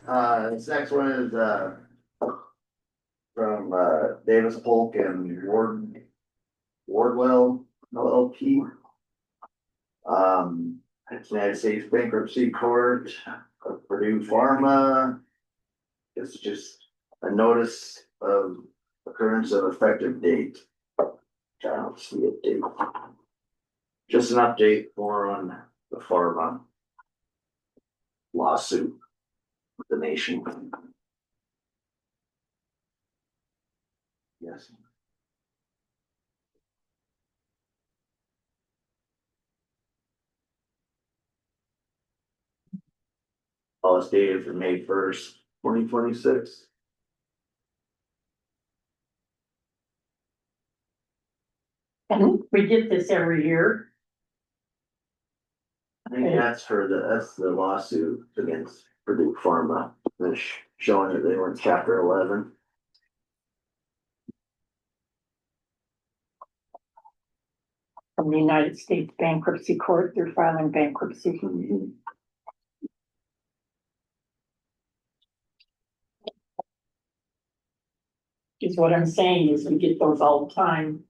This next one is, from, Davis Polk and Wardwell LLP. It's United States Bankruptcy Court, Purdue Pharma. It's just a notice of occurrence of effective date. I don't see a date. Just an update more on the pharma lawsuit with the nation. Yes. All is dated for May 1st, 2026. And we get this every year. I think that's the lawsuit against Purdue Pharma, that's showing that they were in chapter 11. From the United States Bankruptcy Court, they're filing bankruptcy. Is what I'm saying is we get those all the time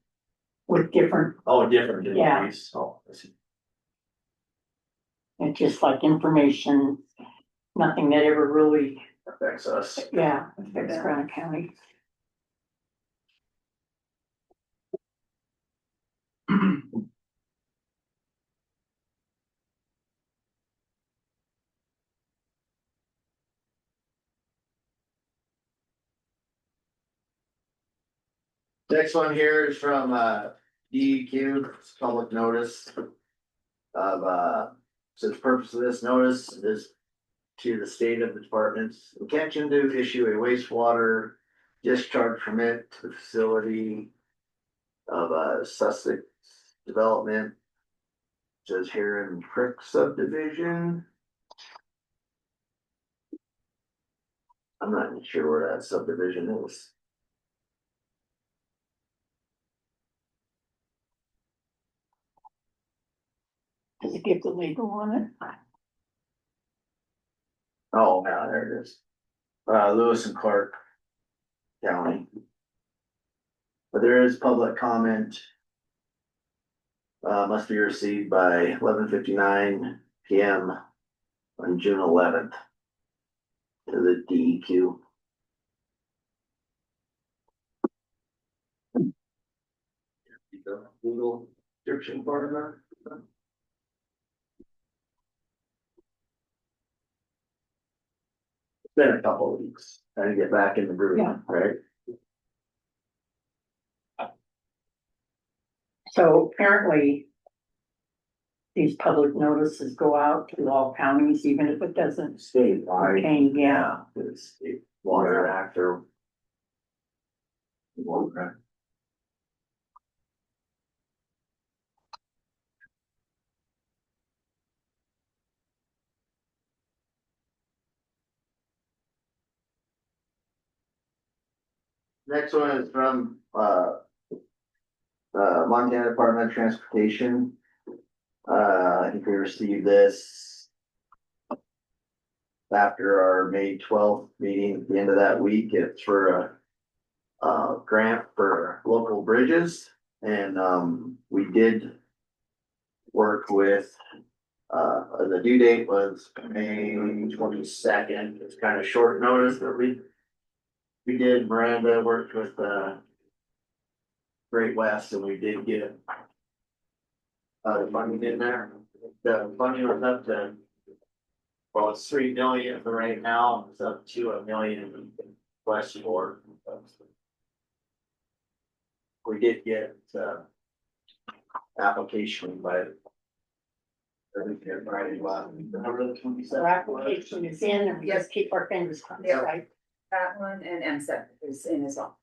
with different, Oh, different Yeah. deliveries. Oh, I see. it's just like information, nothing that ever really, Affects us. affects Granite County. Next one here is from DEQ, it's public notice of so the purpose of this notice is to the state of the department's intention to issue a wastewater discharge permit to the facility of Sussex Development. Says here in Crick subdivision. I'm not sure where that subdivision is. Does it give the legal on it? Oh, yeah, there it is. Lewis and Clark County. But there is public comment. Must be received by 11:59 PM on June 11th. To the DEQ. Legal description for it. It's been a couple of weeks, trying to get back in the groove, Yeah. right? So apparently these public notices go out to all counties, even if it doesn't Statewide. pertain, It's a water actor. Water. Next one is from Montana Department of Transportation. I think we received this after our May 12th meeting at the end of that week. It's for a grant for local bridges, and we did work with the due date was May 22nd. It's kind of short notice, but we did. Miranda worked with Great West, and we did get the funding in there. The funding was up to, well, it's 3 million for right now. It's up to $1 million request for. We did get application by. Friday, November the So 27th. application is in, and we just keep our fingers crossed, Yeah. right? That one and MSEP is in as well.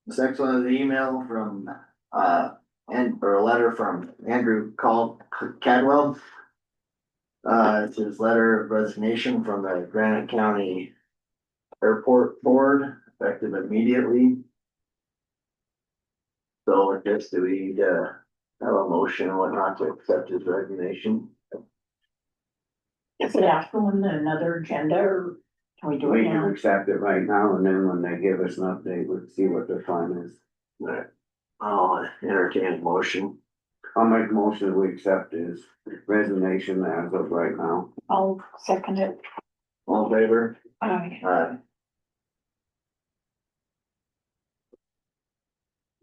This next one is an email from, or a letter from Andrew Cadwell. It's his letter of resignation from the Granite County Airport Board, effective immediately. So I guess do we, have a motion and whatnot to accept his resignation? Is it after on another agenda or can we do We it can now? accept it right now, and then when they give us an update, we'll see what their plan is. Right. I'll entertain a motion. I'll make a motion that we accept his resignation as of right now. I'll second it. All in favor? Aye.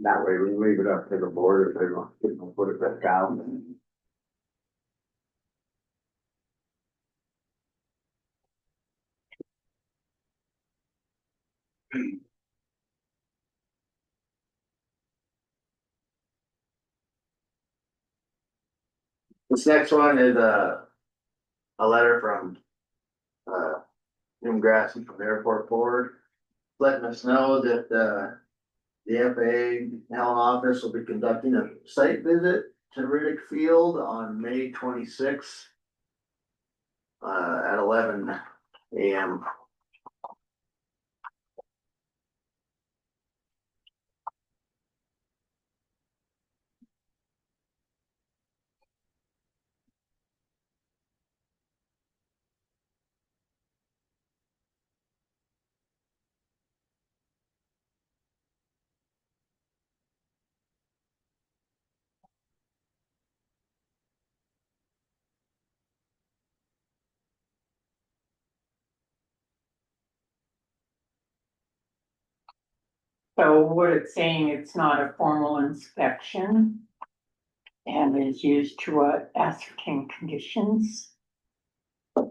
That way we leave it up to the board if they want to put it back out. This next one is a letter from Jim Grassi from the Airport Board, letting us know that the FAA Helen office will be conducting a site visit to Riddick Field on May 26th at 11 AM. So what it's saying, it's not a formal inspection. And is used to ascertain conditions. I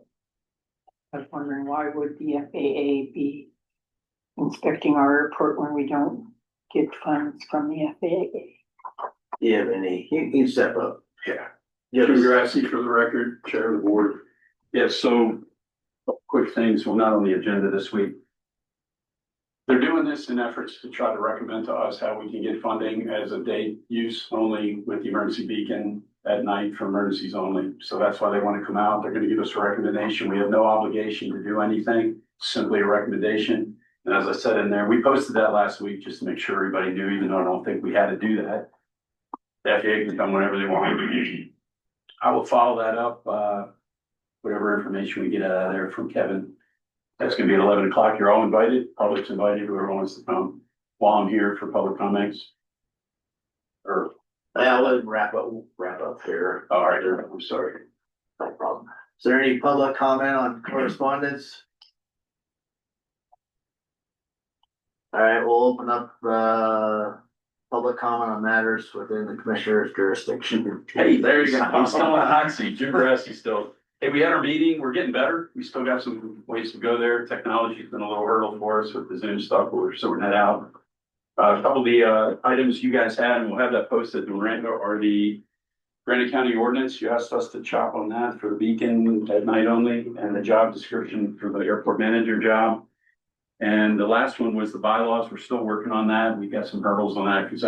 was wondering why would the FAA be inspecting our airport when we don't get funds from the FAA? Do you have any, you can step up. Yeah. Yes. Jim Grassi for the record, Chair of the Board. Yes, so quick things, well, not on the agenda this week. They're doing this in efforts to try to recommend to us how we can get funding as a day use only with the emergency beacon at night for emergencies only. So that's why they want to come out. They're going to give us a recommendation. We have no obligation to do anything, simply a recommendation. And as I said in there, we posted that last week just to make sure everybody knew, even though I don't think we had to do that. The FAA can come whenever they want. I will follow that up, whatever information we get out of there from Kevin. That's gonna be at 11 o'clock. You're all invited. Public's invited, whoever wants to come while I'm here for public comments. Or, I'll let him wrap up here. all right, I'm sorry. No problem. Is there any public comment on correspondence? All right, we'll open up, public comment on matters within the commissioner's jurisdiction. Hey, there you go. I'm still on the hot seat. Jim Grassi still. Hey, we had our meeting. We're getting better. We still got some ways to go there. Technology's been a little hurdle for us with the Zoom stuff, but we're sorting that out. A couple of the items you guys had, and we'll have that posted in Miranda, are the Granite County ordinance. You asked us to chop on that for the beacon at night only, and the job description for the airport manager job. And the last one was the bylaws. We're still working on that. We got some hurdles on that because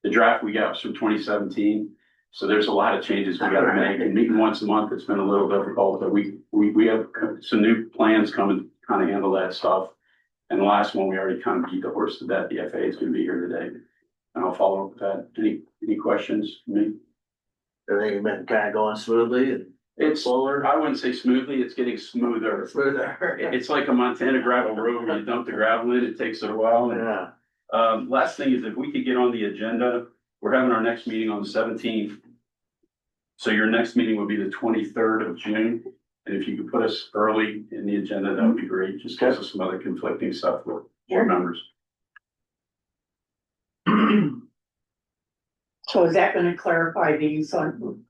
the draft we got was from 2017. So there's a lot of changes we gotta make, and meeting once a month, it's been a little difficult, but we have some new plans coming to kind of handle that stuff. And the last one, we already kind of beat the horse to death. The FAA is gonna be here today. And I'll follow up with that. Any questions for me? Everything been kind of going smoothly and It's, slower? I wouldn't say smoothly, it's getting smoother. Smoother. It's like a Montana gravel road where you dump the gravel in, it takes a while. And Yeah, last thing is if we could get on the agenda, we're having our next meeting on the 17th. So your next meeting will be the 23rd of June. And if you could put us early in the agenda, that would be great. Just because of some other conflicting stuff with board members. So is that gonna clarify these on,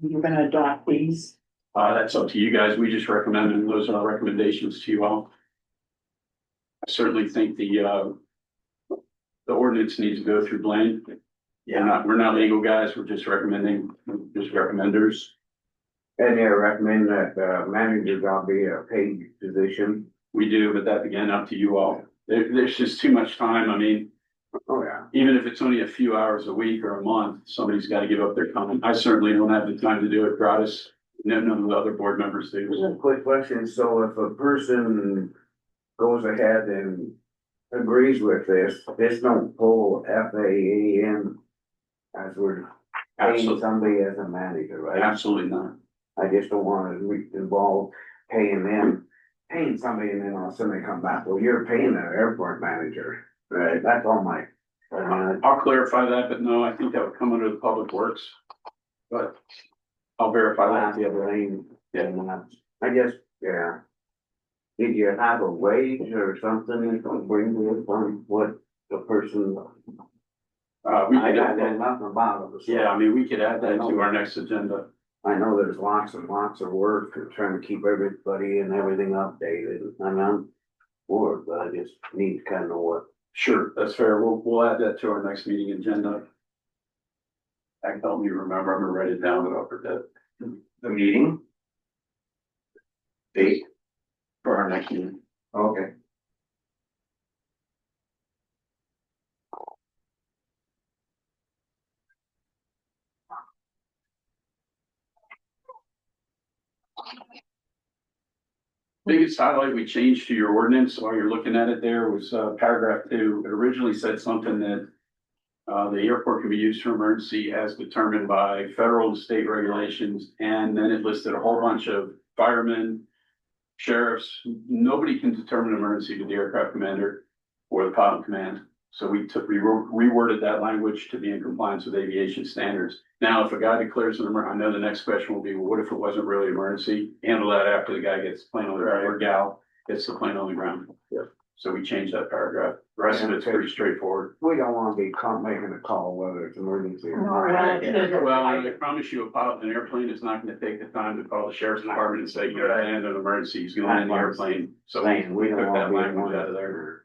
you're gonna adopt these? That's up to you guys. We just recommended, those are our recommendations to you all. I certainly think the ordinance needs to go through Blaine. We're not legal guys, we're just recommending, just recommenders. And they're recommending that manager job be a paid position. We do, but that again, up to you all. There's just too much time. I mean, Oh, yeah. even if it's only a few hours a week or a month, somebody's got to give up their time. I certainly don't have the time to do it gratis. none of the other board members do. Just a quick question, so if a person goes ahead and agrees with this don't pull FAA in as we're paying Absolutely, somebody as a manager, right? absolutely not. I just don't wanna involve paying somebody and then all of a sudden they come back, well, you're paying the airport manager, right? That's all my, I'll clarify that, but no, I think that would come under the public works. But I'll verify last that. the other lane, and I guess, yeah. Did you have a wage or something that don't bring this on what the person? We I could add know that. nothing about it. so Yeah, I mean, we could add that to our next agenda. I know there's lots and lots of work and trying to keep everybody and everything updated. I'm for it, but I just need to kind of know what. Sure, that's fair. We'll add that to our next meeting agenda. That helped me remember. I'm gonna write it down, but I'll forget. The meeting? Date? For our next meeting. Okay. Biggest highlight we changed to your ordinance while you're looking at it there was paragraph 2. It originally said something that the airport can be used for emergency as determined by federal and state regulations. And then it listed a whole bunch of firemen, sheriffs. Nobody can determine an emergency but the aircraft commander or the pilot command. So we reworded that language to be in compliance with aviation standards. Now, if a guy declares an emergency, I know the next question will be, well, what if it wasn't really an emergency? Handle that after the guy gets the plane on the ground, or gal gets the plane on the ground. Yep. So we changed that paragraph. The rest of it's pretty straightforward. We don't wanna be making a call whether it's emergency or No, not. well, it says- Well, I promise you, a pilot in an airplane is not gonna take the time to call the sheriff's department and say, you're gonna land an emergency, he's gonna land the airplane. So Saying we took don't wanna that be language one out of there.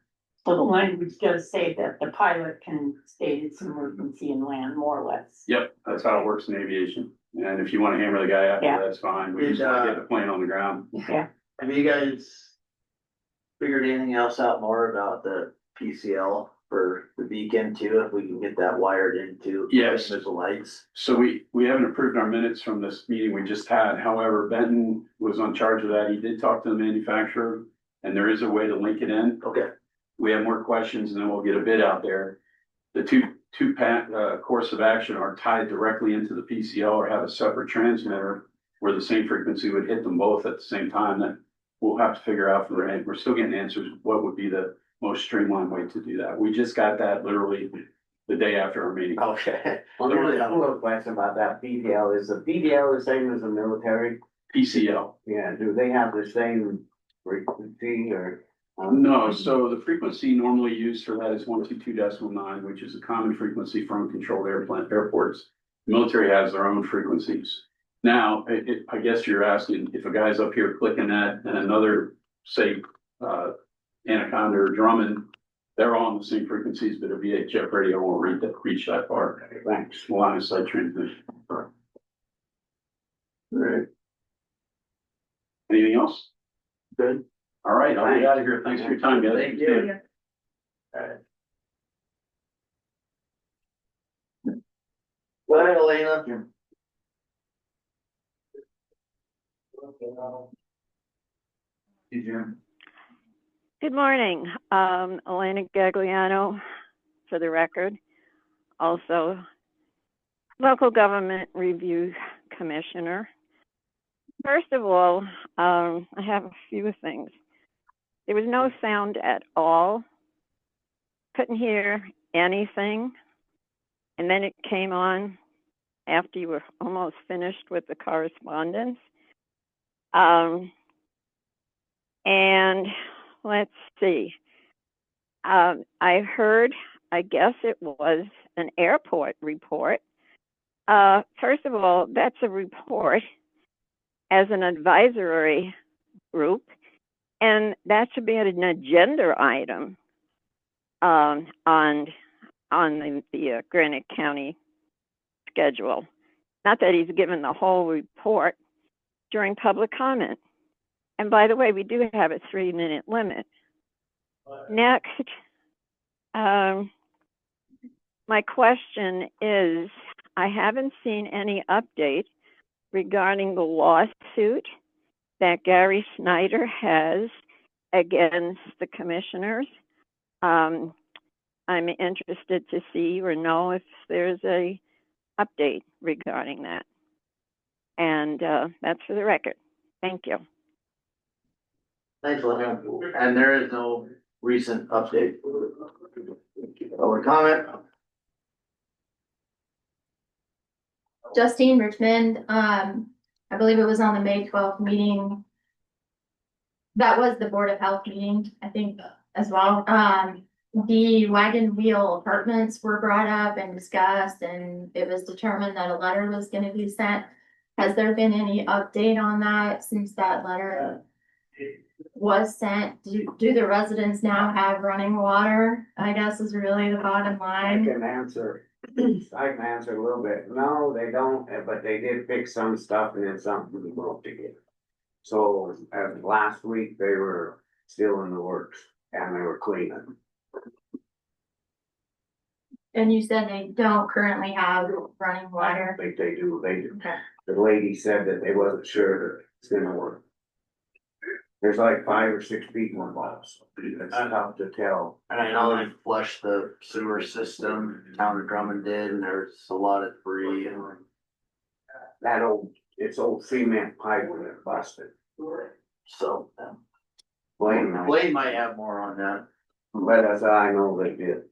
So the language does say that the pilot can state it's emergency and land more or less. Yep, that's how it works in aviation. And if you wanna hammer the guy after, Yeah. that's fine. We just wanna get the plane on the ground. Have you guys figured anything else out more about the PCL for the beacon too, if we can get that wired into? Yes. The lights. So we haven't approved our minutes from this meeting we just had. However, Benton was on charge of that. He did talk to the manufacturer and there is a way to link it in. Okay, We have more questions and then we'll get a bid out there. The two course of action are tied directly into the PCL or have a separate transmitter where the same frequency would hit them both at the same time. That we'll have to figure out from the end. We're still getting answers. What would be the most streamlined way to do that? We just got that literally the day after our meeting. okay. Well, there's a little question about that PDL. Is the PDL the same as the military? PCL. Yeah, do they have the same frequency or? No, so the frequency normally used for that is 122.9, which is a common frequency for uncontrolled airports. The military has their own frequencies. Now, I guess you're asking if a guy's up here clicking that and another, say, Anaconda or Drummond, they're all on the same frequencies, but a VHF radio won't reach that far. Thanks. Line of sight transmission. Right. Anything else? Good. All right, I'll get out of here. Thanks for your time, guys. Thank you. Alright. Go ahead, Elena. Good morning, Elena Gagliano, for the record. Also, Local Government Review Commissioner. First of all, I have a few things. There was no sound at all. Couldn't hear anything. And then it came on after you were almost finished with the correspondence. And let's see. I heard, I guess it was an airport report. First of all, that's a report as an advisory group, and that should be an agenda item on the Granite County schedule. Not that he's given the whole report during public comment. And by the way, we do have a 3-minute limit. Next, my question is, I haven't seen any update regarding the lawsuit that Gary Snyder has against the commissioners. I'm interested to see or know if there's a update regarding that. And that's for the record. Thank you. Thanks, Lynn. And there is no recent update. Public comment? Justine Richmond, I believe it was on the May 12th meeting. That was the Board of Health meeting, I think, as well. The Wagon Wheel Apartments were brought up and discussed, and it was determined that a letter was gonna be sent. Has there been any update on that since that letter was sent? Do the residents now have running water? I guess is really the bottom I line. can answer a little bit. No, they don't, but they did fix some stuff and then something broke again. So as last week, they were still in the works and they were cleaning. And you said they don't currently have running I water? don't think they do. They do. Okay. The lady said that they wasn't sure that it's gonna work. There's like 5 or 6 people involved, so it's tough to tell. And I know they flushed the sewer system, town of Drummond did, and there's a lot of debris and. That it's old cement pipe that busted. So, Blaine, Blaine might have more on that. but as I know, they did.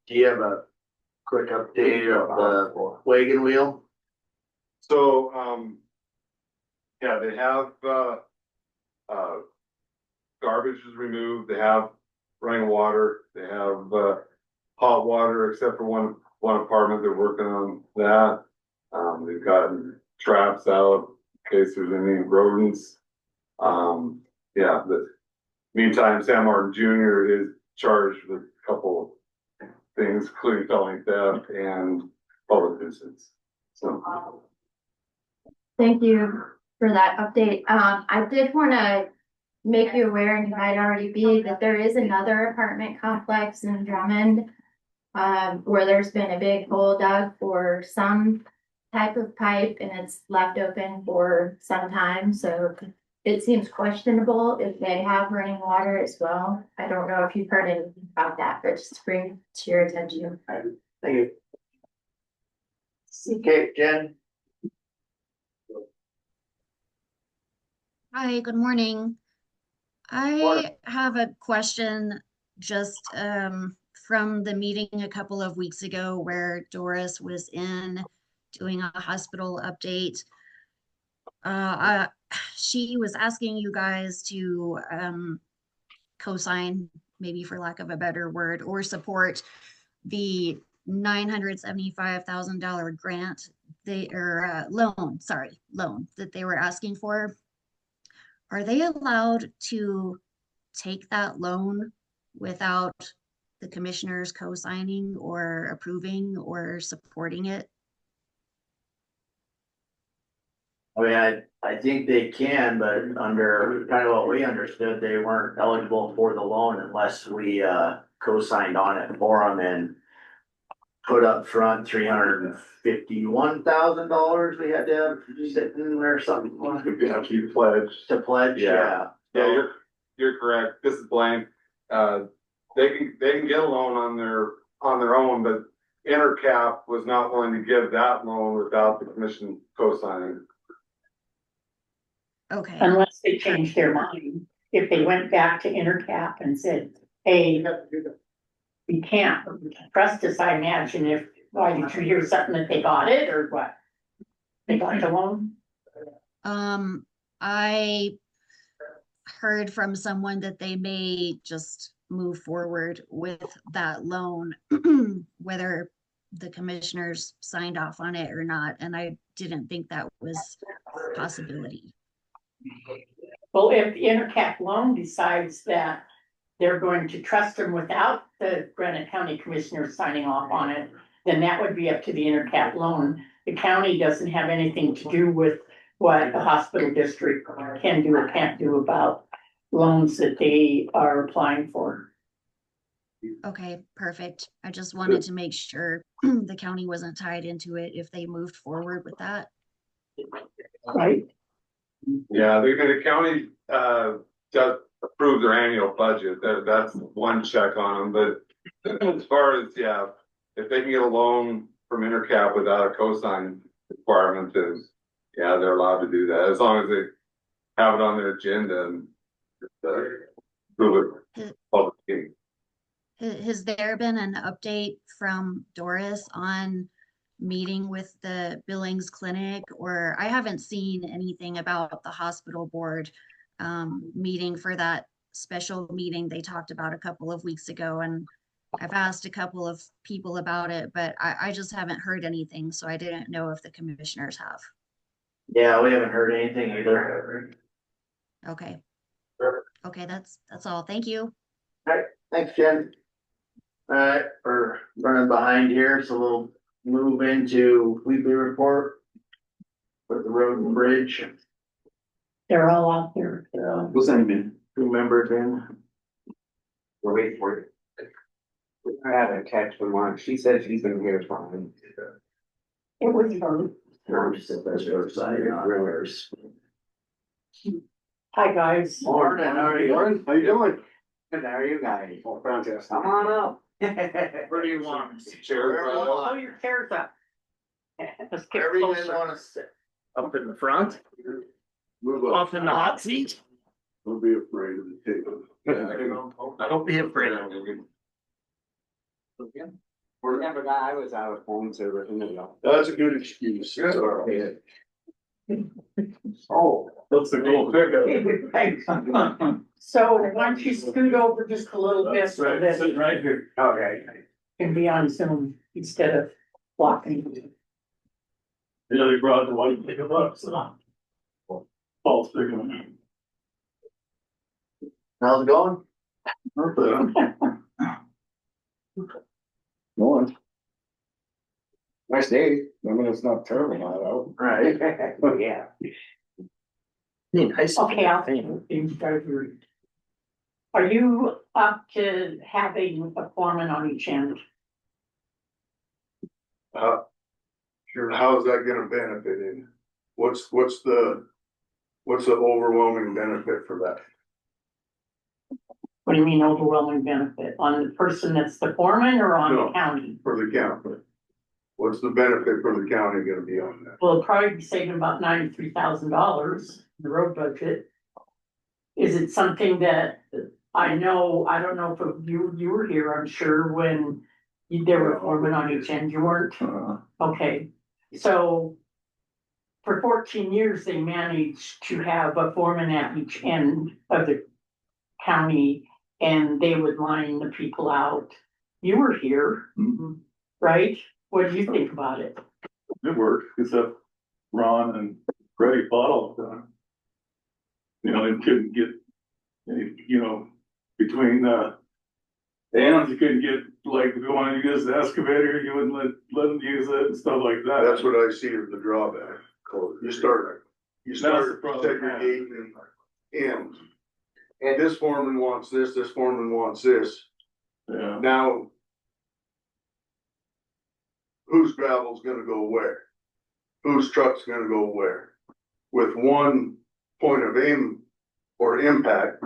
Do you have a quick update of the wagon wheel? So, yeah, they have, garbage is removed, they have running water, they have, hot water, except for one apartment, they're working on that. They've gotten traps out in case there's any rodents. Yeah, the meantime, Sam Martin Jr. is charged with a couple things, including felony theft and public nuisance, so. Thank you for that update. I did wanna make you aware, and you might already be, that there is another apartment complex in Drummond. Where there's been a big hole dug for some type of pipe and it's left open for some time, so it seems questionable if they have running water as well. I don't know if you've heard anything about that, but just bring to your attention. Thank you. Okay, Jen? Hi, good morning. Morning. I have a question just from the meeting a couple of weeks ago where Doris was in doing a hospital update. She was asking you guys to co-sign, maybe for lack of a better word, or support the $975,000 grant loan that they were asking for. Are they allowed to take that loan without the commissioners co-signing or approving or supporting it? I mean, I think they can, but under kind of what we understood, they weren't eligible for the loan unless we co-signed on it for them and put up front $351,000 we had to have sitting or something. You have to pledge. To pledge, yeah. Yeah, you're correct. This is Blaine. They can get a loan on their own, but Intercap was not willing to give that loan without the commission co-signing. Okay, Unless they changed their mind. If they went back to Intercap and said, hey, we can't trust us, I imagine, if, why did you hear something that they got it or what? They got the loan? I heard from someone that they may just move forward with that loan, whether the commissioners signed off on it or not, and I didn't think that was a possibility. Well, if the Intercap loan decides that they're going to trust them without the Granite County Commissioners signing off on it, then that would be up to the Intercap loan. The county doesn't have anything to do with what the hospital district can do or can't do about loans that they are applying for. Okay, perfect. I just wanted to make sure the county wasn't tied into it if they moved forward with that. right? Yeah, the county, does approve their annual budget, that's one check on them, but as far as, yeah, if they can get a loan from Intercap without a cosign requirement, then, yeah, they're allowed to do that, as long as they have it on their agenda and, prove it publicly. Has there been an update from Doris on meeting with the Billings Clinic? Or I haven't seen anything about the hospital board meeting for that special meeting they talked about a couple of weeks ago. And I've asked a couple of people about it, but I just haven't heard anything. So I didn't know if the commissioners have. Yeah, we haven't heard anything either. Okay. Okay, that's all. Thank you. Thanks, Jen. Alright, we're running behind here, so we'll move into weekly report. With the road and bridge. They're all out there. What's that mean? Two members in. We're waiting for it. I had a text from one, she said she's been here fine. It was her. Just at the other side, not ours. Hi, guys. Morning, how are you? How you doing? Good, how are you guys? Come on up. Where do you want? Oh, your chair's up. Let's get Wherever you guys closer. wanna sit. Up in the front, Move up. off in the hot seat. Don't be afraid of the table. Don't be afraid of it. Remember that I was out of phone service in the. That's a good excuse. Oh. That's the goal pickup. So why don't you scoot over just a little bit so that Sitting right here. Okay. you can be on Zoom instead of blocking. Yeah, they brought the one to pick them up, so. Paul's picking them How's it going? up. Nice day. I mean, it's not terribly hot out. Right. Yeah. Okay, I'll think things start to read. Are you up to having a foreman on each end? Sure. How's that gonna benefit him? What's the overwhelming benefit for that? What do you mean overwhelming benefit? On the person that's the foreman or on the No. county? For the county? What's the benefit for the county gonna be on that? Well, it'll probably be saving about $93,000 the road budget. Is it something that I know, I don't know if you were here, I'm sure, when there were foremen on each end, you weren't? Okay, so for 14 years, they managed to have a foreman at each end of the county and they would line the people out. You were here, right? What do you think about it? It worked, except Ron and Freddie Bottle. You know, they couldn't get any, you know, between ends, you couldn't get, like, if you wanted to use the excavator, you wouldn't let them use it and stuff like that. That's what I see as the drawback. You start That's the problem. segregating ends. And this foreman wants this foreman wants this. Yeah, Now, whose gravel's gonna go where? Whose truck's gonna go where? With one point of aim or impact,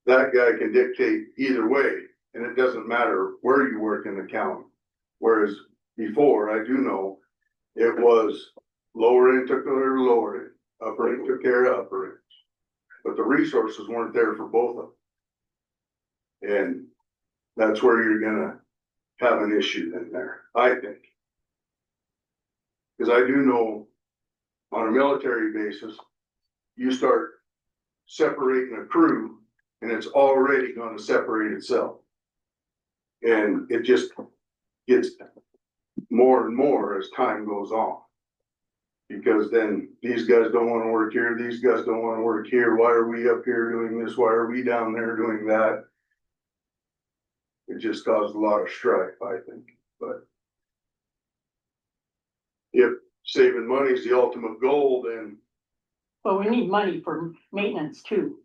that guy can dictate either way, and it doesn't matter where you work in the county. Whereas before, I do know, it was lower end took care of lower end, upper end took care of upper end. But the resources weren't there for both of them. And that's where you're gonna have an issue in there, I think. Cause I do know on a military basis, you start separating a crew and it's already gonna separate itself. And it just gets more and more as time goes on. Because then these guys don't wanna work here, these guys don't wanna work here, why are we up here doing this, why are we down there doing that? It just caused a lot of strife, I think, but. If saving money is the ultimate goal, then Well, we need money for maintenance too.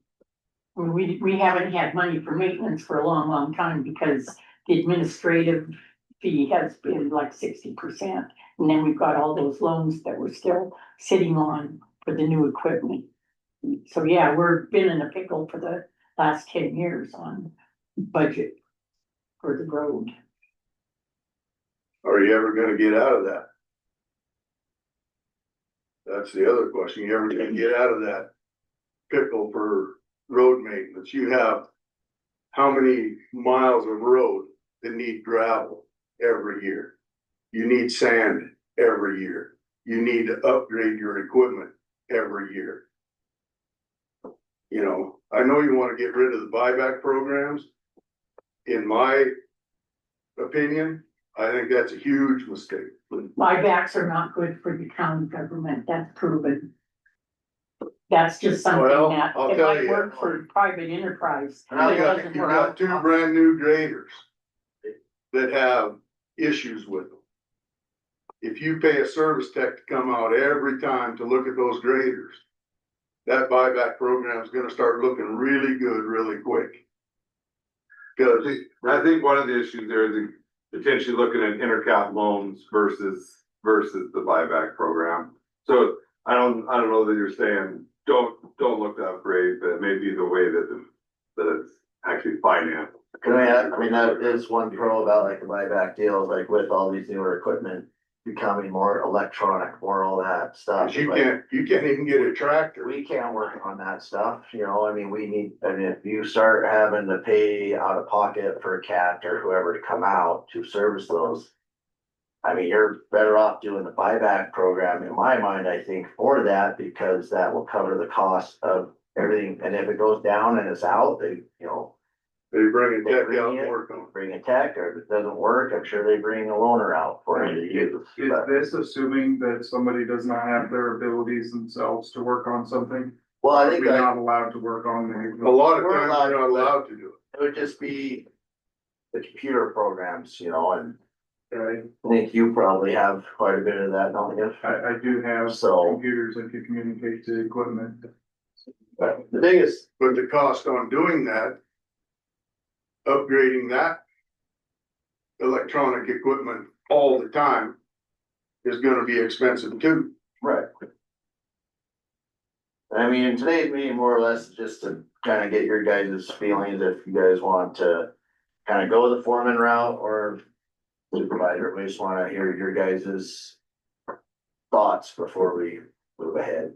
I mean, we haven't had money for maintenance for a long, long time because the administrative fee has been like 60%. And then we've got all those loans that we're still sitting on for the new equipment. So yeah, we've been in a pickle for the last 10 years on budget for the road. Are you ever gonna get out of that? That's the other question. You ever gonna get out of that pickle for road maintenance? You have how many miles of road that need gravel every year? You need sand every year. You need to upgrade your equipment every year. You know, I know you wanna get rid of the buyback programs. In my opinion, I think that's a huge mistake. Buybacks are not good for the county government, that's proven. That's just something Well, that, I'll it tell might you. work for private enterprise. And but I it got- doesn't You've work got two out. brand new graders that have issues with them. If you pay a service tech to come out every time to look at those graders, that buyback program is gonna start looking really good, really quick. Cause I think one of the issues there is potentially looking at intercap loans versus the buyback program. So I don't know that you're saying, don't look to upgrade, but it may be the way that it's actually financed. I mean, that is one pro about like the buyback deals, like with all these newer equipment becoming more electronic, more all that stuff. you like- can't even get a tractor. We can't work on that stuff, you know, I mean, if you start having to pay out of pocket for a cat or whoever to come out to service those. I mean, you're better off doing the buyback program, in my mind, I think, for that, because that will cover the cost of everything, and if it goes down and it's out, they, you know. They bring a They tech bring out it. and work on it. Bring a tech, or if it doesn't work, I'm sure they bring a loaner out for you to use. Is But- this assuming that somebody does not have their abilities themselves to work on something? Well, I Are think we that not allowed to work on the? A lot of We're times allowed you're not to- allowed to do it. it would just be the computer programs, you know, and Right, I think you probably have quite a bit of that, don't you? I do have So- computers that can communicate to equipment. But the biggest, But the cost on doing that, upgrading that electronic equipment all the time is gonna be expensive too. right. I mean, today's meeting more or less just to kind of get your guys' feelings, if you guys want to kind of go the foreman route or supervisor, we just want to hear your guys' thoughts before we move ahead.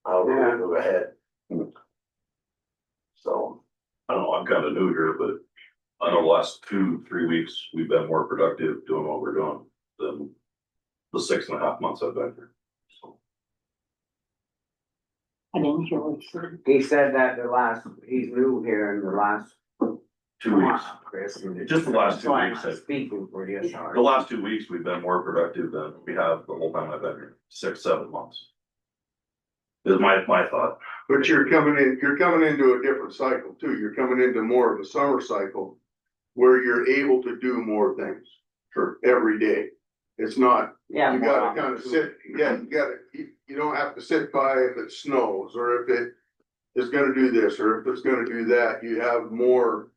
How we Yeah. move ahead. So, I don't know, I'm kind of new here, but I know the last 2-3 weeks, we've been more productive doing what we're doing than the 6.5 months I've been here. So, I didn't hear what you said. He said that he's new here in the last. 2 weeks, Chris. just the last 2 So I'm weeks, not speaking for you, the sorry. last 2 weeks, we've been more productive than we have the whole time I've been here, 6-7 months. Is my thought. But you're coming into a different cycle too. You're coming into more of a summer cycle where you're able to do more things for every day. It's not, Yeah. you gotta kind of sit, you don't have to sit by if it snows or if it is gonna do this or if it's gonna do that. You have more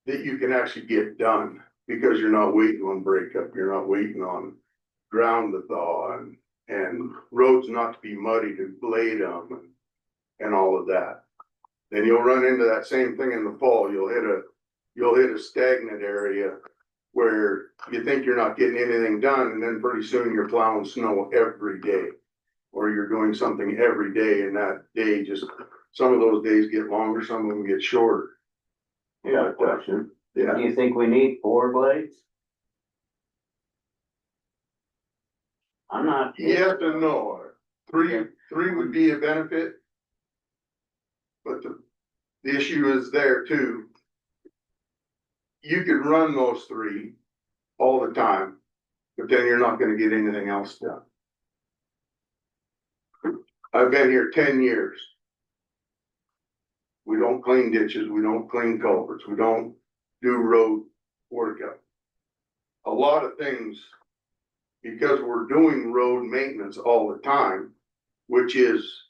that you can actually get done because you're not waiting on breakup. You're not waiting on ground to thaw and roads not to be muddy to blade them and all of that. Then you'll run into that same thing in the fall. You'll hit a stagnant area where you think you're not getting anything done, and then pretty soon you're plowing snow every day. Or you're doing something every day, and that day just, some of those days get longer, some of them get shorter. Yeah, question. Yeah, Do you think we need 4 blades? I'm not. yes and no. Three would be a benefit. But the issue is there too. You could run those 3 all the time, but then you're not gonna get anything else done. I've been here 10 years. We don't clean ditches, we don't clean culverts, we don't do road workup. A lot of things, because we're doing road maintenance all the time, which is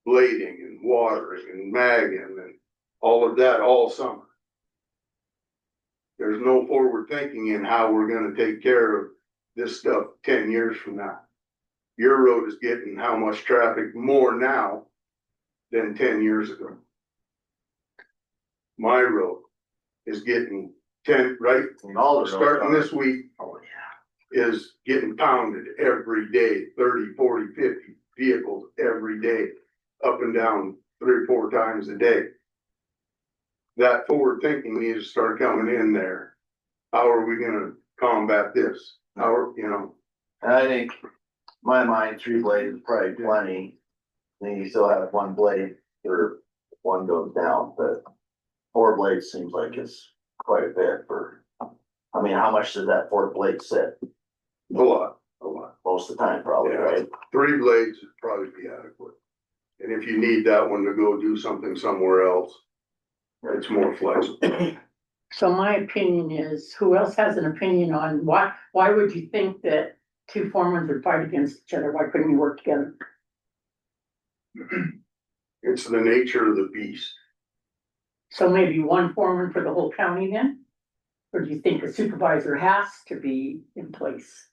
blading and watering and magging and all of that all summer. There's no forward thinking in how we're gonna take care of this stuff 10 years from now. Your road is getting how much traffic more now than 10 years ago. My road is getting right, And all the roads starting are- this week, Oh, yeah. is getting pounded every day, 30, 40, 50 vehicles every day, up and down 3 or 4 times a day. That forward thinking needs to start coming in there. How are we gonna combat this? How are, you know, And I think, my mind, 3 blades is probably plenty. Then you still have 1 blade or one goes down, but 4 blades seems like it's quite a bit for. I mean, how much does that 4th blade sit? a lot. Most of the time, probably, Yeah. right? 3 blades would probably be adequate. And if you need that one to go do something somewhere else, it's more flexible. So my opinion is, who else has an opinion on why would you think that 2 foremen would fight against each other? Why couldn't you work together? It's the nature of the beast. So maybe 1 foreman for the whole county then? Or do you think a supervisor has to be in place?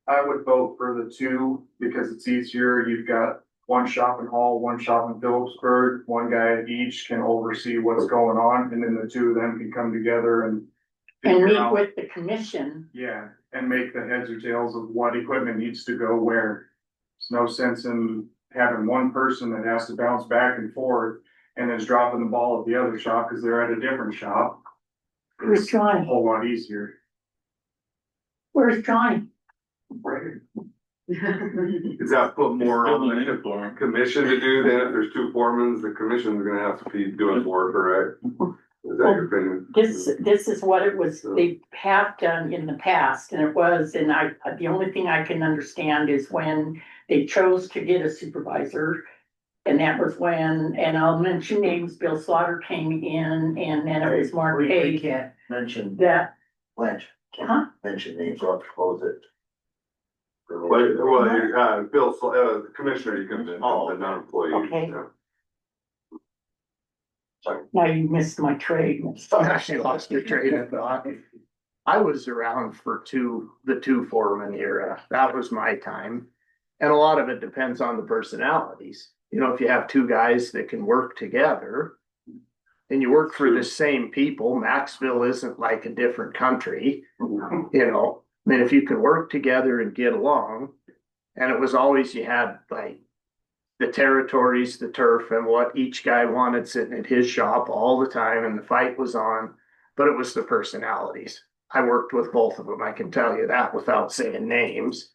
I would vote for the 2 because it's easier. You've got 1 shop in Hall, 1 shop in Phillipsburg, 1 guy at each can oversee what's going on, and then the 2 of them can come together and. And figure meet out- with the commission? Yeah, and make the heads or tails of what equipment needs to go where. There's no sense in having 1 person that has to bounce back and forth and is dropping the ball at the other shop because they're at a different shop. Where's It's a Johnny? whole lot easier. Where's Johnny? Is that put more on the commission to do then? If there's 2 foremans, the commission's gonna have to be doing more, correct? Is that your opinion? This is what it was, they have done in the past, and the only thing I can understand is when they chose to get a supervisor. And that was when, and I'll mention names, Bill Slaughter came in, and then it was Mark We Hayes, can't mention that, Blanche, huh? can't mention names, we'll have to close it. Bill, the commissioner, you can, Oh, the non-employee. okay. yeah. Now you missed my trade. Actually lost your train of thought. I was around for the 2 foreman era. That was my time. And a lot of it depends on the personalities. You know, if you have 2 guys that can work together and you work for the same people, Maxville isn't like a different country, you know. I mean, if you can work together and get along, and it was always, you had like the territories, the turf, and what each guy wanted sitting at his shop all the time, and the fight was on, but it was the personalities. I worked with both of them, I can tell you that without saying names.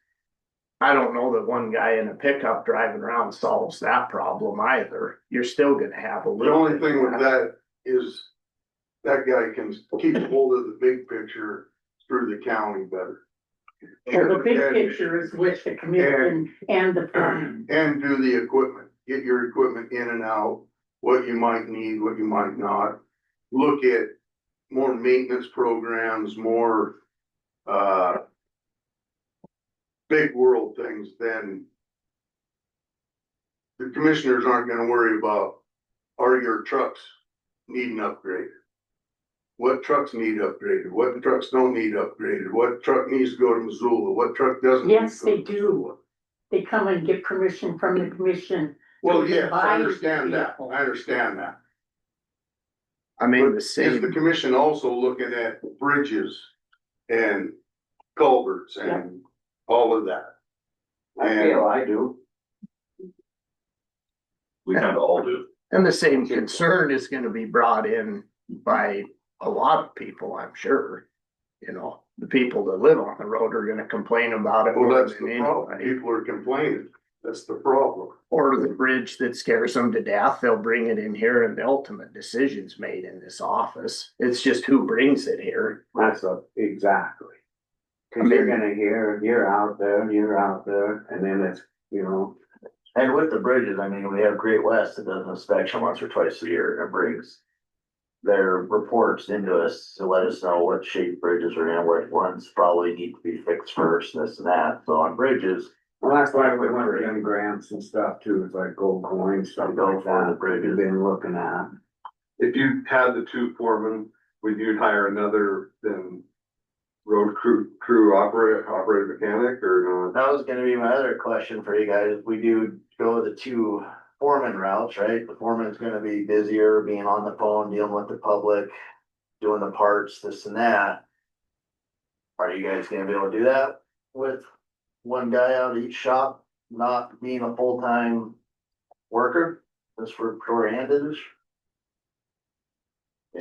I don't know that 1 guy in a pickup driving around solves that problem either. You're still gonna have a The little. only thing with that is that guy can keep hold of the big picture through the county better. So the big picture is with the commission and the foreman. And do the equipment, get your equipment in and out, what you might need, what you might not. Look at more maintenance programs, more, big world things, then the commissioners aren't gonna worry about, are your trucks needing upgrade? What trucks need upgraded? What trucks don't need upgraded? What truck needs to go to Missoula? What truck doesn't? Yes, need to they go to do. Missoula? They come and get permission from the commission. Well, to yes, buy I understand the that. vehicle. I understand that. I mean, the Is same. the commission also looking at bridges and culverts and all of that? I feel I do. We kind of all do. And the same concern is gonna be brought in by a lot of people, I'm sure. You know, the people that live on the road are gonna complain about it Well, more that's than the problem. anybody. People are complaining. That's the problem. Or the bridge that scares them to death, they'll bring it in here and the ultimate decision's made in this office. It's just who brings it here. Exactly. Cause you're gonna hear, you're out there, and then it's, you know. And with the bridges, I mean, we have Great West that does an inspection once or twice a year and brings their reports into us to let us know what shape bridges are in, what ones probably need to be fixed first, this and that. So on bridges, Well, that's why we went for them grants and stuff too, it's like gold coins, stuff Go like for the that, bridges. we've been looking at. if you had the two foremen, would you hire another then road crew operator mechanic or not? That was gonna be my other question for you guys. We do go the two foreman routes, right? The foreman's gonna be busier, being on the phone, dealing with the public, doing the parts, this and that. Are you guys gonna be able to do that with one guy out of each shop, not being a full-time worker, just for short-handed?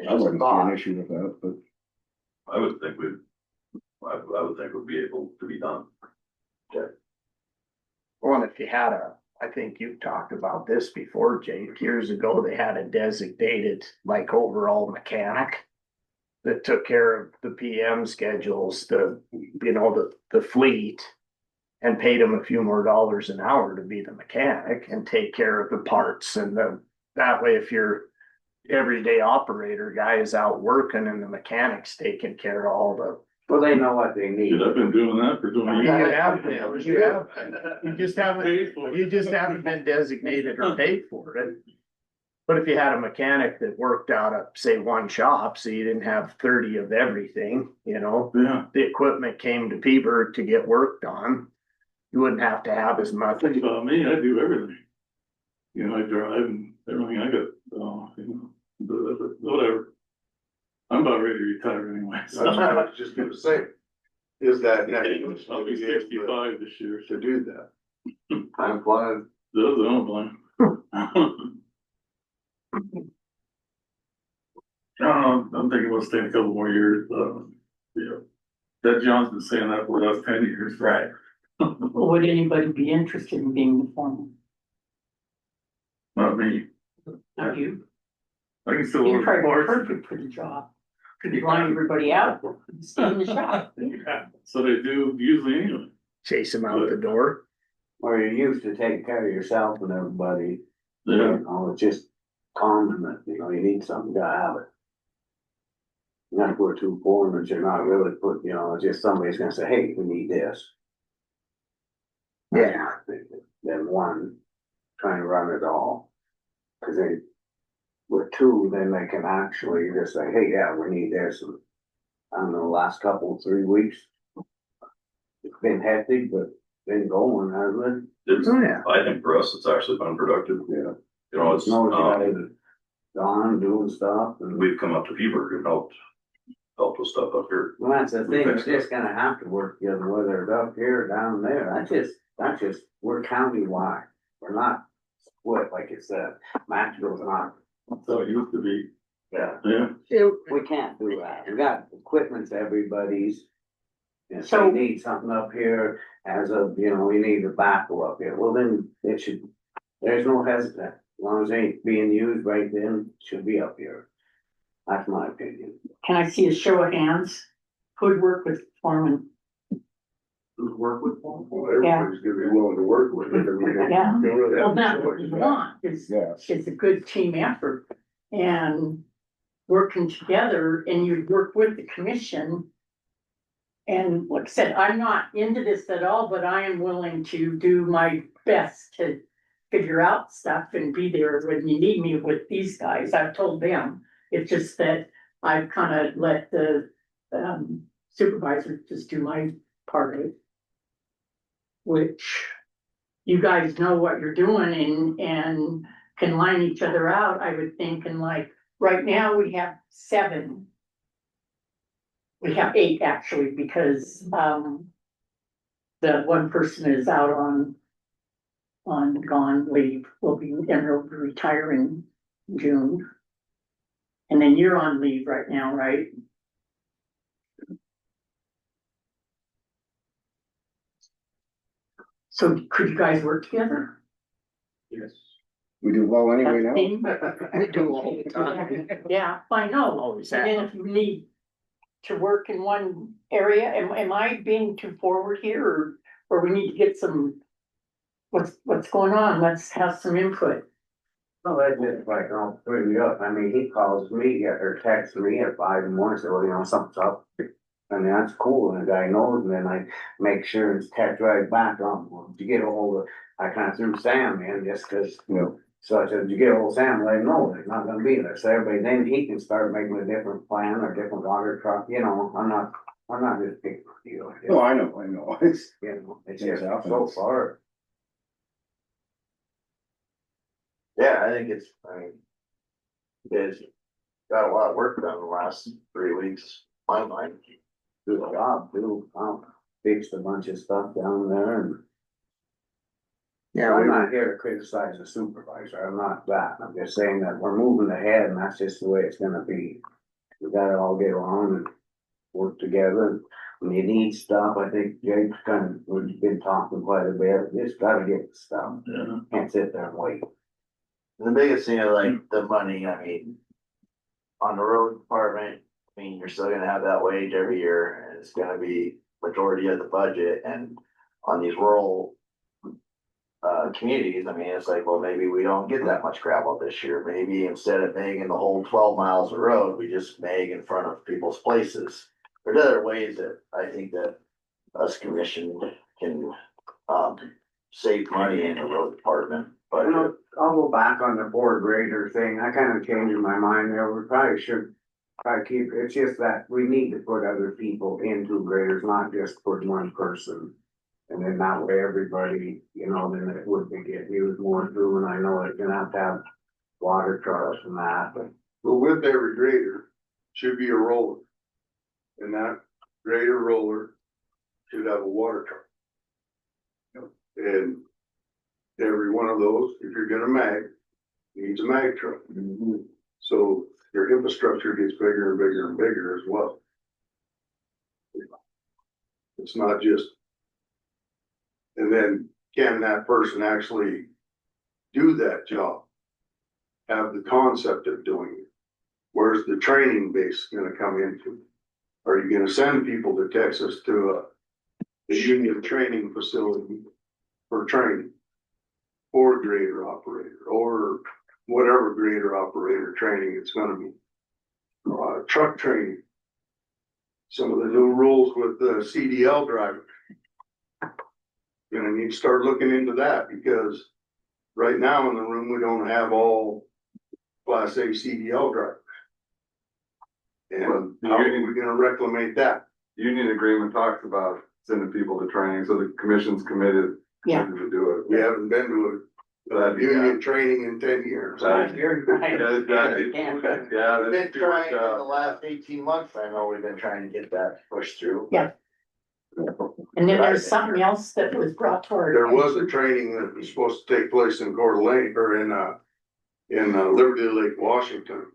I wouldn't see an issue with that, but I would think I would think would be able to be done. Well, and if you had I think you've talked about this before, Jake, years ago, they had a designated, like, overall mechanic that took care of the PM schedules, the fleet, and paid them a few more dollars an hour to be the mechanic and take care of the parts and that way, if your everyday operator guy is out working and the mechanic's taking care of all the. Well, they know what they need. Dude, I've been doing that for 20 years. You just haven't been designated or paid for it. But if you had a mechanic that worked out of, say, one shop, so you didn't have 30 of everything, Yeah. the equipment came to P-Bird to get worked on, you wouldn't have to have as much. Think about me, I do everything. I drive and everything I got, whatever. I'm about ready to retire anyway. That's what I was just gonna say, is that next. I'll be 65 this year. To do that. I'm flying. Those don't blame. I'm thinking about staying a couple more years, that John's been saying that for the last 10 years. Right. Would anybody be interested in being the foreman? Not me. Not you? I can still You're work probably parts. perfect for the job. Could you line everybody out, stay in the shop? Yeah, so they do usually anyway. Chase them out the door. Or you used to take care of yourself and everybody. Yeah. It's just condiment, you need something to have it. You're not put two foremen, you're not really put, it's just somebody's gonna say, hey, we need this. Yeah. Then one trying to run it all. Cause with two, then they can actually just say, hey, yeah, we need this. And I don't know, last 3 weeks. It's been hectic, but been going, hasn't It's, Oh, yeah. I think for us, it's actually been productive. Yeah. It's, No, guys gone doing stuff and. we've come up to Beaver and helped with stuff up here. Well, that's the thing, it's just gonna have to work together, whether it's up here or down there, that's just, we're countywide. We're not split like it's Maxville's not. So it used to be. Yeah. Yeah. We can't do that, we got equipment's everybody's. And if So- they need something up here, we need a backhoe up here, well then, there's no hesitant. As long as it ain't being used right then, it should be up here. That's my opinion. Can I see a show of hands? Who'd work with foreman? Who's work with them? Well, everybody's gonna be willing to work with it. Yeah. You really Well, have that's to what you choice. want, is, yeah. is a good team effort. And working together, and you work with the commission. And like I said, I'm not into this at all, but I am willing to do my best to figure out stuff and be there when you need me with these guys. I've told them, it's just that I've kind of let the supervisor just do my part of it. Which you guys know what you're doing and can line each other out, I would think, and like, right now we have 7. We have 8 actually, because the one person is out on gone leave, will be retire in June. And then you're on leave right now, right? So could you guys work together? Yes. We do well anyway As a now. team? We do all the time. Yeah, I know. Always And then have. if you need to work in one area, am I being too forward here, or we need to get some, what's going on? Let's have some input. Well, that's just like, I'll bring you up, he calls me or texts me at 5 in the morning, so, something's up. That's cool, and the guy knows, and then I make sure it's text right back on, to get a hold of, I kinda threw Sam in just cause. Yeah. So I said, you get old Sam, let him know they're not gonna be there, so everybody, then he can start making a different plan or different water truck, you know, I'm not just big deal. No, I know, it's, You know, it's Things just happen. so far. Yeah, I think it's, I mean. You guys got a lot of work done the last 3 weeks, my mind. Do the job, too, fixed a bunch of stuff down there and. Yeah, I'm we not here to criticize the supervisor, I'm not that, I'm just saying that we're moving ahead and that's just the way it's gonna be. We gotta all get along and work together, and when you need stuff, I think Jake's we've been talking quite a bit, just gotta get the stuff. Yeah. Can't sit there and wait. The biggest thing is like the money, I mean. On the road department, I mean, you're still gonna have that wage every year and it's gonna be majority of the budget and on these rural. Communities, I mean, it's like, well, maybe we don't get that much gravel this year, maybe instead of making the whole 12 miles of road, we just make in front of people's places. There's other ways that I think that us commission can, save money in the road department, but. I'll go back on the board grader thing, I kinda changed my mind there, we probably should. Try to keep, it's just that we need to put other people into graders, not just put one person. And then that way everybody, you know, then it would be get used more too, and I know it's gonna have water trucks and that, but. Well, with every grader should be a roller. And that grader roller should have a water truck. And every one of those, if you're gonna mag, needs a mag truck. So your infrastructure gets bigger and bigger and bigger as well. It's not just. And then can that person actually do that job? Have the concept of doing it? Where's the training base gonna come into? Are you gonna send people to Texas to a union training facility for training? Or grader operator, or whatever grader operator training it's gonna be. Truck training. Some of the new rules with the CDL drivers. Gonna need to start looking into that because right now in the room, we don't have all Class A CDL drivers. And how are we gonna reclaim that? Union agreement talks about sending people to training, so the commission's committed. Yeah. To do it. We haven't been to a union training in 10 years. You're right. Yeah, We've been trying in the last 18 months, I know we've been trying to get that pushed through. Yeah. And then there's something else that was brought to our. There was a attention. training that was supposed to take place in Coeur d'Alene or in Liberty Lake, Washington.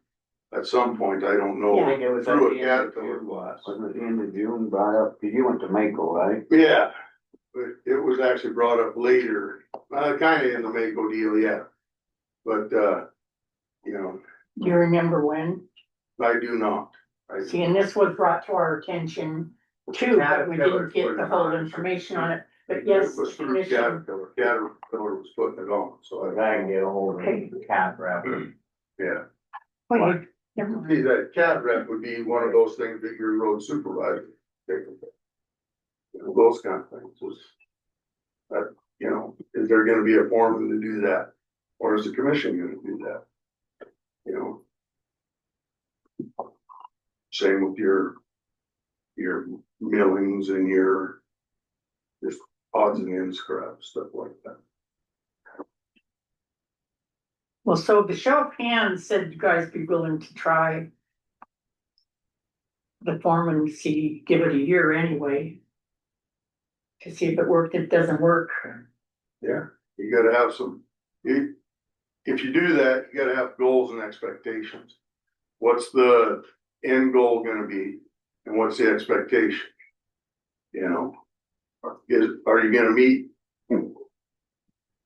At some point, I don't know, I think it was at through the a end of Caterpillar June, class. wasn't it the end of June brought up, cause you went to Mako, right? Yeah, but it was actually brought up later, kinda in the Mako deal, yeah. But, you know, Do you remember when? I do not. See, and this was brought to our attention too, but we Caterpillar didn't get put the it whole on. information on it. But It yes, was the through commission, Caterpillar was putting it on, so If I can get a hold of the cat rep. yeah. wait, never mind. See, that cat rep would be one of those things that your road supervisor. take with it. You know, those kind of things is. That, you know, is there gonna be a foreman to do that? Or is the commission gonna do that? You know? Same with your millings and your. Just odds and ends crap, stuff like that. Well, so the show of hands said you guys be willing to try. The foreman, see, give it a year anyway. To see if it worked, if it doesn't work. Yeah, you gotta have some, if you do that, you gotta have goals and expectations. What's the end goal gonna be and what's the expectation? You know, are you gonna meet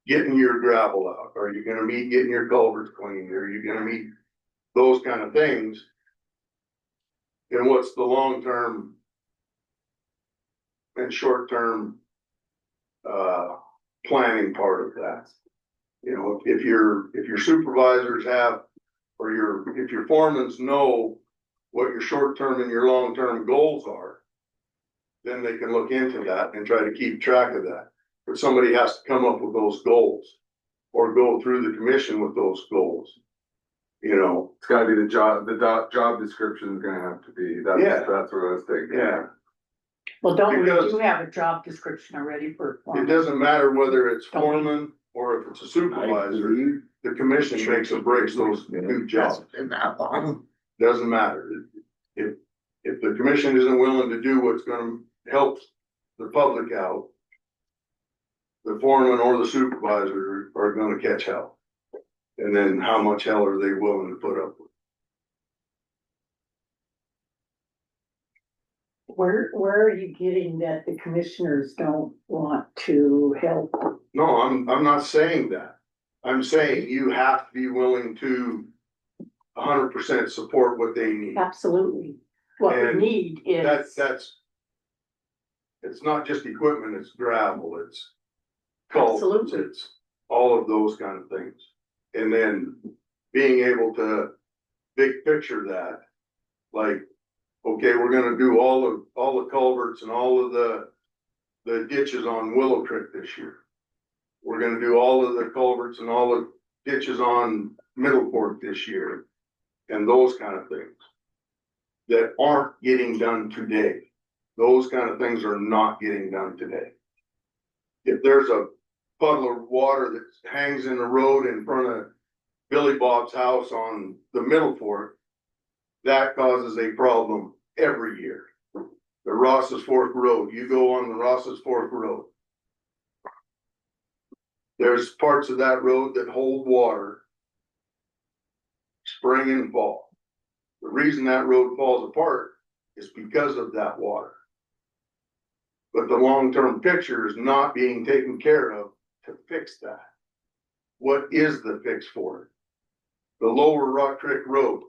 getting your gravel out? Are you gonna meet getting your culverts cleaned? Are you gonna meet those kind of things? And what's the long-term and short-term planning part of that? You know, if your supervisors have, or if your foremans know what your short-term and your long-term goals are, then they can look into that and try to keep track of that. But somebody has to come up with those goals. or go through the commission with those goals. You know, It's gotta be job description is gonna have to be, Yeah. that's what I was thinking. yeah, Well, don't we Because- do have a job description already for? it foreman? doesn't matter whether it's Don't we- foreman or if it's a I supervisor, believe the commission makes or breaks those new jobs. Hasn't been that long. Doesn't matter. If the commission isn't willing to do what's gonna help the public out, the foreman or the supervisor are gonna catch hell. And then how much hell are they willing to put up with? Where are you getting that the commissioners don't want to help? No, I'm not saying that. I'm saying you have to be willing to 100% support what they need. Absolutely. What we And need is. That's. It's not just equipment, it's gravel, it's culverts, Absolutely. it's all of those kind of things. And then being able to big picture that, like, okay, we're gonna do all the culverts and all of the ditches on Willow Creek this year. We're gonna do all of the culverts and all the ditches on Middle Fork this year. And those kind of things that aren't getting done today. Those kind of things are not getting done today. If there's a puddle of water that hangs in the road in front of Billy Bob's house on the Middle Fork, that causes a problem every year. The Ross's Fork Road, you go on the Ross's Fork Road. There's parts of that road that hold water spring and fall. The reason that road falls apart is because of that water. But the long-term picture is not being taken care of to fix that. What is the fix for it? The lower Rock Creek Road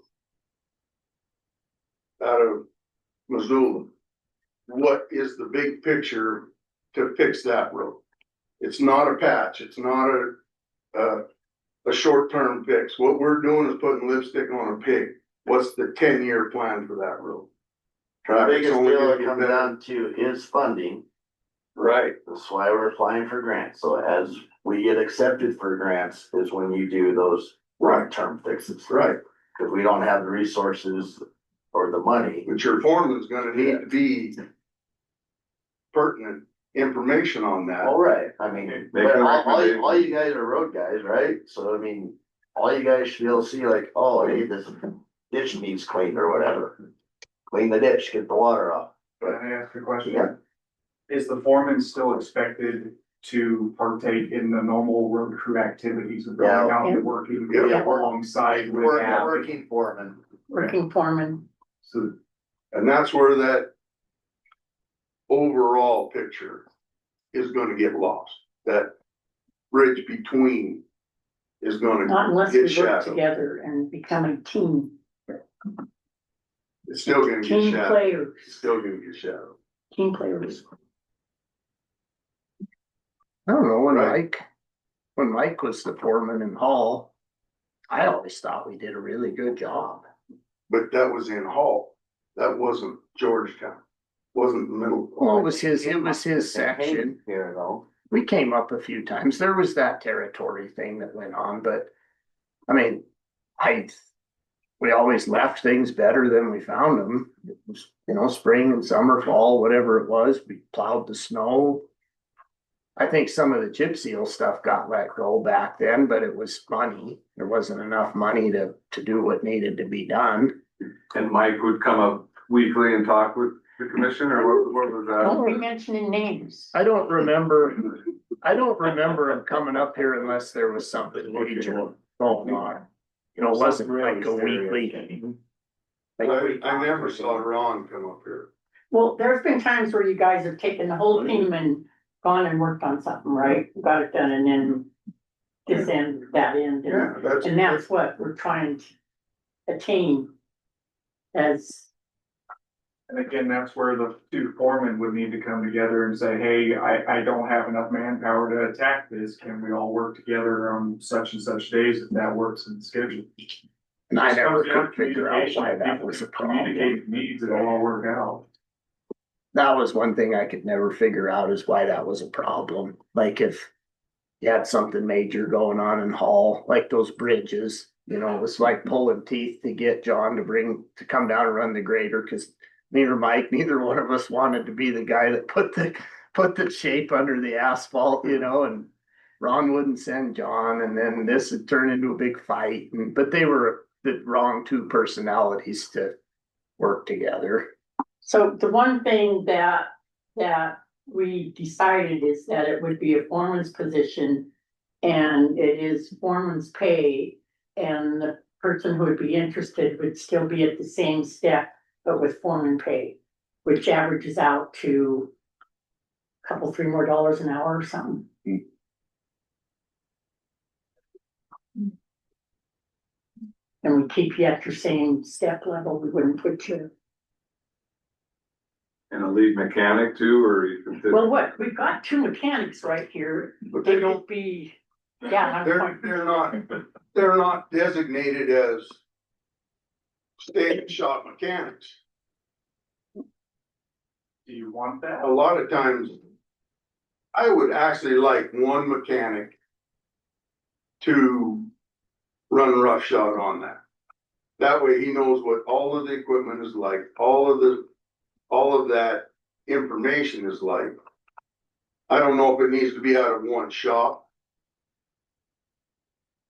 out of Missoula. What is the big picture to fix that road? It's not a patch. It's not a short-term fix. What we're doing is putting lipstick on a pig. What's the 10-year plan for that road? The Traffic's biggest only deal gonna it get comes better. down to is funding. Right, That's why we're applying for grants. So as we get accepted for grants is when you do those long-term fixes. right. Cause we don't have the resources or the money. But your foreman's gonna need to be pertinent information on that. All right, I mean, Make but a all you guys are road guys, right? So I mean, all you guys should be able to see like, oh, hey, this ditch needs cleaned or whatever. Clean the ditch, get the water off. Can I ask a question? Yeah. Is the foreman still expected to partake in the normal road crew activities of going Yeah. out and working Yeah. alongside with Working foreman. Working foreman. So And that's where that overall picture is gonna get lost. That bridge between is Not gonna unless we get work shadowed. together and become a team, It's still gonna get team shadowed. players, It's still gonna get shadowed. team players. I don't know, Right. when Mike was the foreman in Hall, I always thought we did a really good job. But that was in Hall. That wasn't Georgetown. Wasn't the middle. Well, it was his section. Here though. We came up a few times. There was that territory thing that went on, but I mean, we always left things better than we found them. It was, spring and summer, fall, whatever it was, we plowed the snow. I think some of the chip seal stuff got let go back then, but it was money. There wasn't enough money to do what needed to be done. And Mike would come up weekly and talk with the commission, or what was Don't be that? mentioning names. I don't remember him coming up here unless there was something major going on. It wasn't like a weekly. I never saw Ron come up here. Well, there's been times where you guys have taken the whole team and gone and worked on something, right? Got it done and then this end, that end. Yeah, And that's what we're trying to attain as, and again, that's where the two foremen would need to come together and say, hey, I don't have enough manpower to attack this. Can we all work together on such and such days if that works in the schedule? And I Just never comes down could to figure out why communication. that People was a communicate problem. needs, it'll all work out. That was one thing I could never figure out is why that was a problem. Like if you had something major going on in Hall, like those bridges, you know, it was like pulling teeth to get John to come down and run the grader, cause neither Mike, neither one of us wanted to be the guy that put the shape under the asphalt, you know, and Ron wouldn't send John, and then this had turned into a big fight, but they were the wrong two personalities to work together. So the one thing that we decided is that it would be a foreman's position. And it is foreman's pay, and the person who would be interested would still be at the same step, but with foreman pay, which averages out to a couple, $3 more an hour or something. And we keep you at your same step level, we wouldn't put you. And a lead mechanic too, or you can. Well, what, we've got 2 mechanics right here, they don't be, yeah. They're not designated as state shop mechanics. Do you want that? A lot of times, I would actually like one mechanic to run roughshod on that. That way he knows what all of the equipment is like, all of that information is like. I don't know if it needs to be out of one shop,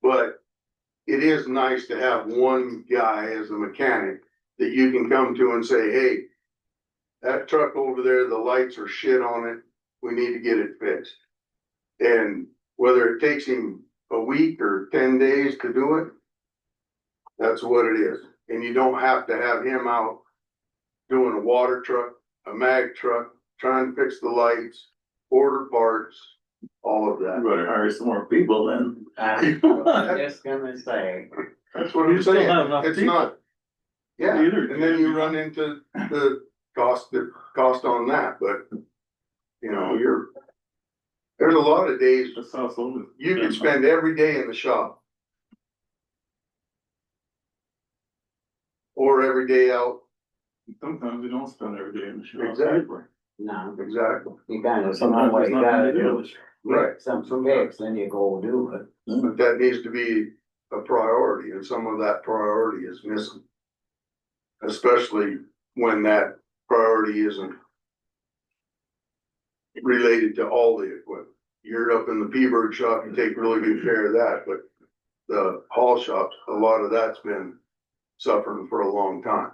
but it is nice to have one guy as a mechanic that you can come to and say, hey, that truck over there, the lights are shit on it. We need to get it fixed. And whether it takes him a week or 10 days to do it, that's what it is. And you don't have to have him out doing a water truck, a mag truck, trying to fix the lights, order parts, all of that. You better hire some more people then. I'm just gonna say, That's what I'm You still saying. have enough It's people. not. Yeah, Either. and then you run into the cost on that, but you know, there's a lot of days That's also. you could spend every day in the shop. Or every day out. Sometimes you don't spend every day in the shop. Exactly. no, Exactly. you gotta, Sometimes what there's you nothing gotta to do do. is Right. get something fixed, then you go do it. But that needs to be a priority, and some of that priority is missing. Especially when that priority isn't related to all the equipment. You're up in the P-Bird shop, you take really good care of that, but the Hall shops, a lot of that's been suffering for a long time.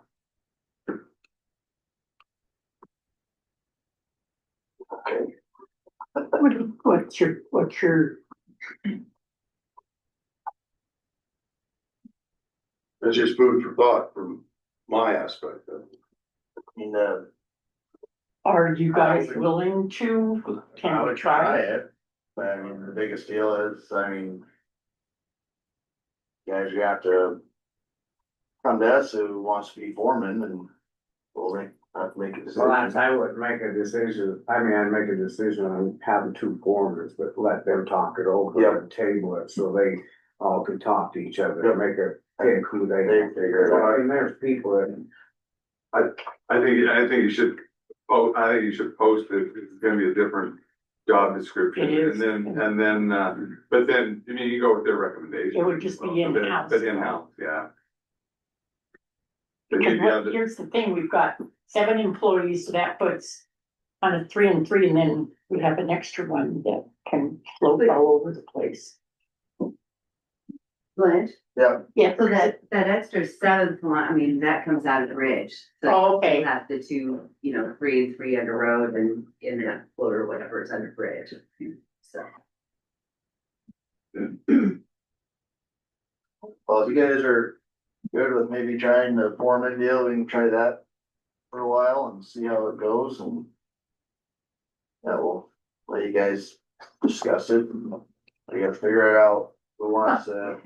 What's your, It's just food for thought from my aspect of it. I mean, are you guys willing to, I can we would try try? it, but I mean, the biggest deal is, I mean. Guys, you have to come to us who wants to be foreman, and we'll have to make a So that's, decision. I would make a decision, I mean, I'd make a decision on having 2 foreigners, but let them talk it over Yep. and table it, so they all can talk to each other, Yep. make a pick who they. They figure it out. And there's people that, I think you should, I think you should post it, it's gonna be a different job description. It is. And then, but then, I mean, you go with their recommendation. It would just be in-house. But in-house, yeah. But Because you'd be able to- here's the thing, we've got 7 employees, so that puts on a 3 and 3, and then we have an extra one that can float all over the place. Lynch, Yeah, Yeah, so that extra 7th one, I mean, that comes out of the ridge. So Oh, okay. you have the 2, 3 and 3 under road and in that float or whatever is under bridge, so. well, if you guys are good with maybe trying the foreman deal, we can try that for a while and see how it goes, and. Yeah, we'll let you guys discuss it, and we gotta figure out who wants to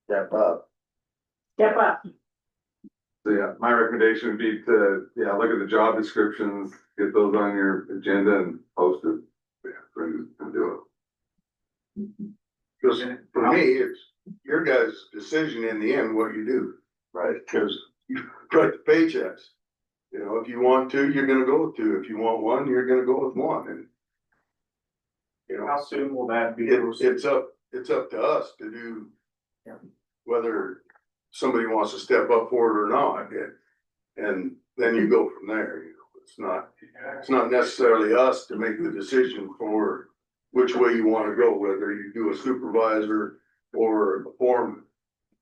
step up. Step up. So yeah, my recommendation would be to, look at the job descriptions, get those on your agenda and post it. Yeah, and do Cause for me, it's your guys' decision in the end, what you do. Right. Cause you write the paychecks. You know, if you want 2, you're gonna go with 2. If you want 1, you're gonna go with 1, and. You know, How soon will that be? it's up to us to do. Yeah. Whether somebody wants to step up for it or not, and then you go from there, you know, it's not necessarily us to make the decision for which way you wanna go, whether you do a supervisor or a foreman.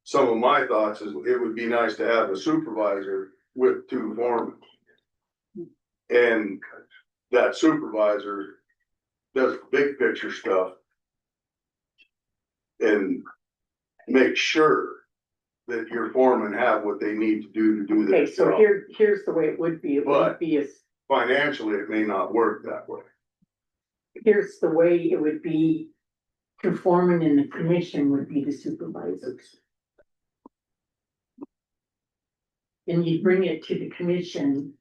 Some of my thoughts is it would be nice to have a supervisor with 2 foremen. And that supervisor does big picture stuff. And make sure that your foremen have what they need to do Okay, this so job. here's the way it would be. It would But- be Financially, it may not work that way. here's the way it would be. 2 foremen in the commission would be the supervisors. And you bring it to the commission.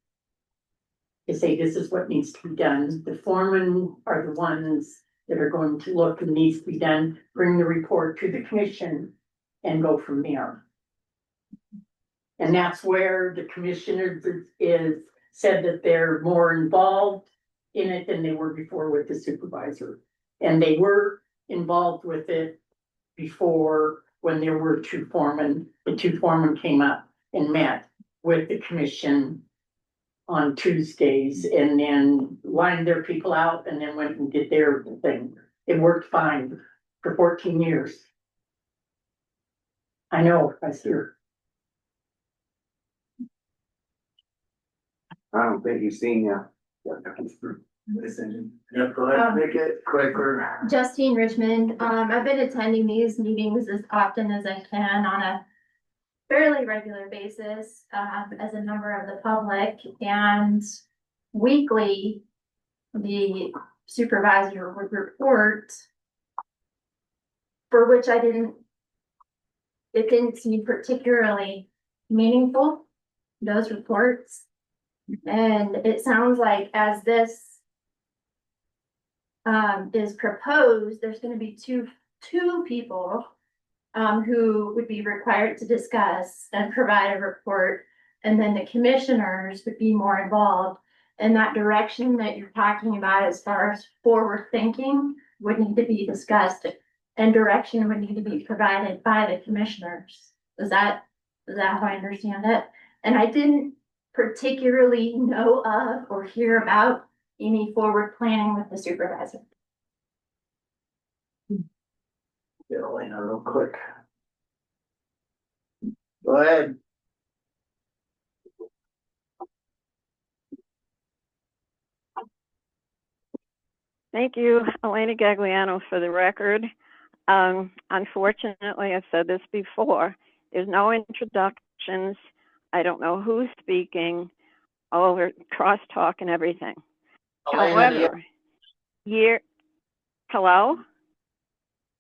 To say this is what needs to be done. The foremen are the ones that are going to look and needs to be done, bring the report to the commission and go from there. And that's where the commissioner is said that they're more involved in it than they were before with the supervisor. And they were involved with it before when there were 2 foremen. The 2 foremen came up and met with the commission on Tuesdays and then lined their people out and then went and did their thing. It worked fine for 14 years. I know, I was here. I don't think he's seen you. Yeah, go ahead, make it quicker. Justine Richmond, I've been attending these meetings as often as I can on a fairly regular basis, as a member of the public, and weekly, the supervisor would report, for which it didn't seem particularly meaningful, those reports. And it sounds like as this is proposed, there's gonna be two people who would be required to discuss and provide a report. And then the commissioners would be more involved in that direction that you're talking about as far as forward thinking would need to be discussed. And direction would need to be provided by the commissioners. Is that how I understand it? And I didn't particularly know of or hear about any forward planning with the supervisor. Get Elena real quick. Go ahead. Thank you, Elena Gagliano, for the record. Unfortunately, I've said this before, there's no introductions. I don't know who's speaking, all over crosstalk and everything. However, hello?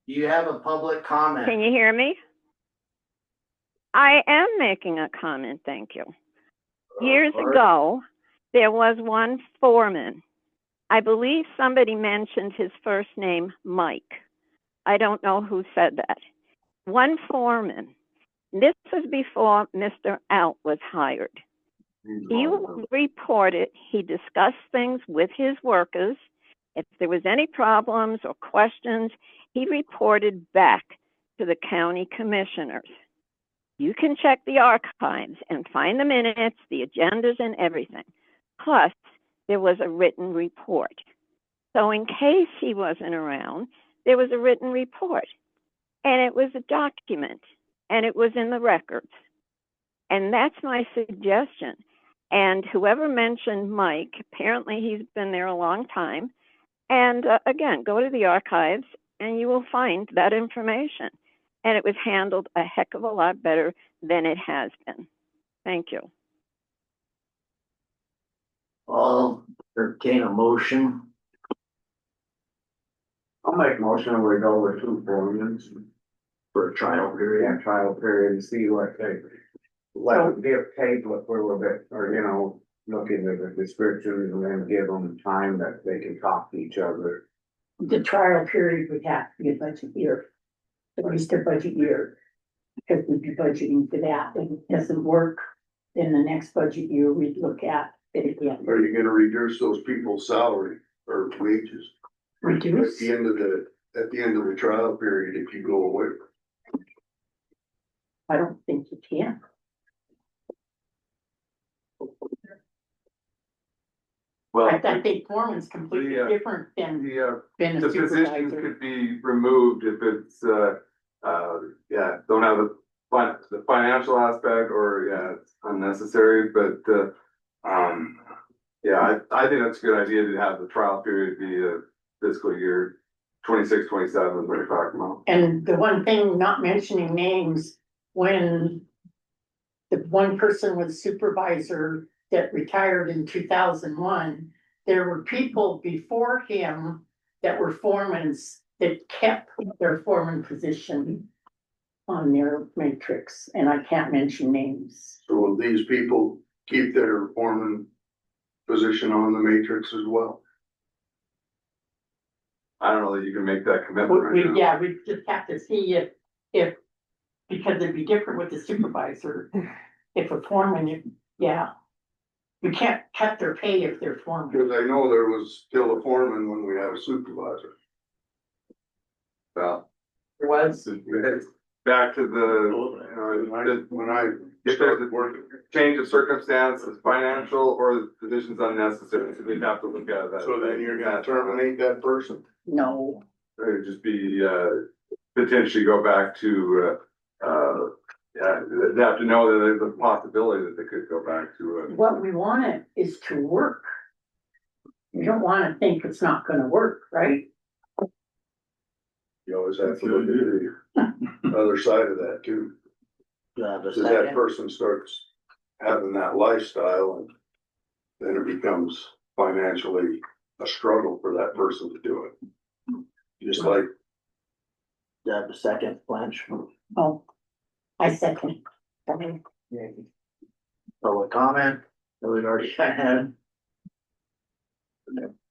You have a public comment. Can you hear me? I am making a comment, thank you. Years ago, there was one foreman. I believe somebody mentioned his first name, Mike. I don't know who said that. One foreman. This was before Mr. Alt was hired. He reported, he discussed things with his workers. If there was any problems or questions, he reported back to the county commissioners. You can check the archives and find the minutes, the agendas and everything. Plus, there was a written report. So in case he wasn't around, there was a written report. And it was a document. And it was in the records. And that's my suggestion. And whoever mentioned Mike, apparently he's been there a long time. And again, go to the archives and you will find that information. And it was handled a heck of a lot better than it has been. Thank you. I'll entertain a motion. I'll make a motion we go with 2 foremen For a trial period. and trial period and see what they. Let them give Kate for a little bit, or look into the descriptions and then give them time that they can talk to each other. The trial period would have to be a budget year, at least a budget year. Because we'd be budgeting for that. If it doesn't work, then the next budget year, we'd look at it again. Are you gonna reduce those people's salary or wages? reduce? At the end of the trial period, if you go away. I don't think you can. Well, I think foreman's completely the, different than the a positions supervisor. could be removed if it's, yeah, don't have the financial aspect or, yeah, it's unnecessary, but, yeah, I think that's a good idea to have the trial period be a fiscal year 26, 27, what you're talking about. And the one thing, not mentioning names, when the one person was supervisor that retired in 2001, there were people before him that were foremans that kept their foreman position on their matrix, and I can't mention names. So will these people keep their foreman position on the matrix as well? I don't know that you can make that commitment right now. Yeah, we just have to see if, because it'd be different with the supervisor. If a foreman, yeah. We can't cut their pay if they're foreman. Cause I know there was still a foreman when we had a supervisor. Well, There was. it's back to the, When I if there's a change of circumstances, financial or the position's unnecessary, so we'd have to look at that. So then you're gonna terminate that person? No, It'd just be, potentially go back to, yeah, they have to know that there's a possibility that they could go back to, what we want it is to work. We don't wanna think it's not gonna work, right? You always have to look at the other side of that too. Cause that person starts having that lifestyle and then it becomes financially a struggle for that person to do it. Just like. You have a second, Blanche? Oh, I second. Public comment, that we've already had.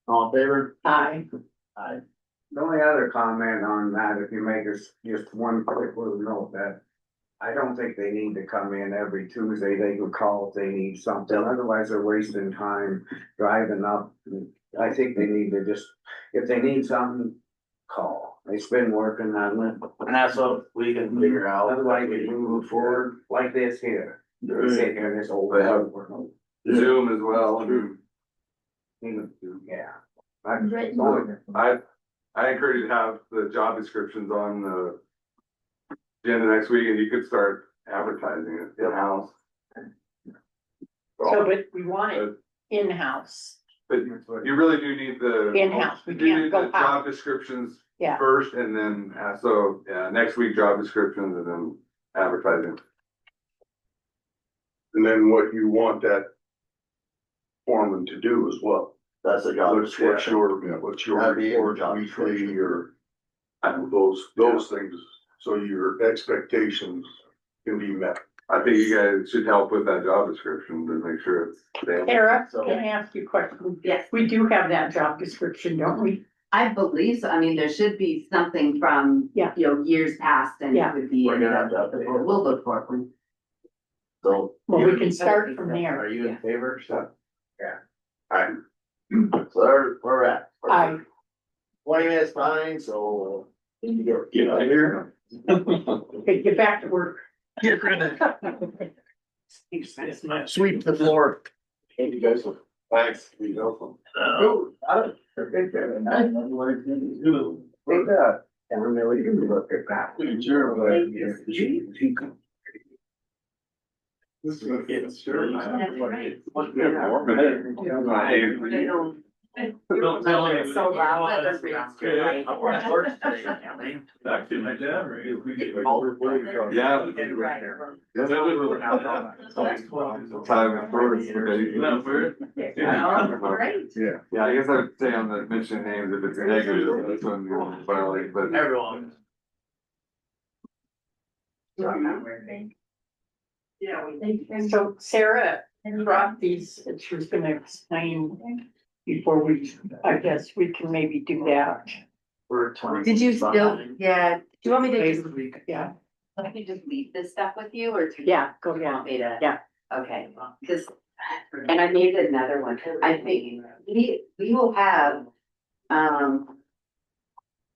All in favor? Aye. Aye. The only other comment on that, if you make us just one quick little note that I don't think they need to come in every Tuesday. They can call if they need something. Otherwise, they're wasting time driving up. I think they need to just, if they need something, call. They've been working on it. And that's what we can figure out. Otherwise, we move forward like this here. They sit here in this old. They have Zoom as well. Yeah. I encourage you to have the job descriptions on the agenda next week and you could start advertising it in-house. So, but we want it in-house. But you really do need the. In-house, we you do can't need go the out. Job descriptions Yeah. first and then, so, yeah, next week job descriptions and then advertising. And then what you want that foreman to do as well. That's a job What's description. what's your That'd be a report job weekly description. or those things, so your expectations can be met. I think you guys should help with that job description to make sure it's. Sarah, can I ask you a question? Yes. We do have that job description, don't we? I believe so. I mean, there should be something from, Yeah. years past and it Yeah. would be. We're gonna have to update it. We'll look for it. So. Well, we can start from there. Are you in favor? So, Yeah. alright. So there, we're at. Aye. 20 minutes behind, so. Get out of here. Okay, get back to work. Get rid of, sweep the floor. Thank you guys. Thanks. You know. This is gonna get sure. That's right. Don't tell me. So loud. That's right. Actually, my dad, right? If we get- Yeah. Time and first. Not weird. Great. Yeah, I guess I'd say on the mention names, if it's negative, that's when you'll violate, but. Everyone. So Sarah brought these, that she was gonna explain before we, I guess we can maybe do that. We're 20. Did you still, yeah, do you want me to just, Yeah, let me just leave this stuff with you or? do you yeah, go ahead. Want me to? Yeah. Okay, because, and I made another one, I think we will have,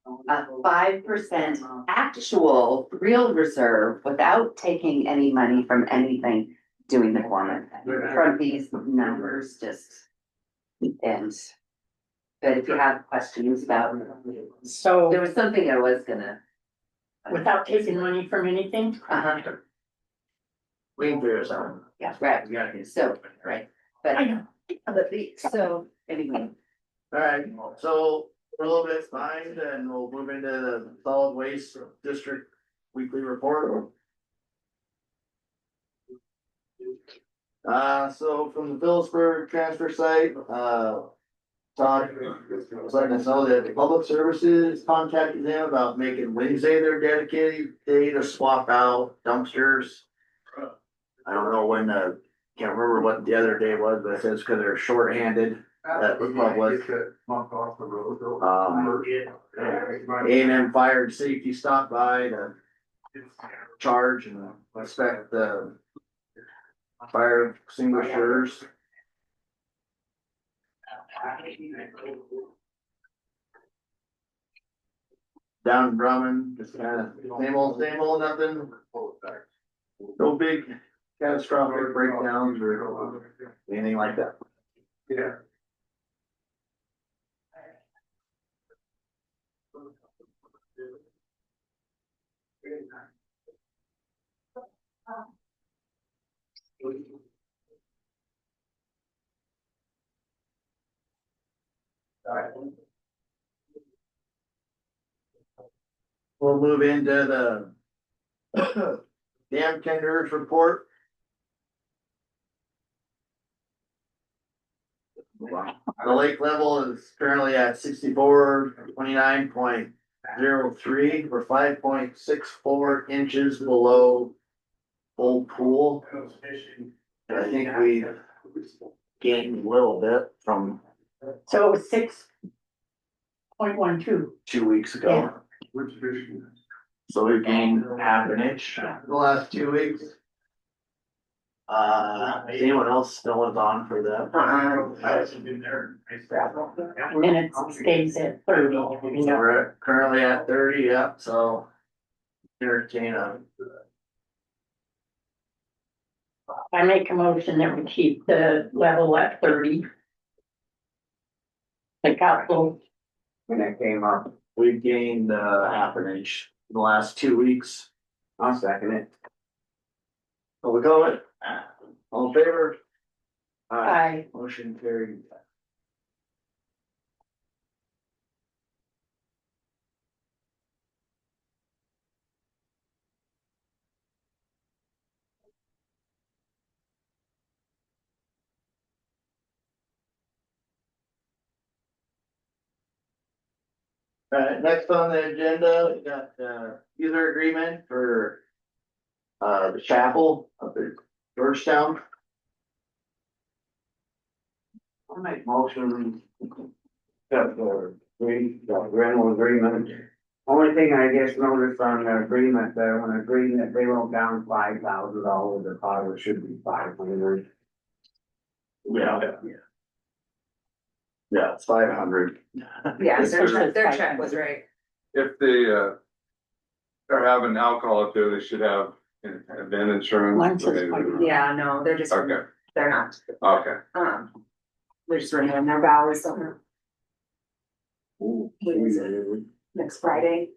a 5% actual real reserve without taking any money from anything, doing the foreman. From these numbers, just, and. But if you have questions about, there So was something I was gonna. without taking money from anything? We can figure this out. Yeah, right, so, right, but, I know. so, anyway. Alright, so we're a little bit behind and we'll move into the solid waste district weekly report. So from the Phillipsburg transfer site, Todd was letting us know that the public services contacted them about making Wednesday their dedicated day to swap out dumpsters. I don't know when, can't remember what the other day was, but it says because they're shorthanded. That was public. A&M Fire and Safety stopped by to charge and inspect the fire extinguishers. Down in Drummond, just kind of same old, nothing. No big catastrophic breakdowns or anything like that. Yeah. We'll move into the dam tenders report. The lake level is currently at 6429.03. We're 5.64 inches below full pool. And I think we gained a little bit from So it was 6.12. 2 weeks ago. So we've gained half an inch in the last 2 weeks. Anyone else still was on for that? And then it stays at 30. So we're currently at 30, yeah, so entertain I make a motion that we keep the level at 30. The capital, When that came up, we've gained half an inch in the last 2 weeks. I'll second it. So we go it. All in favor? I, Motion carried. Alright, next on the agenda, we got user agreement for the chapel up at Georgetown. I'll make motion. That rental agreement. Only thing I guess noticed on the agreement there, when agreeing that they wrote down $5,000, the cost should be 500. Yeah. Yeah, it's 500. Yeah, their check was right. If they, are having alcohol up there, they should have event insurance. Mine's just like- Yeah, no, they're just, Okay, they're not, okay. they're just renewing their vows on next Friday.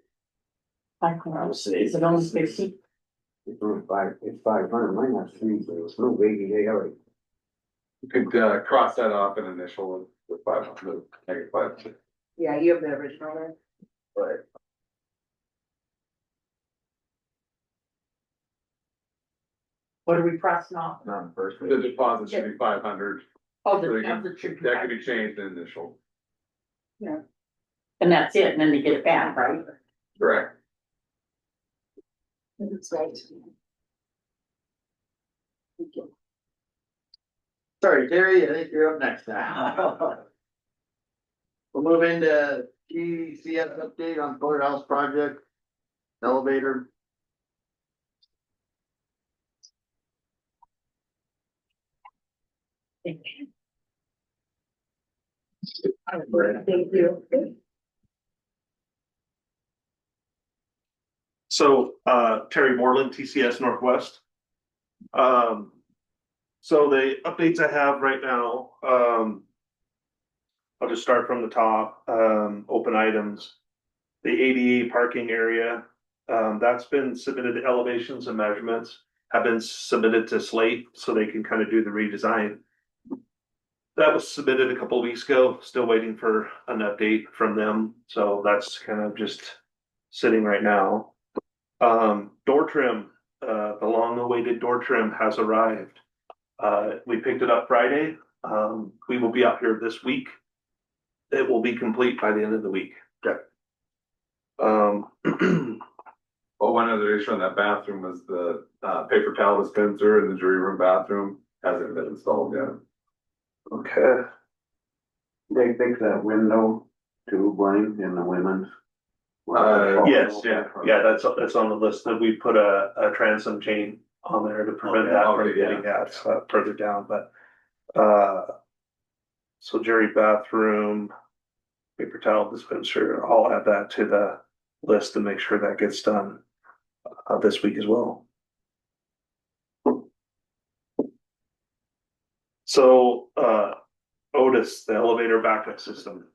is it only 50? It's 500, mine has 3, so it's no biggie, they already. You could, cross that off an initial with 500, make it 500. Yeah, you have the original there. Right. What are we crossing off? Not the first The page. deposit should be 500, Oh, So the you can- deposit should be that could be 500. changed in initial, And that's it, and then they get it back, right? correct? That's right. Sorry, Terry, I think you're up next now. We'll move into TCS update on courthouse project, elevator. Thank you. So, Terry Moreland, TCS Northwest. So the updates I have right now, I'll just start from the top, open items. The ADA parking area, that's been submitted, elevations and measurements have been submitted to Slate so they can kind of do the redesign. That was submitted a couple of weeks ago, still waiting for an update from them, so that's kind of just sitting right now. Door trim, the long-awaited door trim has arrived. We picked it up Friday. We will be out here this week. It will be complete by the end of the week. Okay. Well, one other issue on that bathroom was the paper towel dispenser in the jury room bathroom hasn't been installed yet. Okay. They fixed that window too, Blaine, in the women's. Yes, yeah, that's on the list that we put a transom chain on there to prevent that from getting out further down, but so jury bathroom, paper towel dispenser, I'll add that to the list to make sure that gets done this week as well. So Otis, the elevator backup system.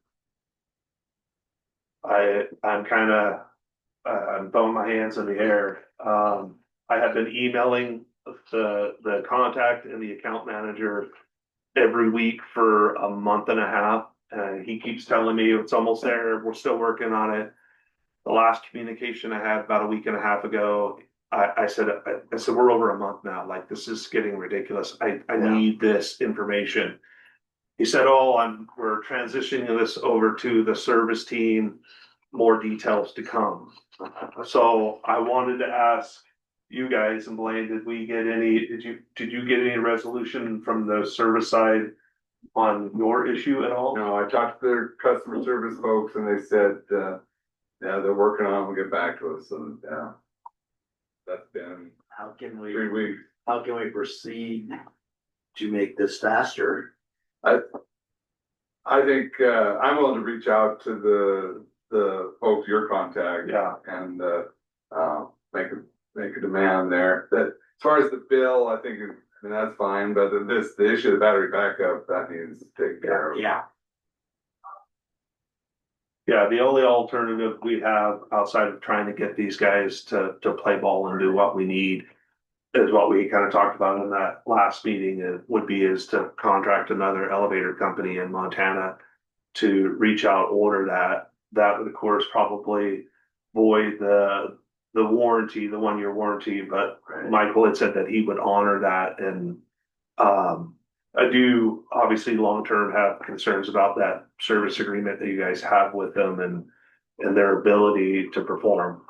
I'm kind of I'm throwing my hands in the air. I have been emailing the contact and the account manager every week for a month and a half. And he keeps telling me it's almost there. We're still working on it. The last communication I had about a week and a half ago, I said, we're over a month now. Like, this is getting ridiculous. I need this information. He said, we're transitioning this over to the service team, more details to come. So I wanted to ask you guys, and Blaine, did you get any resolution from the service side on your issue at all? No, I talked to their customer service folks and they said, they're working on it, we'll get back to us, and that's been How can 3 weeks. how can we proceed to make this faster? I think, I'm willing to reach out to the folks, your contact. Yeah. And, make a demand there. That, as far as the bill, I mean, that's fine, but the issue of the battery backup, that needs to take care of. Yeah. Yeah, the only alternative we have outside of trying to get these guys to play ball and do what we need is what we kind of talked about in that last meeting. Is to contract another elevator company in Montana to reach out, order that. That would, of course, probably void the warranty, the 1-year warranty, but Michael had said that he would honor that. And I do obviously long-term have concerns about that service agreement that you guys have with them and their ability to perform.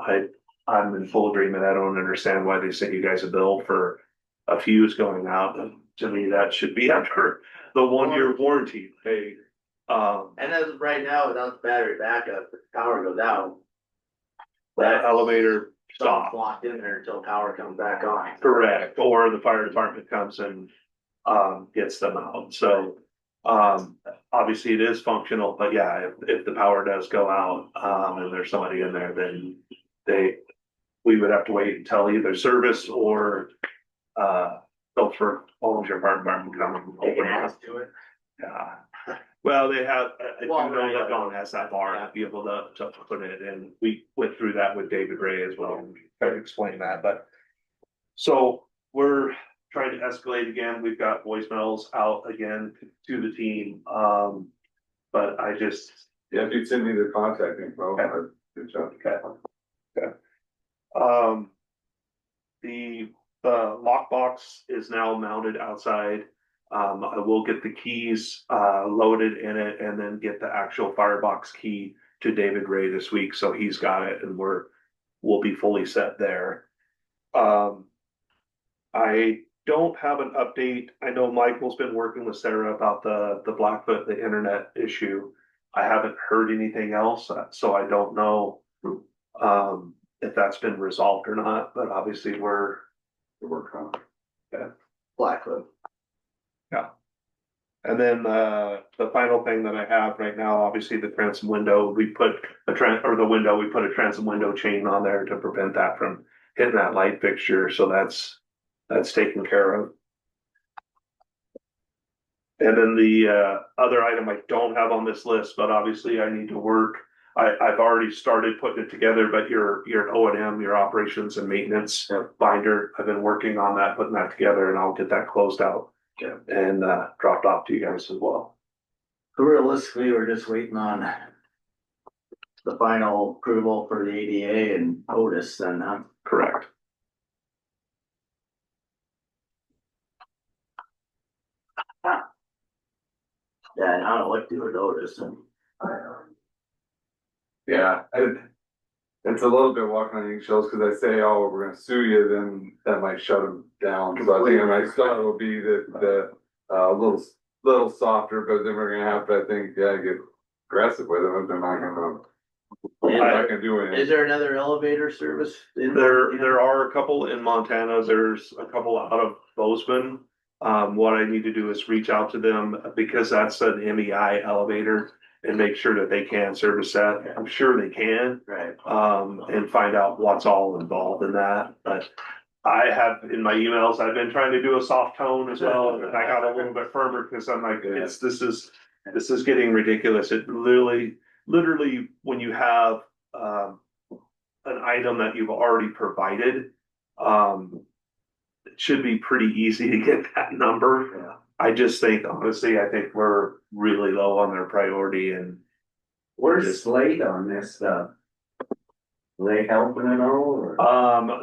I'm in full agreement. I don't understand why they sent you guys a bill for a fuse going out. To me, that should be under the 1-year warranty. And as of right now, without the battery backup, if the power goes out, that elevator stops locked in there until power comes back on. Correct. Or the fire department comes and gets them out. So obviously it is functional, but yeah, if the power does go out and there's somebody in there, then we would have to wait until either service or for volunteer fire department come and open it. To it. Yeah. Well, they have, I do Well, know that Dawn has that bar to be able to put it in. We went through that with David Ray as well, and tried to explain that, but. So we're trying to escalate again. We've got voicemails out again to the team. But I just. Yeah, if you'd send me the contact info, I'd reach out. Okay. The lockbox is now mounted outside. I will get the keys loaded in it and then get the actual firebox key to David Ray this week. So he's got it and we'll be fully set there. I don't have an update. I know Michael's been working with Sarah about the Blackfoot, the internet issue. I haven't heard anything else, so I don't know if that's been resolved or not, but obviously we're working on it. Yeah. Blackfoot. Yeah. And then, the final thing that I have right now, obviously the transom window, we put we put a transom window chain on there to prevent that from hitting that light fixture, so that's taken care of. And then the, other item I don't have on this list, but obviously I need to work. I've already started putting it together, but your O&M, your operations and maintenance binder, I've been working on that, putting that together, and I'll get that closed out. And dropped off to you guys as well. So realistically, we're just waiting on the final approval for the ADA and Otis then, huh? Correct. Yeah, and I don't know what to do with Otis and. Yeah, it's a little bit walking on eggshells, cause I say, oh, we're gonna sue you, then that might shut them down. So I think my thought will be that, little softer, but then we're gonna have to, I think, yeah, get aggressive with them if they're not gonna do anything. Is there another elevator service? There are a couple in Montana, there's a couple out of Bozeman. What I need to do is reach out to them because that's an MEI elevator and make sure that they can service that. I'm sure they can. Right. And find out what's all involved in that, but I have in my emails, I've been trying to do a soft tone as well, and I got a little bit firmer because I'm like, this is getting ridiculous. It literally, when you have, an item that you've already provided, it should be pretty easy to get that number. Yeah. I just think, honestly, I think we're really low on their priority and. Where's Slade on this stuff? Are they helping at all, or?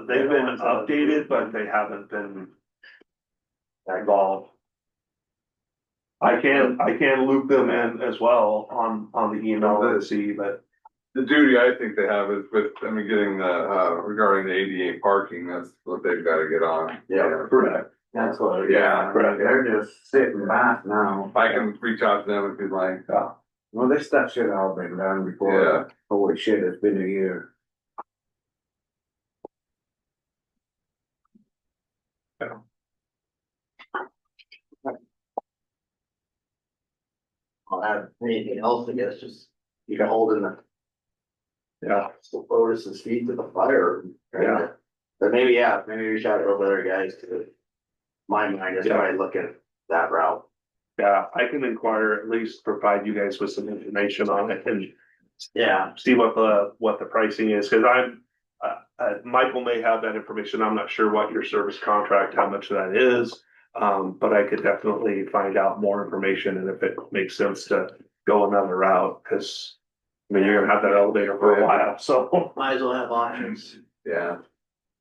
They've been updated, but they haven't been involved. I can loop them in as well on the email to see, but. The duty I think they have is with, getting the, regarding the ADA parking, that's what they've gotta get on. Yeah, Correct. That's what, Yeah, correct. they're just sitting back now. I can reach out to them and be like, Well, this stuff should have all been done yeah, before. Holy shit, it's been a year. I'll have anything else, I guess, just you can hold in the. Yeah. Otis's feet to the fire. Yeah. But maybe reach out to the other guys to. My mind is probably looking at that route. Yeah, I can inquire, at least provide you guys with some information on it and. Yeah. See what the pricing is, cause Michael may have that information. I'm not sure what your service contract, how much that is. But I could definitely find out more information and if it makes sense to go another route, cause. You're gonna have that elevator for a while, so. Might as well have options. yeah.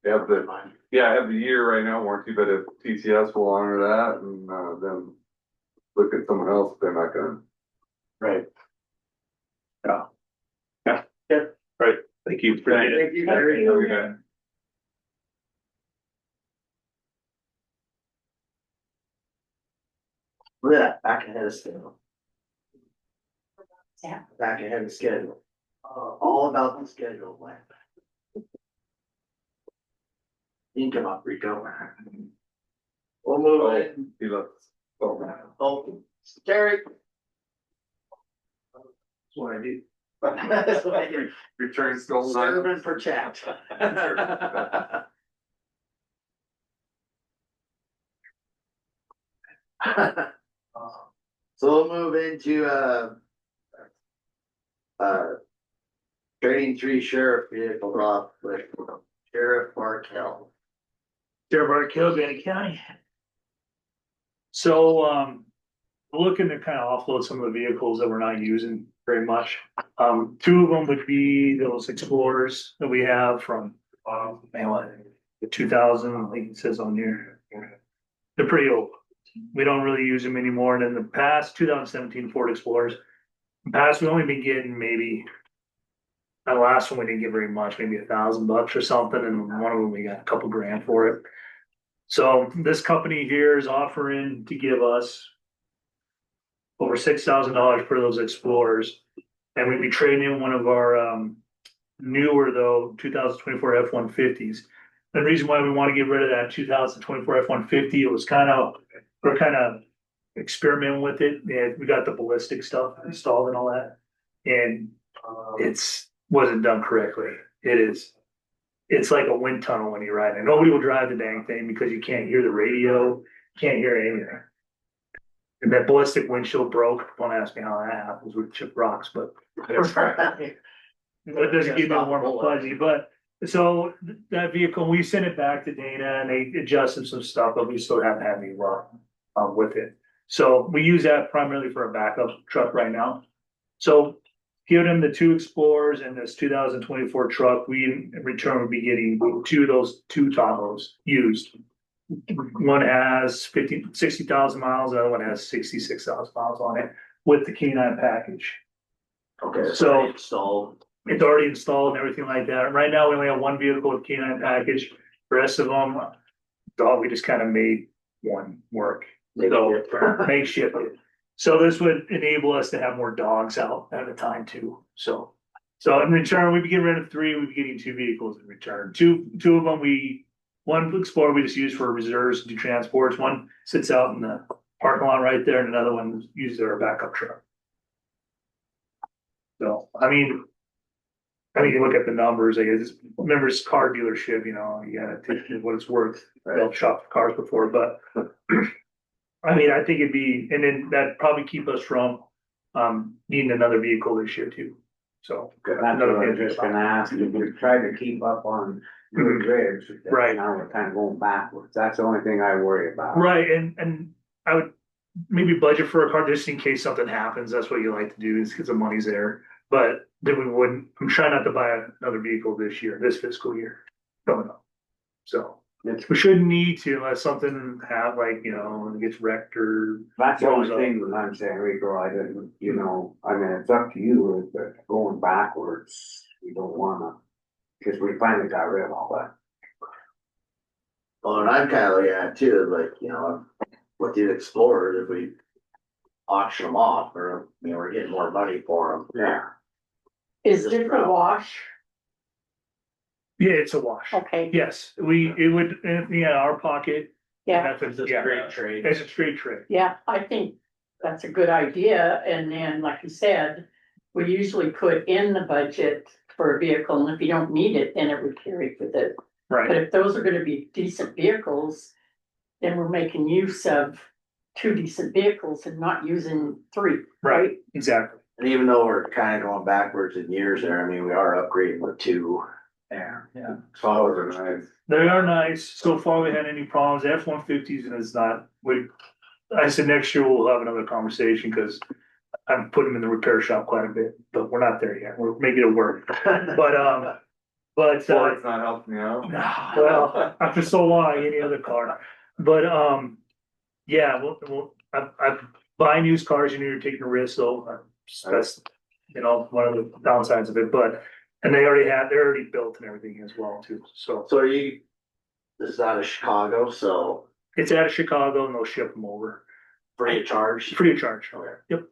They have I have the year right now warranty, but if TCS will honor that and, then look at someone else, if they're not gonna. Right. Yeah. Right, thank you. Appreciate it. Thank you, Larry. Okay. Look at that, back ahead of schedule. Yeah. Back ahead of schedule. All about the schedule, plan. You can come up, Rico. We'll move in. He looks. Oh, Terry. That's what I do. That's what I do. Return stolen. Serve and protect. So we'll move into, trading 3 sheriff vehicles off with Sheriff Barkel. Sheriff Barkel, Granite County. So, we're looking to kind of offload some of the vehicles that we're not using very much. 2 of them would be those Explorers that we have from, the 2000, I think it says on here. They're pretty old. We don't really use them anymore. And in the past, 2017 Ford Explorers, in the past, we've only been getting maybe, the last one we didn't get very much, maybe $1,000 or something. And one of them we got a couple grand for it. So this company here is offering to give us over $6,000 for those Explorers. And we'd be trading in one of our newer though, 2024 F-150s. The reason why we want to get rid of that 2024 F-150, it was we're kind of experiment with it, and we got the ballistic stuff installed and all that. And wasn't done correctly. It's like a wind tunnel when you're riding. Nobody will drive the dang thing because you can't hear the radio, can't hear anything. And that ballistic windshield broke. Don't ask me how that happens with chip rocks, but it doesn't give me a warm and fuzzy. But so that vehicle, we sent it back to Dana and they adjusted some stuff, but we still haven't had any luck with it. So we use that primarily for a backup truck right now. So giving them the 2 Explorers and this 2024 truck, we in return will be getting 2 of those 2 Tahoes used. One has 60,000 miles, the other one has 66,000 miles on it with the K9 package. Okay, So installed. it's already installed and everything like that. Right now, we only have 1 vehicle with K9 package. The rest of them, we just kind of made one work. So makeshift it. So this would enable us to have more dogs out at a time too. So in return, we'd be getting rid of 3, we'd be getting 2 vehicles in return. Two of them, one Explorer we just use for reserves to do transports. One sits out in the parking lot right there and another one uses our backup truck. So, I mean, you look at the numbers, I guess, remember it's a car dealership, you gotta take what it's worth. They'll shop the cars before, but I mean, I think and then that'd probably keep us from, needing another vehicle this year too. So. That's what I was just gonna ask, if we try to keep up on good grids. Right. Now we're kind of going backwards. That's the only thing I worry about. Right, and I would maybe budget for a car just in case something happens. That's what you like to do is because the money's there. But then we wouldn't, I'm trying not to buy another vehicle this fiscal year. Coming up. So we shouldn't need to unless something it gets wrecked or. That's the only thing that I'm saying, Rico, I didn't, I mean, it's up to you, but going backwards, we don't wanna, cause we finally got rid of all that. Well, and I'm kind of looking at it too, like, with the Explorers, if we auction them off, or, we're getting more money for them. Yeah. Is this a wash? Yeah, it's a wash. Okay. Yes, it would, our pocket. Yeah, It's a straight trade. It's a straight trade. yeah, I think that's a good idea. And then, like you said, we usually put in the budget for a vehicle, and if you don't need it, then it would carry with it. But Right, if those are gonna be decent vehicles, then we're making use of 2 decent vehicles and not using 3, right? exactly. And even though we're kind of going backwards in years there, we are upgrading with 2. Yeah. Tahoes are nice. They are nice. So far, we had any problems. F-150s and it's not, I said next year we'll have another conversation because I'm putting them in the repair shop quite a bit, but we're not there yet. We're making it work. But Ford's not helping me out. well, after so long, any other car. But, yeah, I'm buying used cars, you're taking a risk, so that's, one of the downsides of it, and they're already built and everything as well too, so. So this is out of Chicago, so It's out of Chicago and they'll ship them over, free of charge. free of charge. Okay. Yep.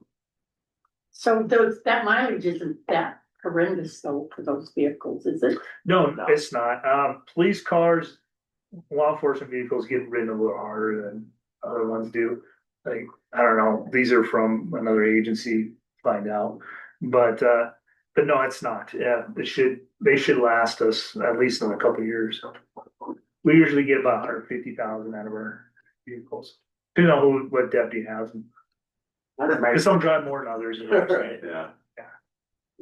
So that mileage isn't that horrendous though for those vehicles, is it? No, it's not. Police cars, law enforcement vehicles get ridden a little harder than other ones do. Like, I don't know, these are from another agency, find out. But no, it's not. Yeah, they should last us at least in a couple of years. We usually get about 150,000 out of our vehicles. Depending on what deputy has them. Some drive more than others. Right. Yeah.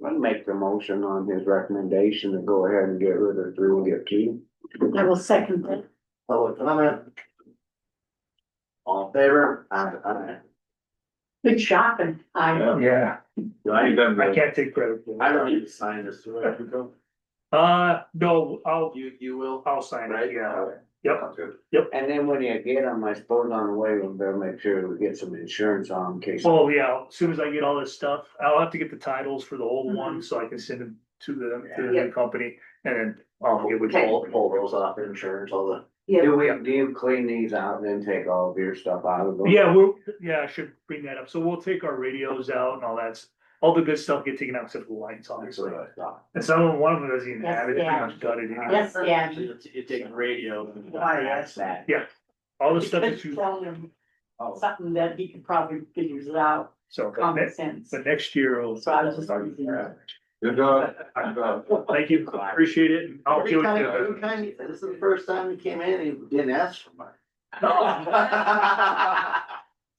I'll make the motion on his recommendation to go ahead and get rid of 3 and get 2. I will second that. Public comment. All in favor? Aye. Good shopping. Yeah, Do I need to, I can't take credit for it. I don't need to sign this, do I? No, You will? I'll sign Right? it, yeah. Okay. Yep. And then when you get them, I suppose on the way, we'll better make sure we get some insurance on them in case. Well, yeah, as soon as I get all this stuff, I'll have to get the titles for the old ones so I can send them to the company and then I'll get with Pull those off insurance, all the. Do you clean these out and then take all of your stuff out of them? Yeah, I should bring that up. So we'll take our radios out and all that. All the good stuff get taken out except for the lights, obviously. And one of them doesn't even have it. It's gutted. Yes, yeah. You take the radio. Why, yes. that. Yeah, all the stuff that you, Tell them something that he could probably figures it out, So, common sense. but next year, we'll. So I was just using that. Good job. Good job. Thank you, appreciate it. I'll Every do time, it. every time, this is the first time he came in, he didn't ask for money.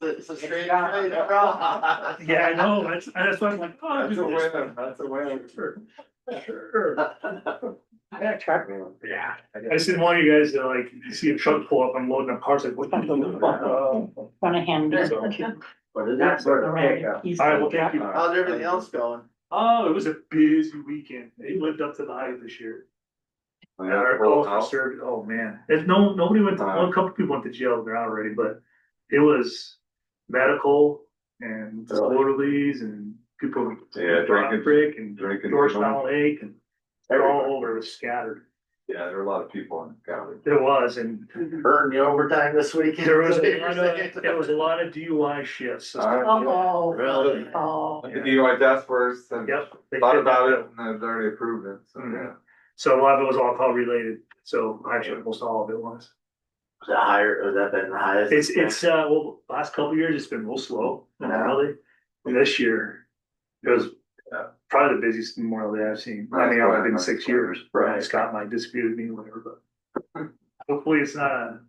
It's a straight trade across. Yeah, I know, that's why I'm like, oh, I'll That's do a this. win, that's a win. Sure. Yeah, I just didn't want you guys to like, see a truck pull up, I'm loading up cars, like, what the fuck? Gonna hand it to. What is That's that? what around. He's All right, well, thank you. How's everything else going? Oh, it was a busy weekend. They lived up to the hype this year. Our calls were served, oh man, nobody went to, well, a couple people went to jail, they're out already, but it was medical and orderlies and people. Yeah, Brick and drinking. Georgetown Lake and they're all over, it was scattered. Yeah, there were a lot of people in the county. There was, and Earn the overtime this weekend. there was a lot of DUI shifts. Oh, Really? oh. The DUI task force and Yep. they thought did about that. it and has already approved it, so Mhm. yeah. So a lot of it was alcohol related, so actually almost all of it was. Was that higher, has that been the highest? It's, well, last couple of years, it's been real slow, Yeah. really. And this year, it was probably the busiest Memorial Day I've seen. I mean, I've been 6 years, Right. Scott might disagree with me, whatever, but hopefully it's not a.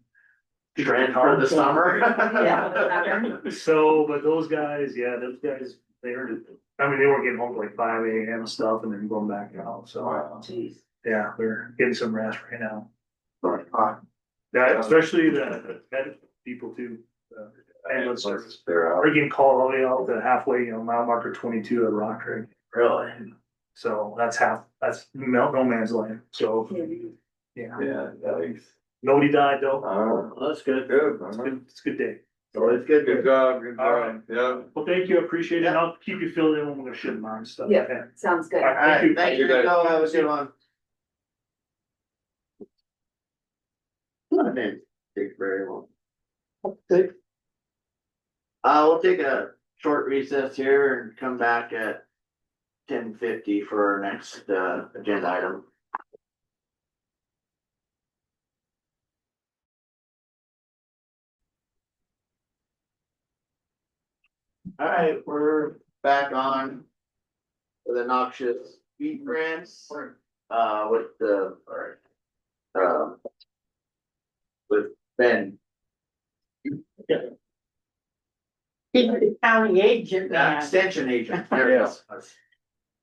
Trend for the summer? Yeah. So, but those guys, they heard it. I mean, they were getting home at like 5 AM and stuff and then going back out, so. Jeez. Yeah, they're getting some rest right now. Yeah, especially the med people too, ambulance service. They're out. They're getting called all the way out to halfway, mile marker 22 at Rock Creek. Really? So that's no man's land, so, yeah. Yeah, yikes. Nobody died though. Well, that's good. Good, It's a good day. So it's good. good job, good All right. job, yeah. Well, thank you, I appreciate it, and I'll keep you filled in when we're gonna ship them out and stuff. Yeah. Okay. Sounds good. All All right, thank you. right, thank you, Nicole, have a good one. That didn't take very long. Okay. We'll take a short recess here and come back at 10:50 for our next, agenda item. All right, we're back on with the noxious weed grants, with the, with Ben. He's the county agent, man. Extension agent, there it is.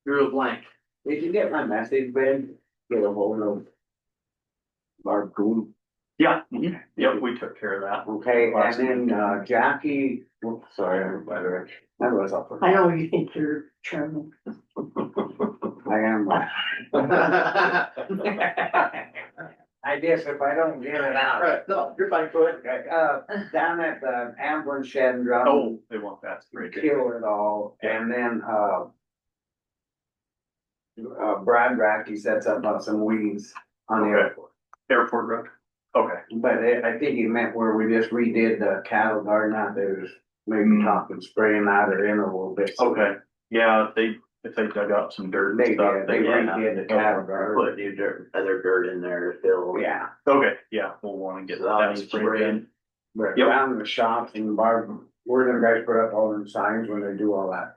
Drew a blank. Did you get my message, Ben? Get a hold of Barb Coon. Yeah, yep, we took care of that. Okay, and then, Jackie, oops, sorry, I'm by the way. That was up. I know you think you're chairman. I am. I guess if I don't get it out. Right, no, you're fine, go ahead. Okay, down at the ambulance shed and drum. Oh, they want that. Great. Kill it all, and then, Brad Racky sets up some weeds on the Okay. airport. Airport Road. Okay. But I think he meant where we just redid the cattle garden out there, just maybe talking, spraying that or in a little bit. Okay, yeah, if they dug up some dirt They and stuff. did, they redid the cattle garden. Put new dirt, other dirt in there to fill. Yeah, Okay, yeah, we'll wanna get So that'll that need sprayed spraying. in. but Yep. around the shops and Barb, where them guys put up all them signs when they do all that.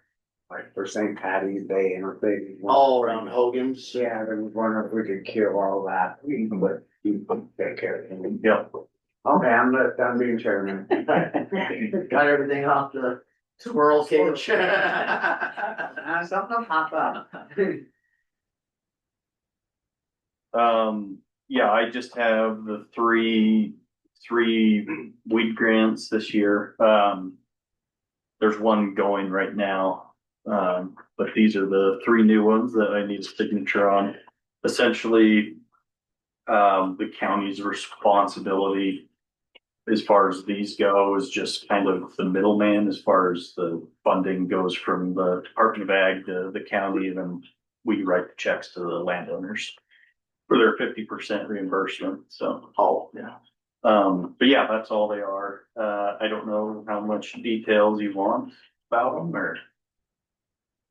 Like for St. Patty's Day and everything. All around Hogan's. Yeah, I was wondering if we could kill all that, but you take care of it. Yep. Okay, I'm being chairman. Got everything off the squirrel cage. Something will pop up. Yeah, I just have the three weed grants this year. There's one going right now. But these are the three new ones that I need a signature on. Essentially, the county's responsibility as far as these go is just kind of the middleman as far as the funding goes from the Department of Ag to the county, and then we write the checks to the landowners for their 50% reimbursement, so. Oh, yeah. But yeah, that's all they are. I don't know how much details you want about them, or.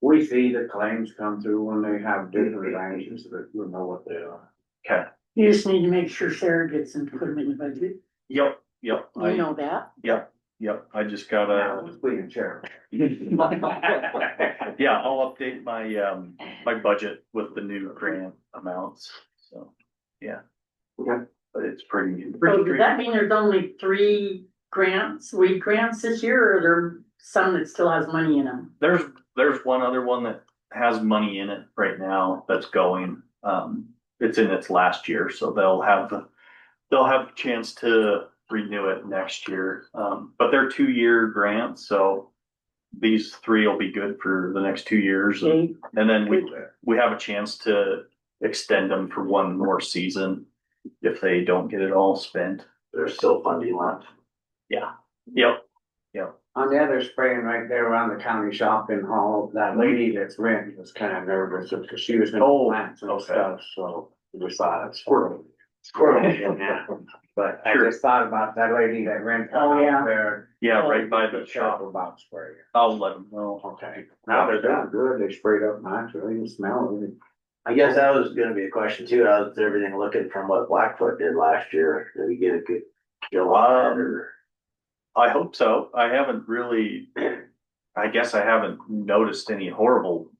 We see the claims come through when they have different ranges, but we know what they are. Okay. You just need to make sure Sarah gets them, put them in the budget. Yep. You know that? Yep. Yep, I just got a, Being chair. yeah, I'll update my, my budget with the new grant amounts, so, yeah. Okay. But it's pretty. So does that mean there's only 3 grants, weed grants this year, or are there some that still has money in them? There's one other one that has money in it right now that's going, it's in its last year, so they'll have a chance to renew it next year. But they're 2-year grants, so these 3 will be good for the next 2 years. And then we have a chance to extend them for 1 more season if they don't get it all spent. There's still funding left. Yeah, yep. On the other spraying right there around the county shopping hall, that lady that's renting was kind of nervous because she was gonna plant some stuff, so we saw it. Squirrel. Yeah. But I just thought about that lady that rented Oh, yeah. out there. Yeah, right by the Be shop. careful about spraying. I'll let them know. Okay. Now they're doing good. They sprayed up naturally and smell it. I guess that was gonna be a question too. How's everything looking from what Blackfoot did last year? Did we get a good kill on it or? I hope so. I haven't really, I guess I haven't noticed any horrible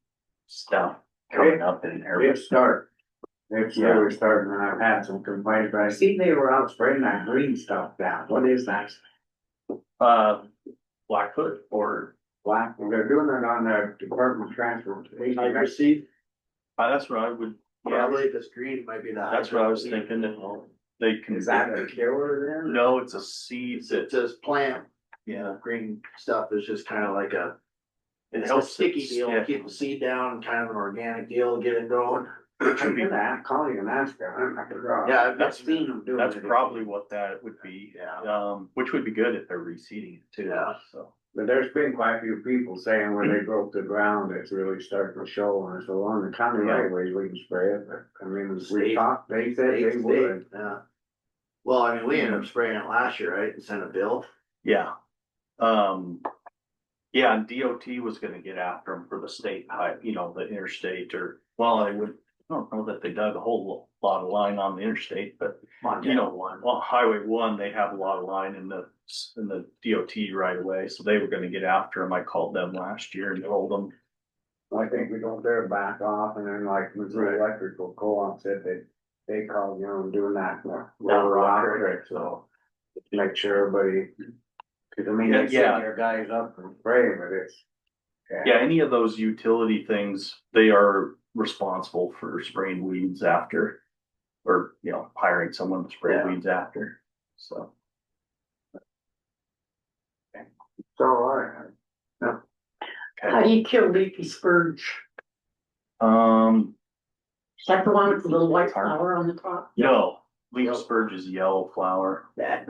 stuff coming up in there. They start. They were starting, and I've had some complaints, but I see they were out spraying that green stuff down. What is that? Blackfoot or Black, they're doing it on the Department of Transportation. Tiger seed? that's what I would, Probably this green might be the. that's what I was thinking, that they can. Is that a killer then? No, it's a seed It that, says plant, yeah, green stuff is just kind of like a. it It's a helps. sticky deal, yeah. keep the seed down, kind of an organic deal, get it going. Should be that, calling an answer, I'm not gonna. Yeah, I've seen them doing That's it. probably what that would be. Yeah. Which would be good if they're reseeding it too, Yeah. so. But there's been quite a few people saying where they broke the ground, it's really starting to show, and so on the county right ways, we can spray it, but I mean, we State. talked, they said they would. Yeah. Well, I mean, we ended up spraying it last year, right, and sent a bill. Yeah. Yeah, and DOT was gonna get after them for the state high, the interstate well, I don't know that they dug a whole lot of line on the interstate, but well, Highway 1, they have a lot of line in the DOT right away, so they were gonna get after them. I called them last year and told them. I think we don't dare back off, and then like Missouri Electrical Co-op said they called, doing that, rock it, so. Make sure everybody, cause I mean, they Yeah. send their guys up and spray, but it's. Yeah, any of those utility things, they are responsible for spraying weeds after, or, hiring someone to spray Yeah. weeds after, so. So, all right. How do you kill leafy spurge? Is that the one with the little white flower on the top? No, leaf spurge is yellow flower. Bad.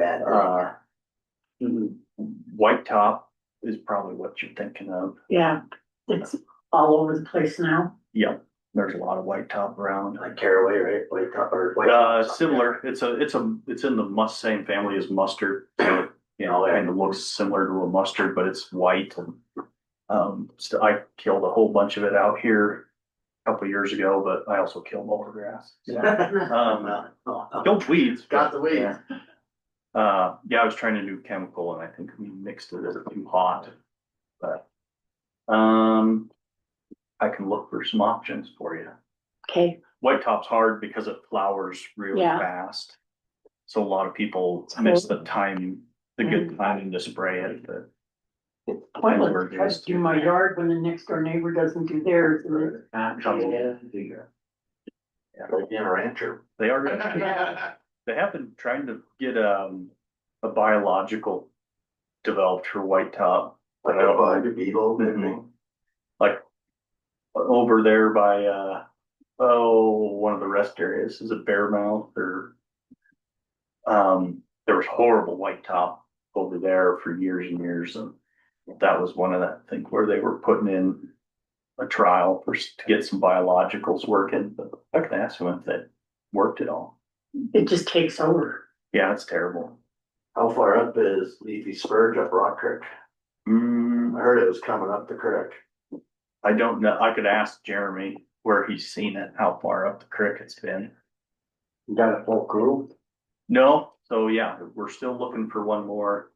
White top is probably what you're thinking of. Yeah, it's all over the place now. Yep, there's a lot of white top around. Like caraway, right? White top or white top. Similar. It's in the same family as mustard. So, kind of looks similar to a mustard, but it's white. And I killed a whole bunch of it out here a couple years ago, but I also killed mower grass. Killed weeds. Got the weeds. Yeah, I was trying a new chemical and I think we mixed it as too hot. But I can look for some options for you. Okay. White top's hard because it flowers really Yeah. fast. So a lot of people miss the time, the good timing to spray it, but. Pointless to try to do my yard when the next door neighbor doesn't do theirs. Yeah, like being a rancher. They are, they have been trying to get a biological developed for white top. Like a bug beetle. Mhm. Like over there by one of the rest areas, is it Bearmouth or there was horrible white top over there for years and years, and that was one of that, I think, where they were putting in a trial to get some biologicals working, but I can ask them if that worked at all. It just takes over. Yeah, it's terrible. How far up is leafy spurge up Rock Creek? I heard it was coming up the creek. I don't know. I could ask Jeremy where he's seen it, how far up the creek it's been. You got a full crew? No, so yeah, we're still looking for one more.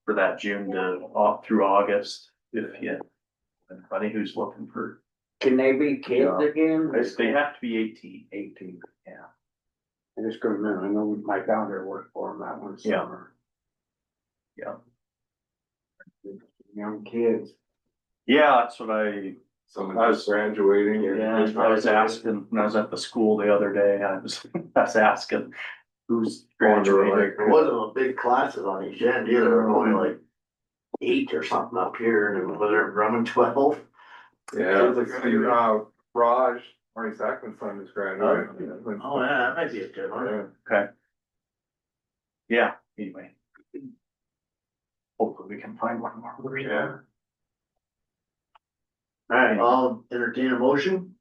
for that June to through August, if you, anybody who's looking for. Can they be kids again? They have to be 18. 18. Yeah. I just couldn't remember, I know my founder worked for him that one Yeah. summer. Yeah. Young kids. Yeah, that's what I Someone just graduating. Yeah, I was asking, when I was at the school the other day, I was asking who's graduating. There wasn't a big classes on each end either, there were only like 8 or something up here, and it was running 12. Yeah, it's like, Raj, Marty Sackman's son just graduated. Oh, yeah, that might be a good one. Okay. Yeah, anyway. Hopefully we can find one more. Yeah. Alright, I'll entertain a motion.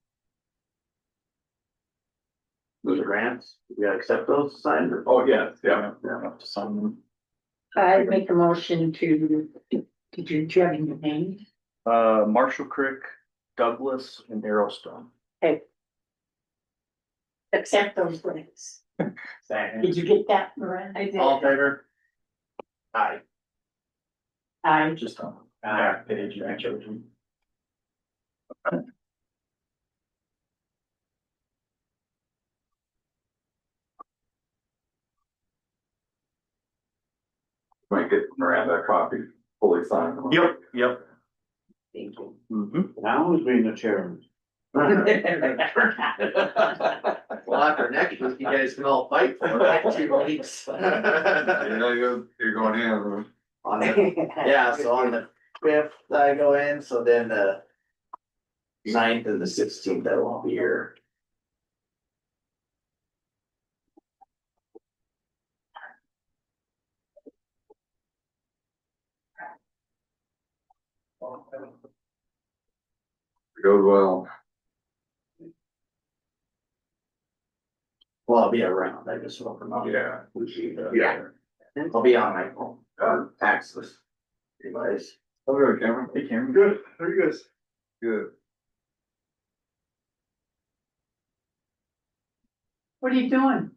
Those are grants, we gotta accept those, sign them. Oh, yes, yeah. Have to sign them. I make a motion to, did you have any names? Marshall Creek, Douglas, and Arrowstone. Okay. Accept those grants. Did you get that, Miranda? I did. All in favor? Aye. I Just on that page, I chose them. Might get Miranda a copy, fully signed. Yep. Thank you. Mm-hmm. Now who's being the chairman? Well, after next week, you guys can all fight for it, like 2 weeks. You're going in. On the, yeah, so on the 5th, I go in, so then the 9th and the 16th, I won't be here. Goes well. Well, I'll be around, I just won't remember. Yeah. Yeah. I'll be on my phone, access. Anyways. Okay, Cameron. Hey, Cameron. Good, very good. Good. What are you doing?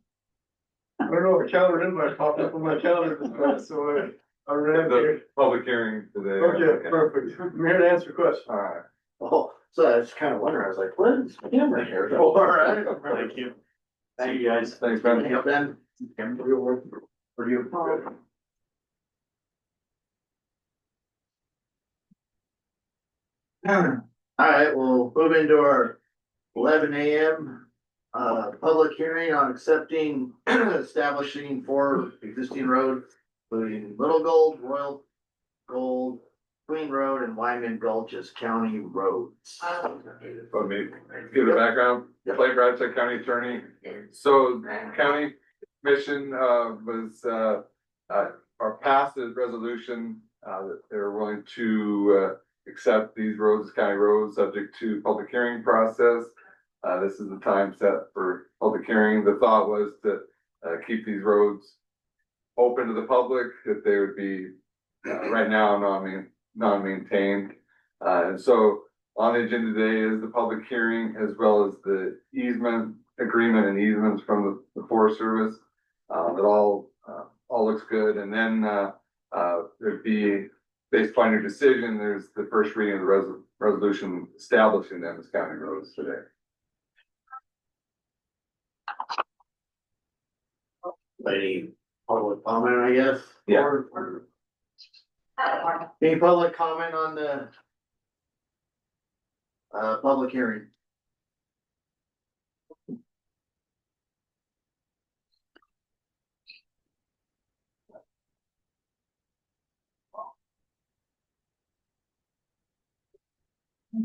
I don't know, a calendar invite popped up on my calendar, so I ran here. The public hearing today. Okay, perfect. I'm here to answer questions. All right. Oh, so I was kind of wondering, I was like, what is Cameron here for? Right? Thank you. Thank you, guys. Thanks, Ben. Yep, Ben. For you. Alright, we'll move into our 11 AM. Public hearing on accepting, establishing 4 existing roads, including Little Gold, Royal Gold, Queen Road, and Wyman Gulch as county roads. Let me give the background. Clay Bradshaw, County Attorney. So county commission was or passed a resolution that they were willing to accept these roads as county roads subject to public hearing process. This is the time set for public hearing. The thought was to keep these roads open to the public, that they would be right now non-maintained. And so on the agenda today is the public hearing as well as the easement agreement and easements from the Forest Service. It all looks good. And then there'd be, based upon your decision, there's the first reading of the resolution establishing them as county roads today. Any public comment, I guess? Yeah. Or any public comment on the public hearing?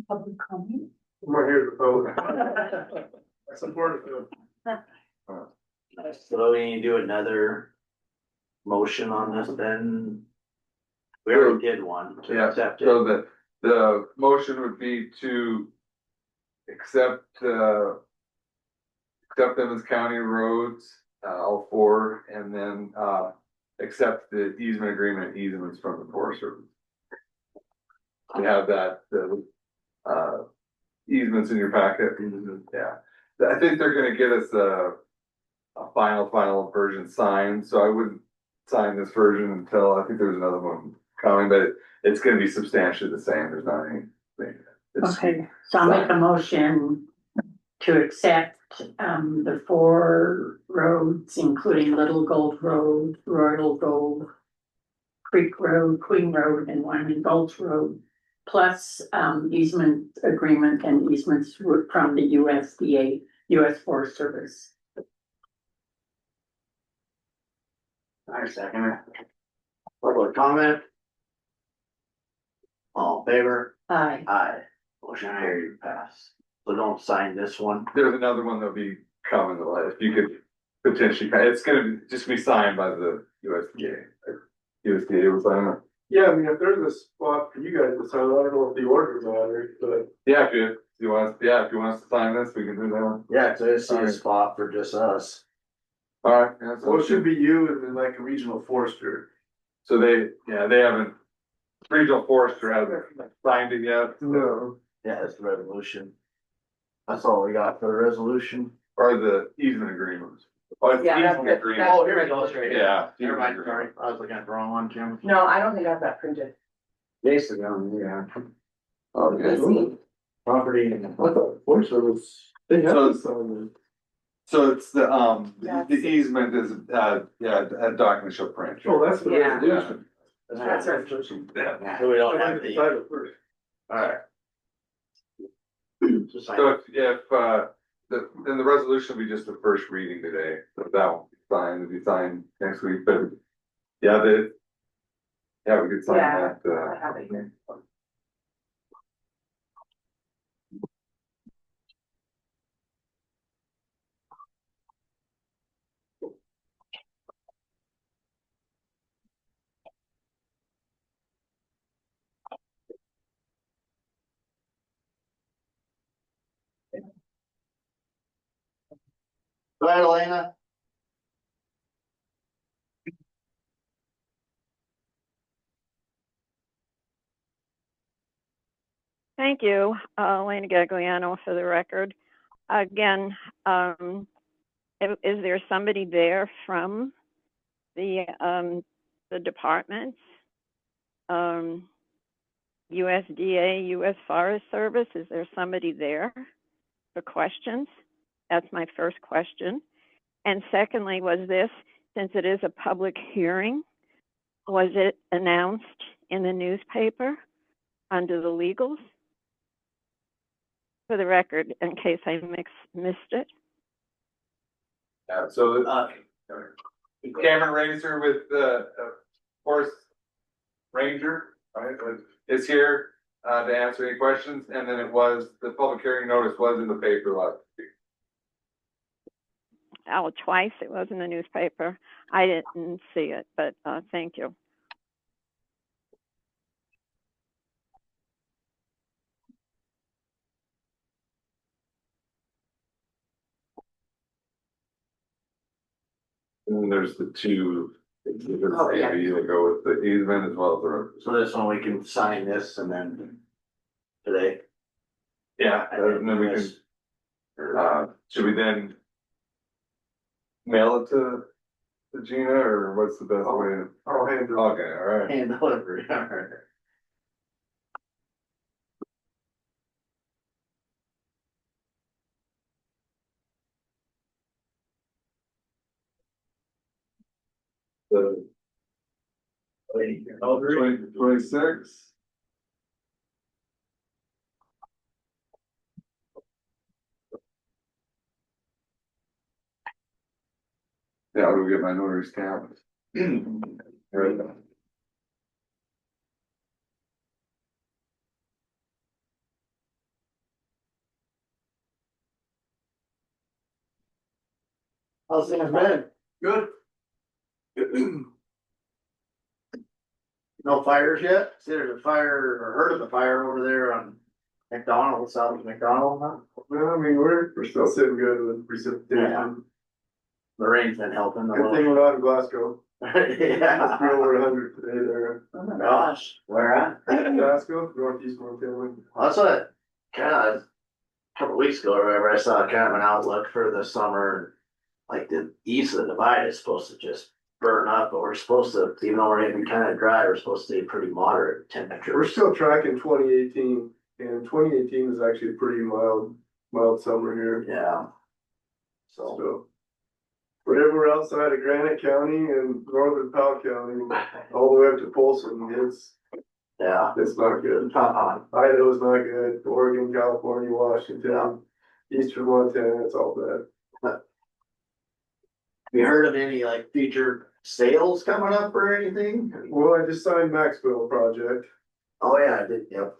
Public comment? I'm right here to vote. That's important. So we need to do another motion on this then? We already did one to Yeah, accept it. so the motion would be to accept them as county roads, all 4, and then accept the easement agreement easements from the Forest Service. You have that, easements in your packet. Yeah, I think they're gonna get us a final version signed, so I wouldn't sign this version until, I think there's another one coming, but it's gonna be substantially the same, there's not anything. It's- Okay, so I'll make a motion to accept, the 4 roads, including Little Gold Road, Royal Gold, Creek Road, Queen Road, and Wyoming Gulch Road, plus, easement agreement and easements from the USDA, US Forest Service. I second it. Public comment? All in favor? Aye. Aye. Motion carried, pass. So don't sign this one. There's another one that'll be coming, if you could potentially, it's gonna just be signed by the USDA. USDA will sign it. Yeah, I mean, if there's a spot for you guys to sign, I don't know if the order matters, but. Yeah, if you want us to sign this, we can do that one. Yeah, cause I see a spot for just us. Alright. Well, it should be you and then like a regional forester. So they haven't, regional forester hasn't signed it yet. No. Yeah, it's the resolution. That's all we got for the resolution. Or the easement agreements. Oh, it's the Yeah, easement that's- agreement. Oh, here it goes, right here. Yeah. Never mind, sorry, I was looking at the wrong one, Jim. No, I don't think I've got printed. Basically, yeah. Let's see. Property. I thought Forest Service, they have to sign So it's the That's- easement is, a document shall print. it. Oh, that's the Yeah. resolution. That's resolution. Yeah. So we don't I have think the, sign it first. alright. So sign So it. then the resolution will be just the first reading today, so that won't be signed, it'll be signed next week, but yeah, we could sign Yeah. that, I have it here. Go ahead, Elena. Thank you, Elena Gagliano for the record. Again, is there somebody there from the departments? USDA, US Forest Service, is there somebody there for questions? That's my first question. And secondly, was this, since it is a public hearing, was it announced in the newspaper under the legals? For the record, in case I missed it. yeah, so, Cameron Razor with the, Forest Ranger, right, is here, to answer any questions, and then the public hearing notice was in the paper last week. Oh, twice it was in the newspaper. I didn't see it, but thank you. And then there's the two, Oh, yeah. that go with the easement as well as the road. So this one, we can sign this and then today. Yeah, and then we can, should we then mail it to Gina, or what's the best way to? I'll hand it. Okay, alright. Hand delivery, alright. The 26. Yeah, I'll go get my notary stamp. Right. How's things been? Good. No fires yet? See, there's a fire, or heard of a fire over there on McDonald, south of McDonald, huh? Well, I mean, we're still sitting good with precipitation. The rain's been helping a Good thing little. we're not in Glasgow. It's Yeah. over 100 today there. Oh my gosh, where at? Glasgow, northeast Montana. That's what, kinda, a couple weeks ago or whatever, I saw kind of an outlook for the summer. Like the east of the divide is supposed to just burn up, but we're supposed to, even though we're getting kind of dry, we're supposed to stay pretty moderate We're temperatures. still tracking 2018, and 2018 is actually a pretty mild summer here. Yeah. So, So. Whatever we're outside of Granite County and northern Powell County, all the way up to Polson, yeah. it's not good. Idaho's not good, Oregon, California, Washington, eastern Montana, it's all bad. Have you heard of any like future sales coming up or anything? Well, I just signed Maxwell project, Oh, yeah, I did, yep,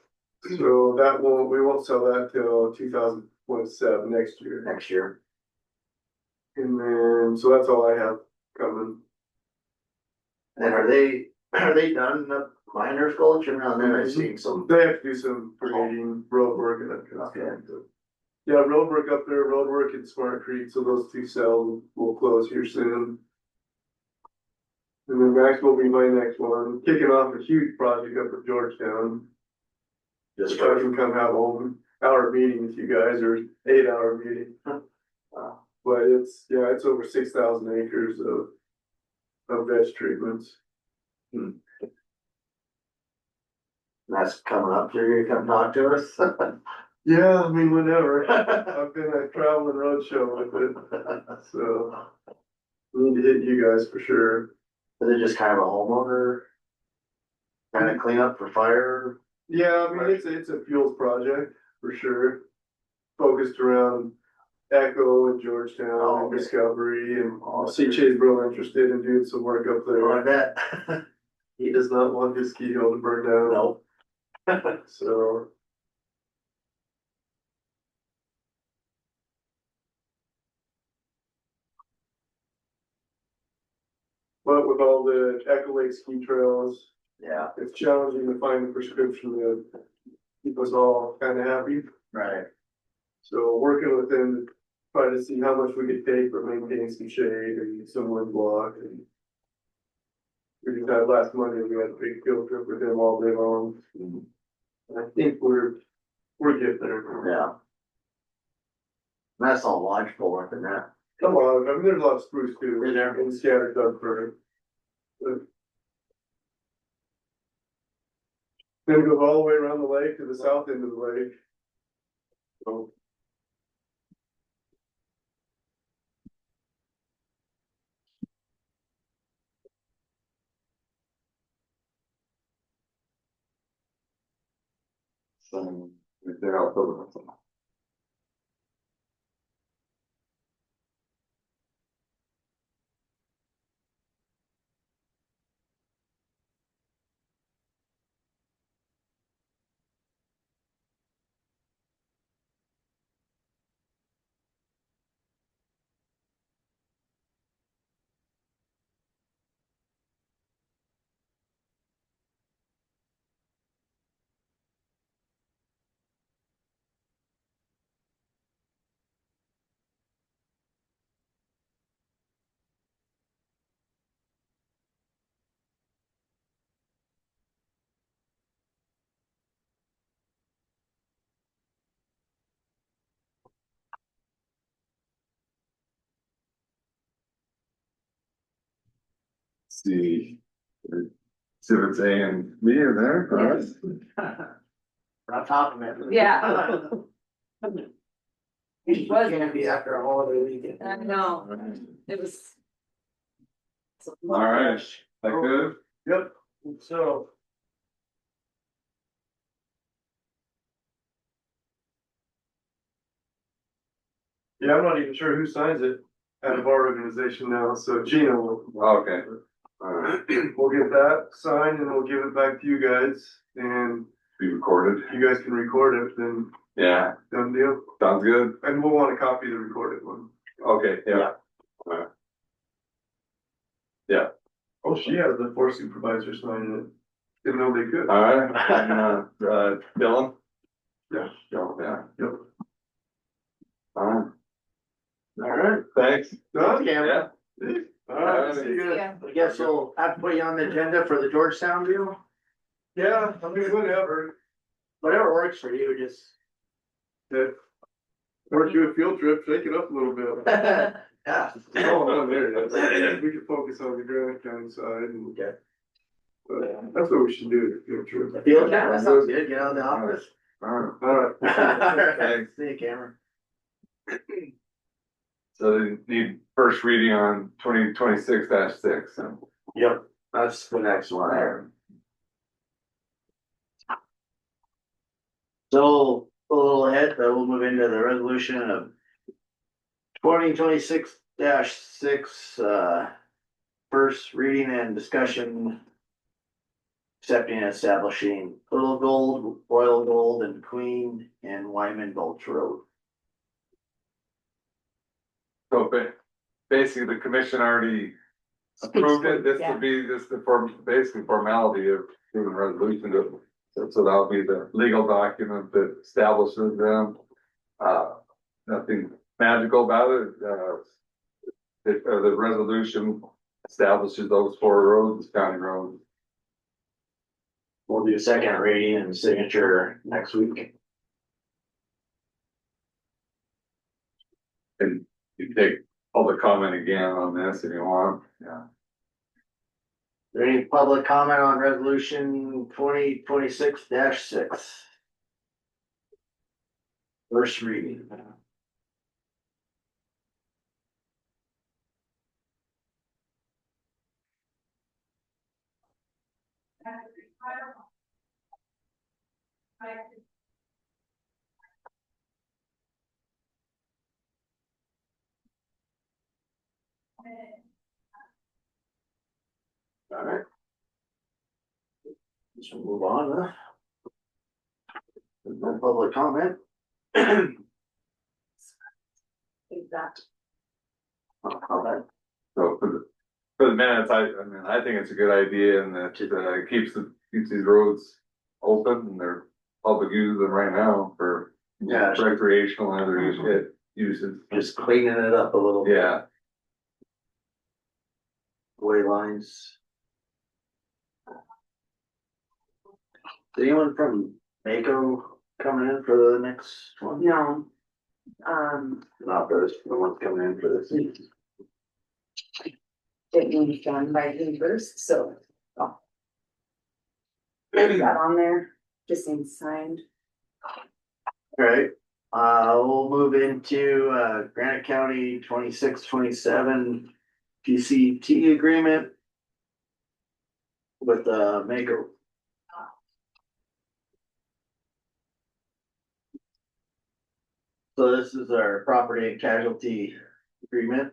so we won't sell that till 2027, next year. next year. And then, so that's all I have coming. And are they done the miners gulch and around there? I've seen some. They have to do some grading, road work and that kind of stuff. Yeah, road work up there, road work in Smart Creek, so those two cells will close here soon. And then Max will be my next one, kicking off a huge project up at Georgetown. Just If I can come have an hour meeting with you guys, or 8-hour meeting. But it's over 6,000 acres of veg treatments. That's coming up, you're gonna come talk to us? Yeah, I mean, whenever. I've been a traveling roadshow with it, so. We need to hit you guys for sure. Is it just kind of a homeowner? Kind of clean up for fire? Yeah, I mean, it's a fuels project for sure. Focused around Echo and Georgetown and Discovery, and CJ's real interested in doing some work up Oh, I there. bet. He does not want his ski hill to burn down. Nope. So. But with all the Echo Lake ski trails, Yeah, it's challenging to find a prescription to keep us all kind of happy. right. So working with them to try to see how much we could take for maintaining some shade and some wind block. And we just had last Monday, we had a big field trip with them all day long. And I think we're getting there. Yeah. That's all logical work in that. Come on, I mean, there's a lot of spruce too. Is there? And scattered Doug fir. Then it goes all the way around the lake to the south end of the lake. So. So, right there, I'll put it. See if it's A and B are there, all right? We're on top of it. Yeah. It was gonna be after a holiday weekend. I know, it was. All right, that good? Yep, so. Yeah, I'm not even sure who signs it out of our organization now, so Gina will. Okay. All right, We'll get that signed and we'll give it back to you guys, and be recorded. if you guys can record it, then Yeah, done deal. sounds good. And we'll want a copy of the recorded one. Okay, yeah. All right. Yeah, Oh, she has the floor supervisor signing it. Didn't know they could. all right, and, Dylan? Yeah. Yeah. Yep. All right, All right. thanks. Done? Yeah. All right, see you guys. I guess we'll have to put you on the agenda for the Georgetown deal. Yeah, I mean, whatever. Whatever works for you, just. Yeah. Or do a field trip, shake it up a little bit. Yeah. Oh, no, there it is. We can focus on the grant county side and. Okay. That's what we should do in the future. Field trip, that sounds good, get out of the office. Alright. Alright, see you, Cameron. So they need first reading on 2026-6, so. Yep, that's the next one there. So, a little ahead, but we'll move into the resolution of 2026-6, first reading and discussion. Accepting and establishing Little Gold, Royal Gold and Queen and Wyman Gulch Road. So basically, the commission already approved it, this would be just the basically formality of doing a resolution to. So that'll be the legal document that establishes them. Nothing magical about it, the resolution establishes those 4 roads, county roads. We'll do second reading and signature next week. And you can take public comment again on this if you want, yeah. Is there any public comment on resolution 2026-6? First reading. All right. Let's move on. There's no public comment. Exactly. So for the minutes, I mean, I think it's a good idea and that keeps these roads open and they're public use and right now for recreational and other uses. Just cleaning it up a little bit. Yeah. Way lines. Is anyone from Mako coming in for the next one? No. Not for this, no one's coming in for this. It was done by him first, so. Maybe that on there, just saying signed. Alright, we'll move into, Granite County 26-27 PCT agreement. With, Mako. So this is our property and casualty agreement.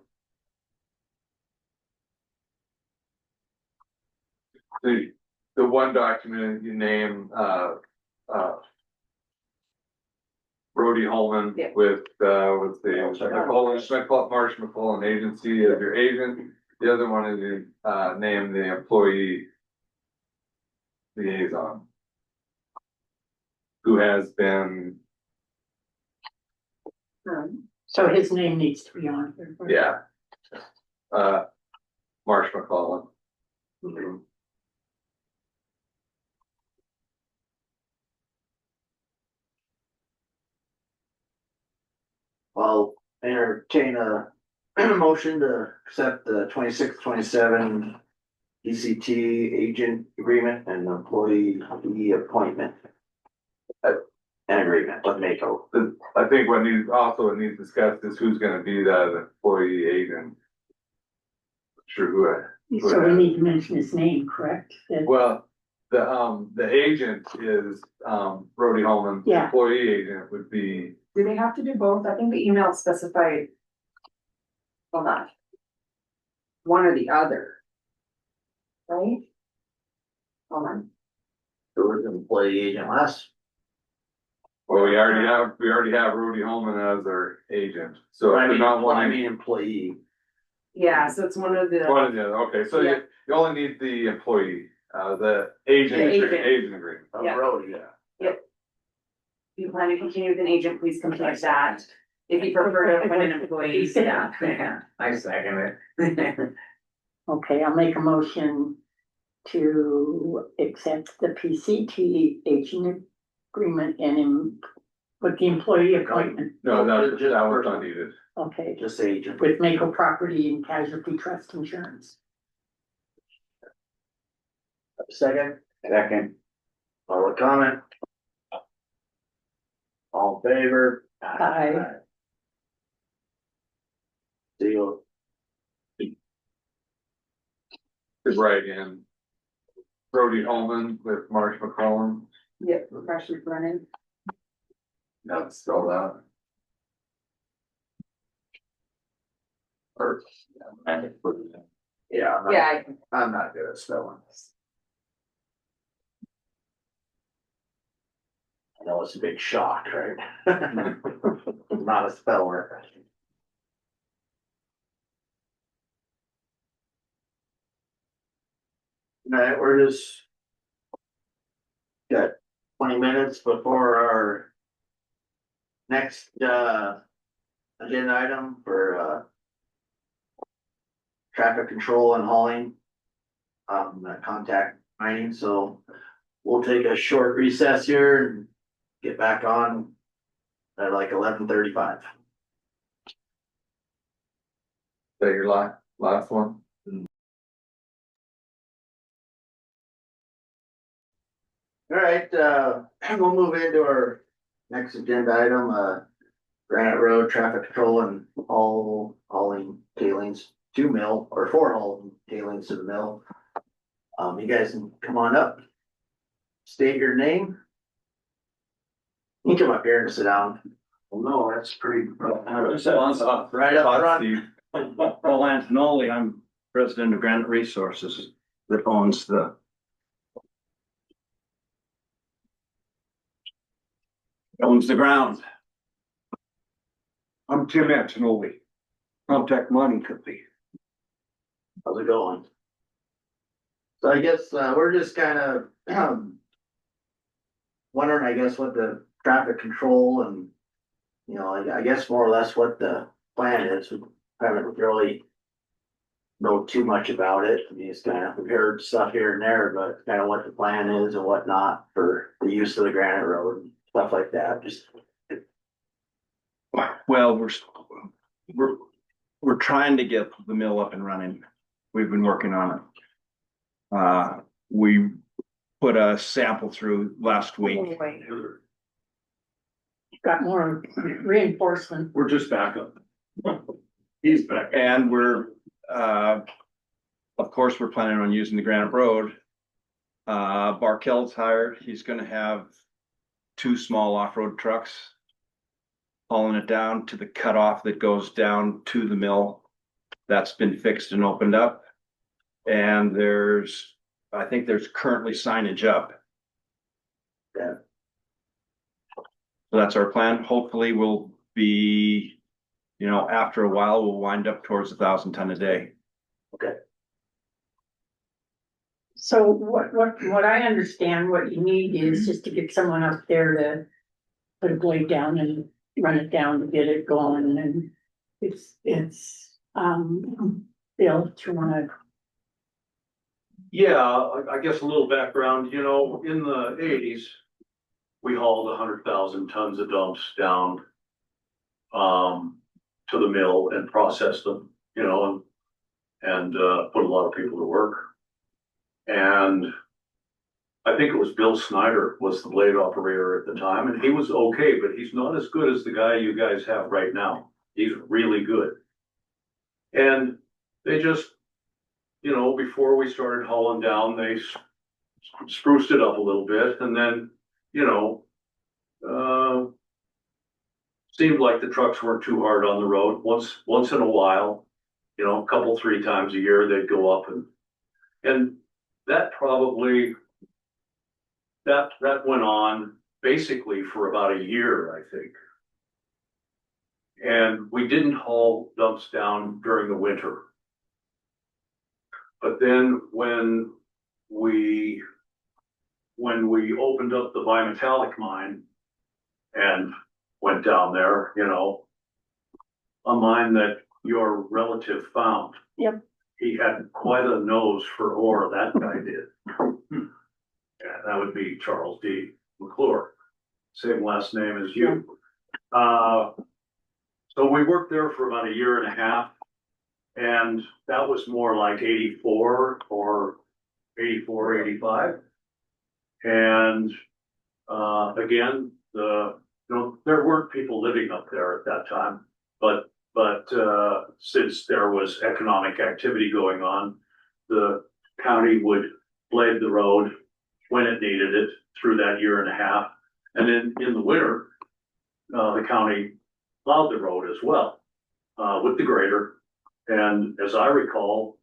The one document you name, Brody Holman with, what's the, Marsh McCullen Agency as your agent. The other one is you, name the employee liaison. Who has been, So his name needs to be on here. yeah. Marsh McCullen. I'll entertain a motion to accept the 26-27 ECT agent agreement and employee appointment. An agreement with Mako. I think what needs discussed is who's gonna be that employee agent. Sure who So we need to mention his name, correct? That- Well, the agent is, Brody Holman. The Yeah. employee agent would be, Do they have to do both? I think the email specified. Hold on. One or the other. Right? Hold on. Who was the employee agent last? well, we already have Brody Holman as our agent, so I if they're mean, not well, I one. mean employee. Yeah, so it's one of the. One of the other, okay, so Yeah. you only need the employee, the agent agreement. Of Yeah. Brody, yeah. Yep. If you plan to continue with an agent, please complete that. If you prefer to appoint an employee, yeah. I second it. Okay, I'll make a motion to accept the PCT agent agreement and with the employee appointment, No, that was not needed. okay, Just agent. with Mako Property and Casualty Trust Insurance. Second, Second. public comment. All in favor? Aye. Deal. Right, and Brody Holman with Marsh McCollum. Yep, refreshers running. No, spell that. Or, yeah, I'm not good at spelling. I know it's a big shock, right? Not a speller. Alright, we're just. Got 20 minutes before our. Next, agenda item for, traffic control and hauling. Contact mining, so we'll take a short recess here and get back on at like 11:35. Is that your last one? All right, we'll move into our next agenda item, Granite Road traffic control and hauling tailings to mill, or for hauling tailings to the mill. You guys can come on up. State your name. You can come up here and sit down. Well, no, that's pretty. Right up front. Paul Antonelli, I'm president of Granite Resources that owns the ground. I'm Tim Antonelli. Contact Mining Company. How's it going? So I guess, we're just kind of, wondering, I guess, what the traffic control and, you know, I guess more or less what the plan is. We haven't really know too much about it. I mean, it's kind of heard stuff here and there, but kind of what the plan is and whatnot for the use of the Granite Road and stuff like that. Just Well, we're trying to get the mill up and running. We've been working on it. We put a sample through last week. Got more reinforcement. We're just back up. He's back. And we're, of course, we're planning on using the Granite Road. Barkel's hired. He's gonna have 2 small off-road trucks hauling it down to the cutoff that goes down to the mill. That's been fixed and opened up. And I think there's currently signage up. Yeah. So that's our plan. Hopefully we'll be, you know, after a while, we'll wind up towards 1,000 ton a day. Okay. So what I understand, what you need is just to get someone up there to put a blade down and run it down to get it going, and it's, Bill, do you wanna? Yeah, I guess a little background, you know, in the 80s, we hauled 100,000 tons of dumps down to the mill and processed them, you know, and put a lot of people to work. And I think it was Bill Snyder was the blade operator at the time, and he was okay, but he's not as good as the guy you guys have right now. He's really good. And they just, you know, before we started hauling down, they spruced it up a little bit, and then, you know, seemed like the trucks weren't too hard on the road. Once in a while, you know, a couple, 3 times a year, they'd go up, and that probably, that went on basically for about a year, I think. And we didn't haul dumps down during the winter. But then when we opened up the bimetallic mine and went down there, you know, a mine that your relative found. Yep. He had quite a nose for ore, that guy did. Yeah, that would be Charles D. McClure. same last name as you. So we worked there for about a year and a half. And that was more like 84 or 84, 85. And, again, there weren't people living up there at that time, but since there was economic activity going on, the county would blade the road when it needed it through that year and a half. And then in the winter, the county plowed the road as well, with the grader. And as I recall,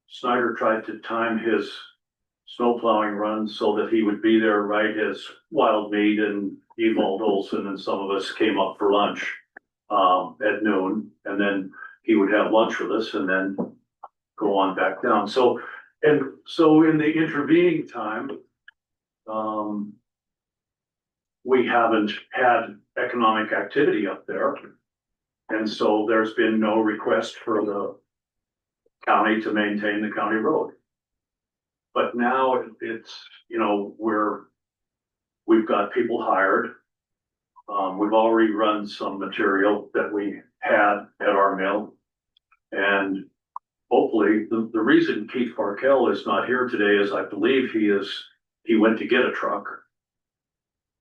Snyder tried to time his snow plowing run so that he would be there right as Wild Meat and Ewald Olson and some of us came up for lunch at noon. And then he would have lunch with us and then go on back down. So in the intervening time, we haven't had economic activity up there. And so there's been no request for the county to maintain the county road. But now it's, we've got people hired. We've already run some material that we had at our mill. And hopefully the reason Keith Parkell is not here today is I believe he went to get a truck.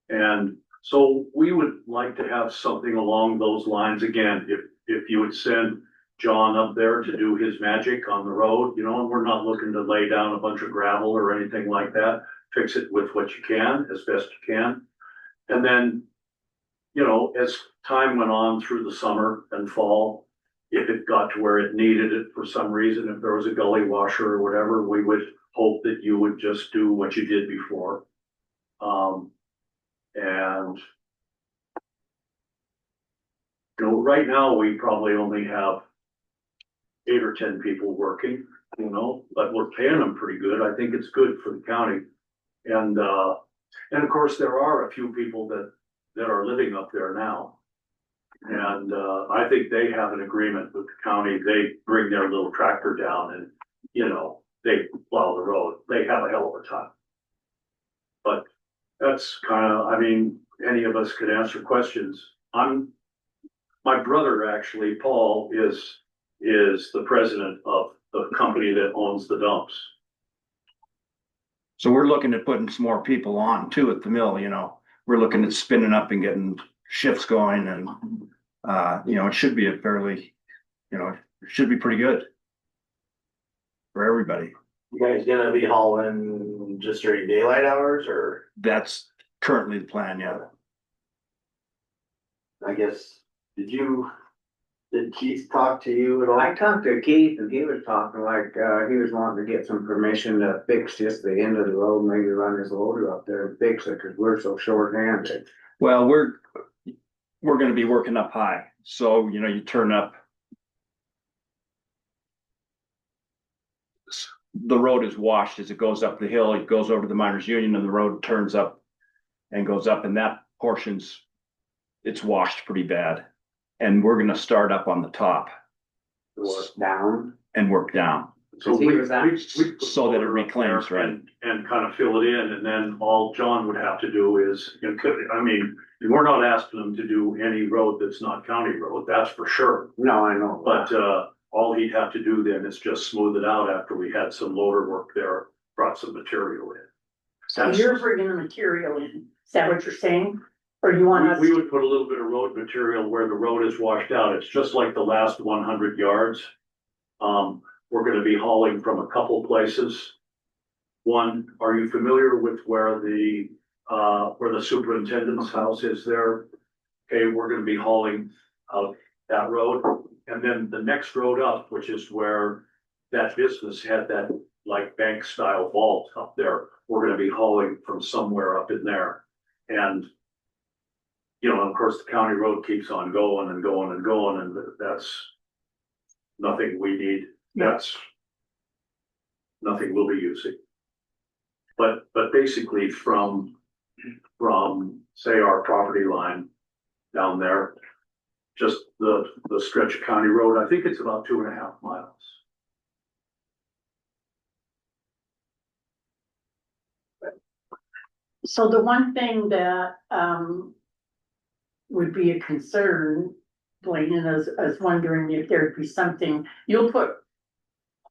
And so we would like to have something along those lines again. If you would send John up there to do his magic on the road, and we're not looking to lay down a bunch of gravel or anything like that. Fix it with what you can, as best you can. And then, as time went on through the summer and fall, if it got to where it needed it for some reason, if there was a gully washer or whatever, we would hope that you would just do what you did before. And right now we probably only have 8 or 10 people working, but we're paying them pretty good. I think it's good for the county. And of course there are a few people that are living up there now. And I think they have an agreement with the county. They bring their little tractor down and, they plow the road. They have a hell of a time. But that's any of us could answer questions. My brother actually, Paul, is the president of the company that owns the dumps. So we're looking at putting some more people on too at the mill, we're looking at spinning up and getting shifts going and, it should be it should be pretty good for everybody. You guys gonna be hauling just during daylight hours or? That's currently the plan, yeah. I guess, did Keith talk to you at all? I talked to Keith and he was talking like, he was wanting to get some permission to fix just the end of the road, maybe run his loader up there and fix it, cause we're so short-handed. Well, we're gonna be working up high, so, you turn up. The road is washed as it goes up the hill, it goes over to the miners union and the road turns up and goes up, and that it's washed pretty bad. And we're gonna start up on the top. Work down. And work down. So we so that it reclaims, right? And kind of fill it in, and then all John would have to do is, we're not asking them to do any road that's not county road, that's for sure. No, I know. But, all he'd have to do then is just smooth it out after we had some loader work there, brought some material in. So you're bringing the material in, is that what you're saying? Or you want us? We would put a little bit of road material where the road is washed out. It's just like the last 100 yards. We're gonna be hauling from a couple places. One, are you familiar with where the superintendent's house is there? Okay, we're gonna be hauling out that road. And then the next road up, which is where that business had that like bank style vault up there, we're gonna be hauling from somewhere up in there. And of course, the county road keeps on going and going and going, and that's nothing we need. That's nothing we'll be using. But basically from say our property line down there, just the stretch of county road, I think it's about 2.5 miles. So the one thing that would be a concern, Blaine, and I was wondering if there'd be something, you'll put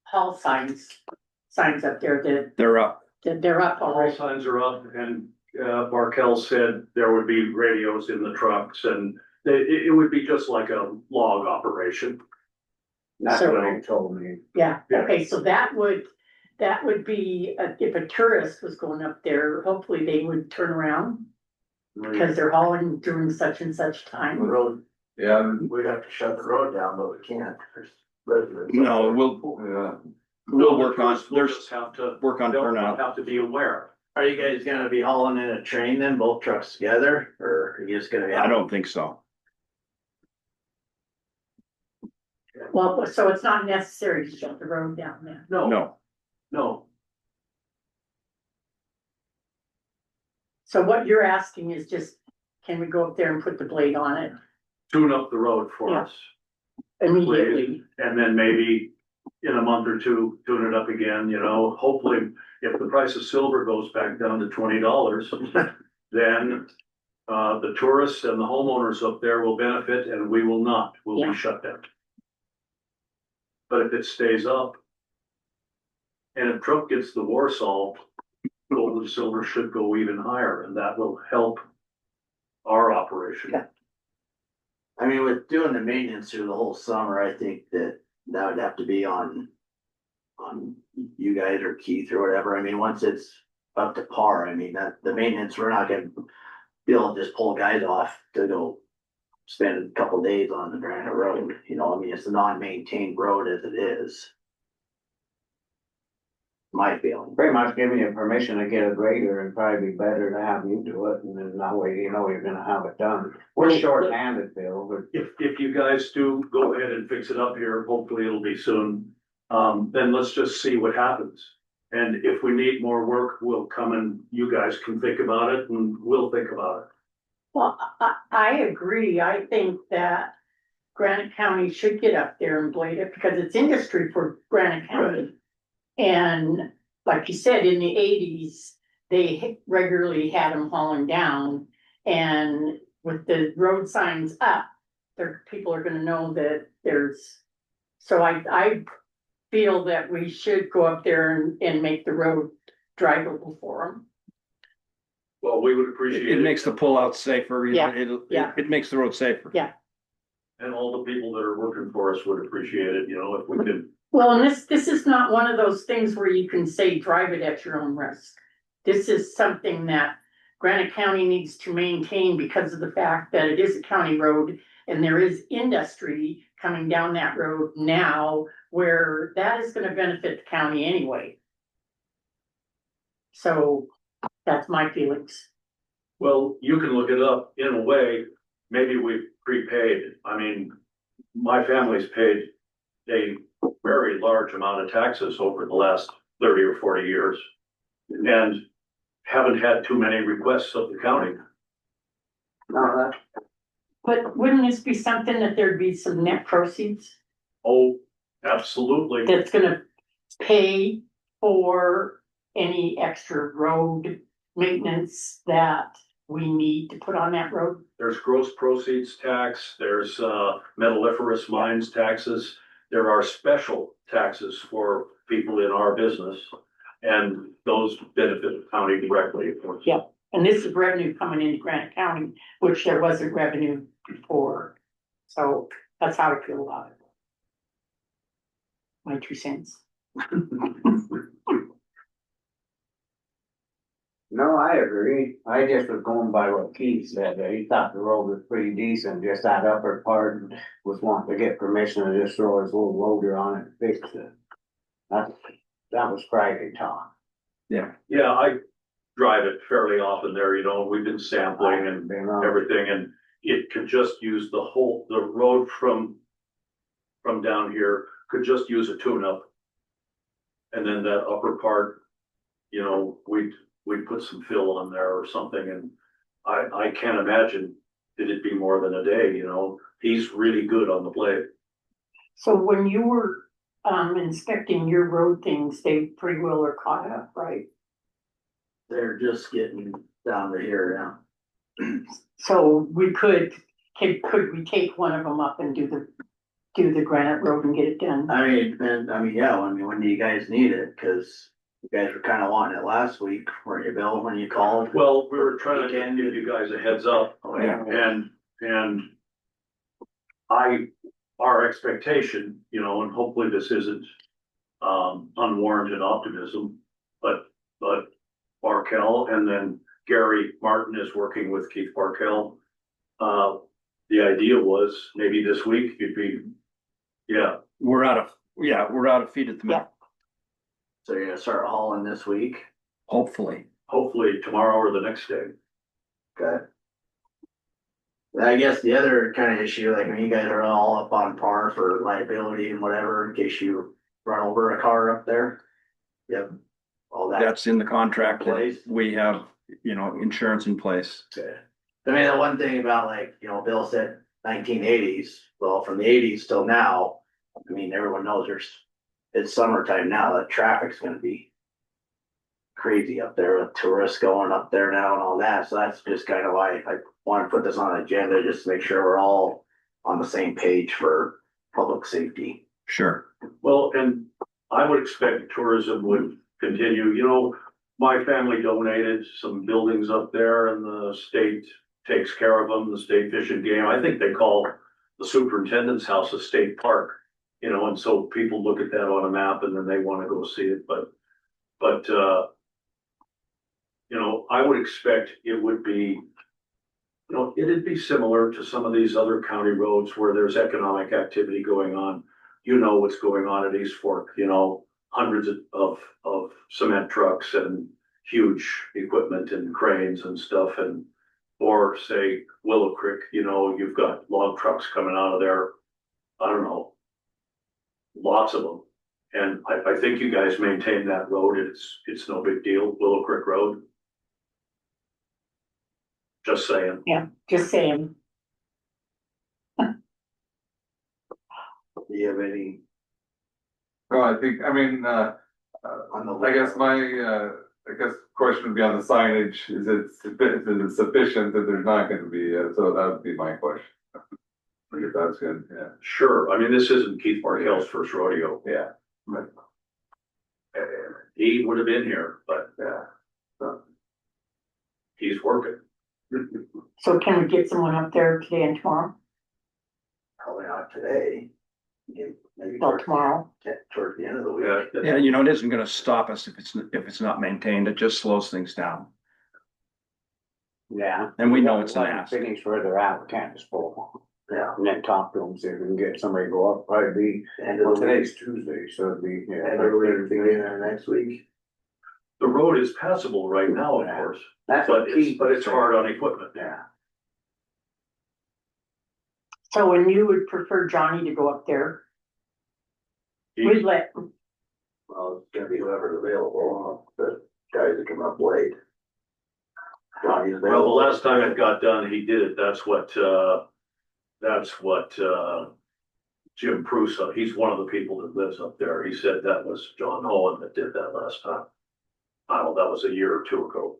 hall signs up there They're up. that they're up All already. signs are up and, Barkel said there would be radios in the trucks and it would be just like a log operation. That's So- what he told me. Yeah, Yeah. okay, so that would be, if a tourist was going up there, hopefully they would turn around. Because they're hauling during such and such The time. road, Yeah, we'd have to shut the road down, but we can't. There's residents. No, we'll work on, We'll there's just have to, work on they'll turnout. have to be aware. Are you guys gonna be hauling in a train then, both trucks together, or are you just gonna be? I don't think so. Well, so it's not necessary to shut the road down then. No. No, So what you're asking is just, can we go up there and put the blade on it tune up the road for Yeah. us. immediately? And then maybe in a month or two, tune it up again, you know, hopefully if the price of silver goes back down to $20, then the tourists and the homeowners up there will benefit and we will not, we'll Yeah. be shut down. But if it stays up and if Trump gets the war solved, gold and silver should go even higher and that will help our operation. Yeah. I mean, with doing the maintenance through the whole summer, I think that would have to be on you guys or Keith or whatever. I mean, once it's up to par, I mean, that the maintenance, we're not gonna be able to just pull guys off to go spend a couple days on the Granite Road, you know, I mean, it's a non-maintained road as it is. My feeling. Pretty much giving you permission to get a grader and probably be better to have you do it and then that way you know you're gonna have it done. We're short-handed, Bill, but If you guys do go ahead and fix it up here, hopefully it'll be soon, then let's just see what happens. And if we need more work, we'll come and you guys can think about it and we'll think about it. Well, I agree. I think that Granite County should get up there and blade it because it's industry for Granite County. And like you said, in the 80s, they regularly had them hauling down. And with the road signs up, people are gonna know that there's, so I feel that we should go up there and make the road drivable for them. Well, we would appreciate It it. makes the pullout safer, you know, Yeah. it makes the road safer. Yeah. And all the people that are working for us would appreciate it, you know, if we could. Well, and this is not one of those things where you can say, drive it at your own risk. This is something that Granite County needs to maintain because of the fact that it is a county road and there is industry coming down that road now where that is gonna benefit the county anyway. So that's my feelings. Well, you can look it up in a way, maybe we've prepaid. I mean, my family's paid a very large amount of taxes over the last 30 or 40 years. And haven't had too many requests of the county. But wouldn't this be something that there'd be some net proceeds Oh, absolutely. that's gonna pay for any extra road maintenance that we need to put on that road? There's gross proceeds tax, there's metalliferous mines taxes. There are special taxes for people in our business. And those benefit the county directly, of course. Yeah, and this is revenue coming into Granite County, which there wasn't revenue before. So that's how I feel about it. My 2 cents. no, I agree. I just was going by what Keith said. He thought the road was pretty decent, just that upper part and was wanting to get permission to just throw his little loader on it and fix it. That was Friday talk. Yeah. Yeah, I drive it fairly often there, you know, we've been sampling and everything, and it could just use the road from down here could just use a tune-up. And then that upper part, you know, we'd put some fill on there or something, and I can't imagine it'd be more than a day, you know, he's really good on the blade. So when you were inspecting your road things, they pretty well are caught up, right? they're just getting down to here now. So we could we take one of them up and do the Granite Road and get it done? I mean, it depends, I mean, yeah, when do you guys need it? Cause you guys were kinda wanting it last week, weren't you, Bill, when you called? Well, we were trying to give you guys a heads up. Oh, yeah. And our expectation, you know, and hopefully this isn't unwarranted optimism, but Barkel and then Gary Martin is working with Keith Barkel. The idea was maybe this week you'd be, yeah. We're out of feed at the minute. So you're gonna start hauling this week? Hopefully. Hopefully tomorrow or the next day. Okay. I guess the other kind of issue, like when you guys are all up on par for liability and whatever, in case you run over a car up there. Yep. All that. That's in the contract. Place. We have, insurance in place. Okay. I mean, the one thing about like, Bill said 1980s, well, from the 80s till now, I mean, everyone knows it's summertime now, the traffic's gonna be crazy up there with tourists going up there now and all that, so that's just kind of why I want to put this on the agenda, just to make sure we're all on the same page for public safety. Sure. Well, and I would expect tourism would continue, my family donated some buildings up there and the state takes care of them, the state fish and game. I think they call the superintendent's house a state park, and so people look at that on a map and then they want to go see it, but I would expect it would be, it'd be similar to some of these other county roads where there's economic activity going on. What's going on at East Fork, hundreds of cement trucks and huge equipment and cranes and stuff or say Willow Creek, you've got log trucks coming out of there. I don't know. Lots of them. And I think you guys maintain that road. It's no big deal, Willow Creek Road. Just saying. Yeah, just saying. Do you have any? No, I think, on the I guess my, question would be on the signage, is it sufficient that there's not gonna be, so that would be my question. I guess that's good, yeah. Sure. I mean, this isn't Keith Barkel's first rodeo. Yeah. He would have been here, but Yeah. he's working. So can we get someone up there today and tomorrow? Probably not today. Maybe Well, tomorrow. towards the end of the week. Yeah, it isn't gonna stop us if it's not maintained. It just slows things down. Yeah. And we know it's an Let them ask. finish where they're at, we can't just pull. Yeah. And then talk to them, see if we can get somebody to go up, probably be, End of well, the today's week. Tuesday, so it'd be, yeah. And we're beginning of next week. The road is passable right now, of course, That's but what Keith. it's hard on equipment. Yeah. So when you would prefer Johnny to go up there, we'd let, Well, it's gonna be whoever's available, the guys that come up late. Johnny's Well, the available. last time it got done, he did it. That's what Jim Prusa, he's one of the people that lives up there. He said that was John Owen that did that last time. I don't know, that was a year or two ago.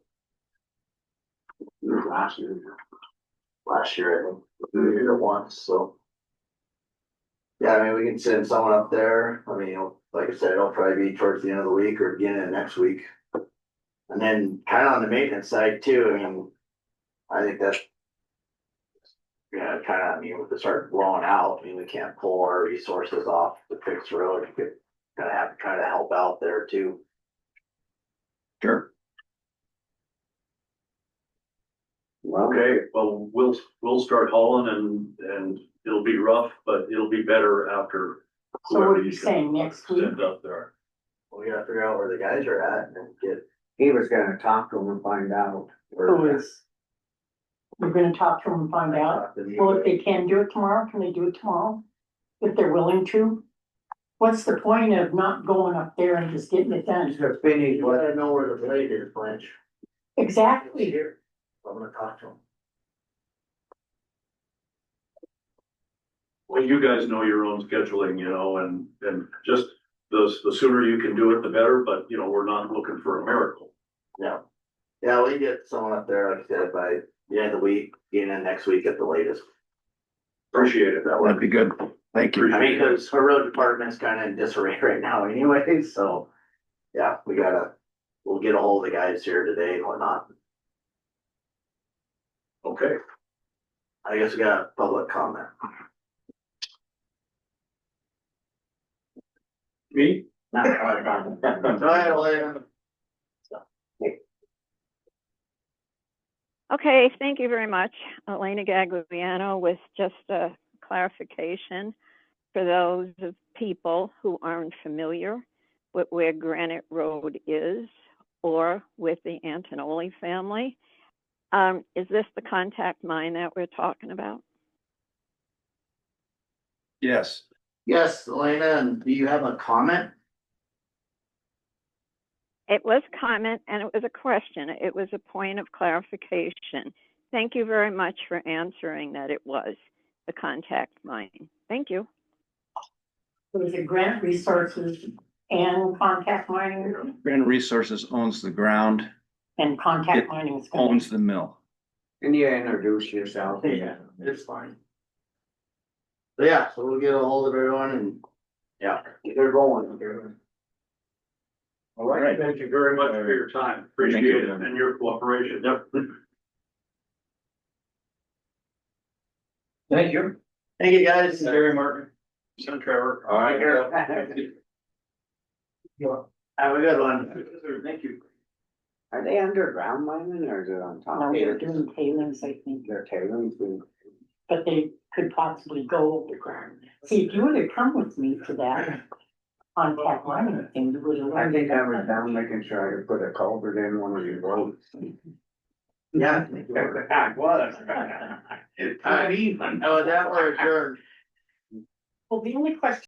Last year, I think, we did it once, so. Yeah, I mean, we can send someone up there. I mean, like I said, it'll probably be towards the end of the week or beginning of next week. And then kind of on the maintenance side too, I mean, I think that's. Yeah, with it start blowing out, I mean, we can't pull our resources off to fix the road. You could kind of have to try to help out there too. Sure. Okay, well, we'll start hauling and it'll be rough, but it'll be better after. so what whoever are you can saying, next week? Send up there. We gotta figure out where the guys are at and get. He was gonna talk to them and find out. Who is? We're gonna talk to them and find out. Well, if they can do it tomorrow, can they do it tomorrow? If they're willing to? What's the point of not going up there and just getting it done? Just finish You what, gotta know where the blade is, Blanche. Exactly. Here, I'm gonna talk to them. Well, you guys know your own scheduling, and just the sooner you can do it, the better, but we're not looking for a miracle. Yeah. Yeah, we can get someone up there, like I said, by the end of the week, beginning of next week at the latest. Appreciate it. That That'd would, be good. Thank you. I mean, cause her road department's kinda in disarray right now anyway, so. Yeah, we'll get a hold of the guys here today and whatnot. Okay. I guess we got public comment. Me? Not public comment. Go ahead, Elena. Okay, thank you very much. Elena Gagliano with just a clarification for those of people who aren't familiar with where Granite Road is or with the Antonelli family. Is this the contact mine that we're talking about? Yes. Yes, Elena, and do you have a comment? It was a comment and it was a question. It was a point of clarification. Thank you very much for answering that it was the contact mine. Thank you. So is it Grant Resources and Contact Mining? Granite Resources owns the ground, And Contact It Mining is. owns the mill. Can you introduce yourself? Yeah, it's fine. So yeah, so we'll get a hold of everyone and, yeah, they're going. All right. Thank you very much for your time. Appreciate it and your cooperation. Yep. Thank you. Thank you, guys. Gary Martin. Son Trevor. All right. Have a good one. Thank you. Are they underground mining or is it on top? No, they're doing tailings, I think, They're tailings. but they could possibly go underground. See, if you would have come with me to that Contact Mining thing, you would have. I think I was down making sure I could put a culvert in one of your roads. Yeah. That was. Oh, that we're adjourned. Well, the only question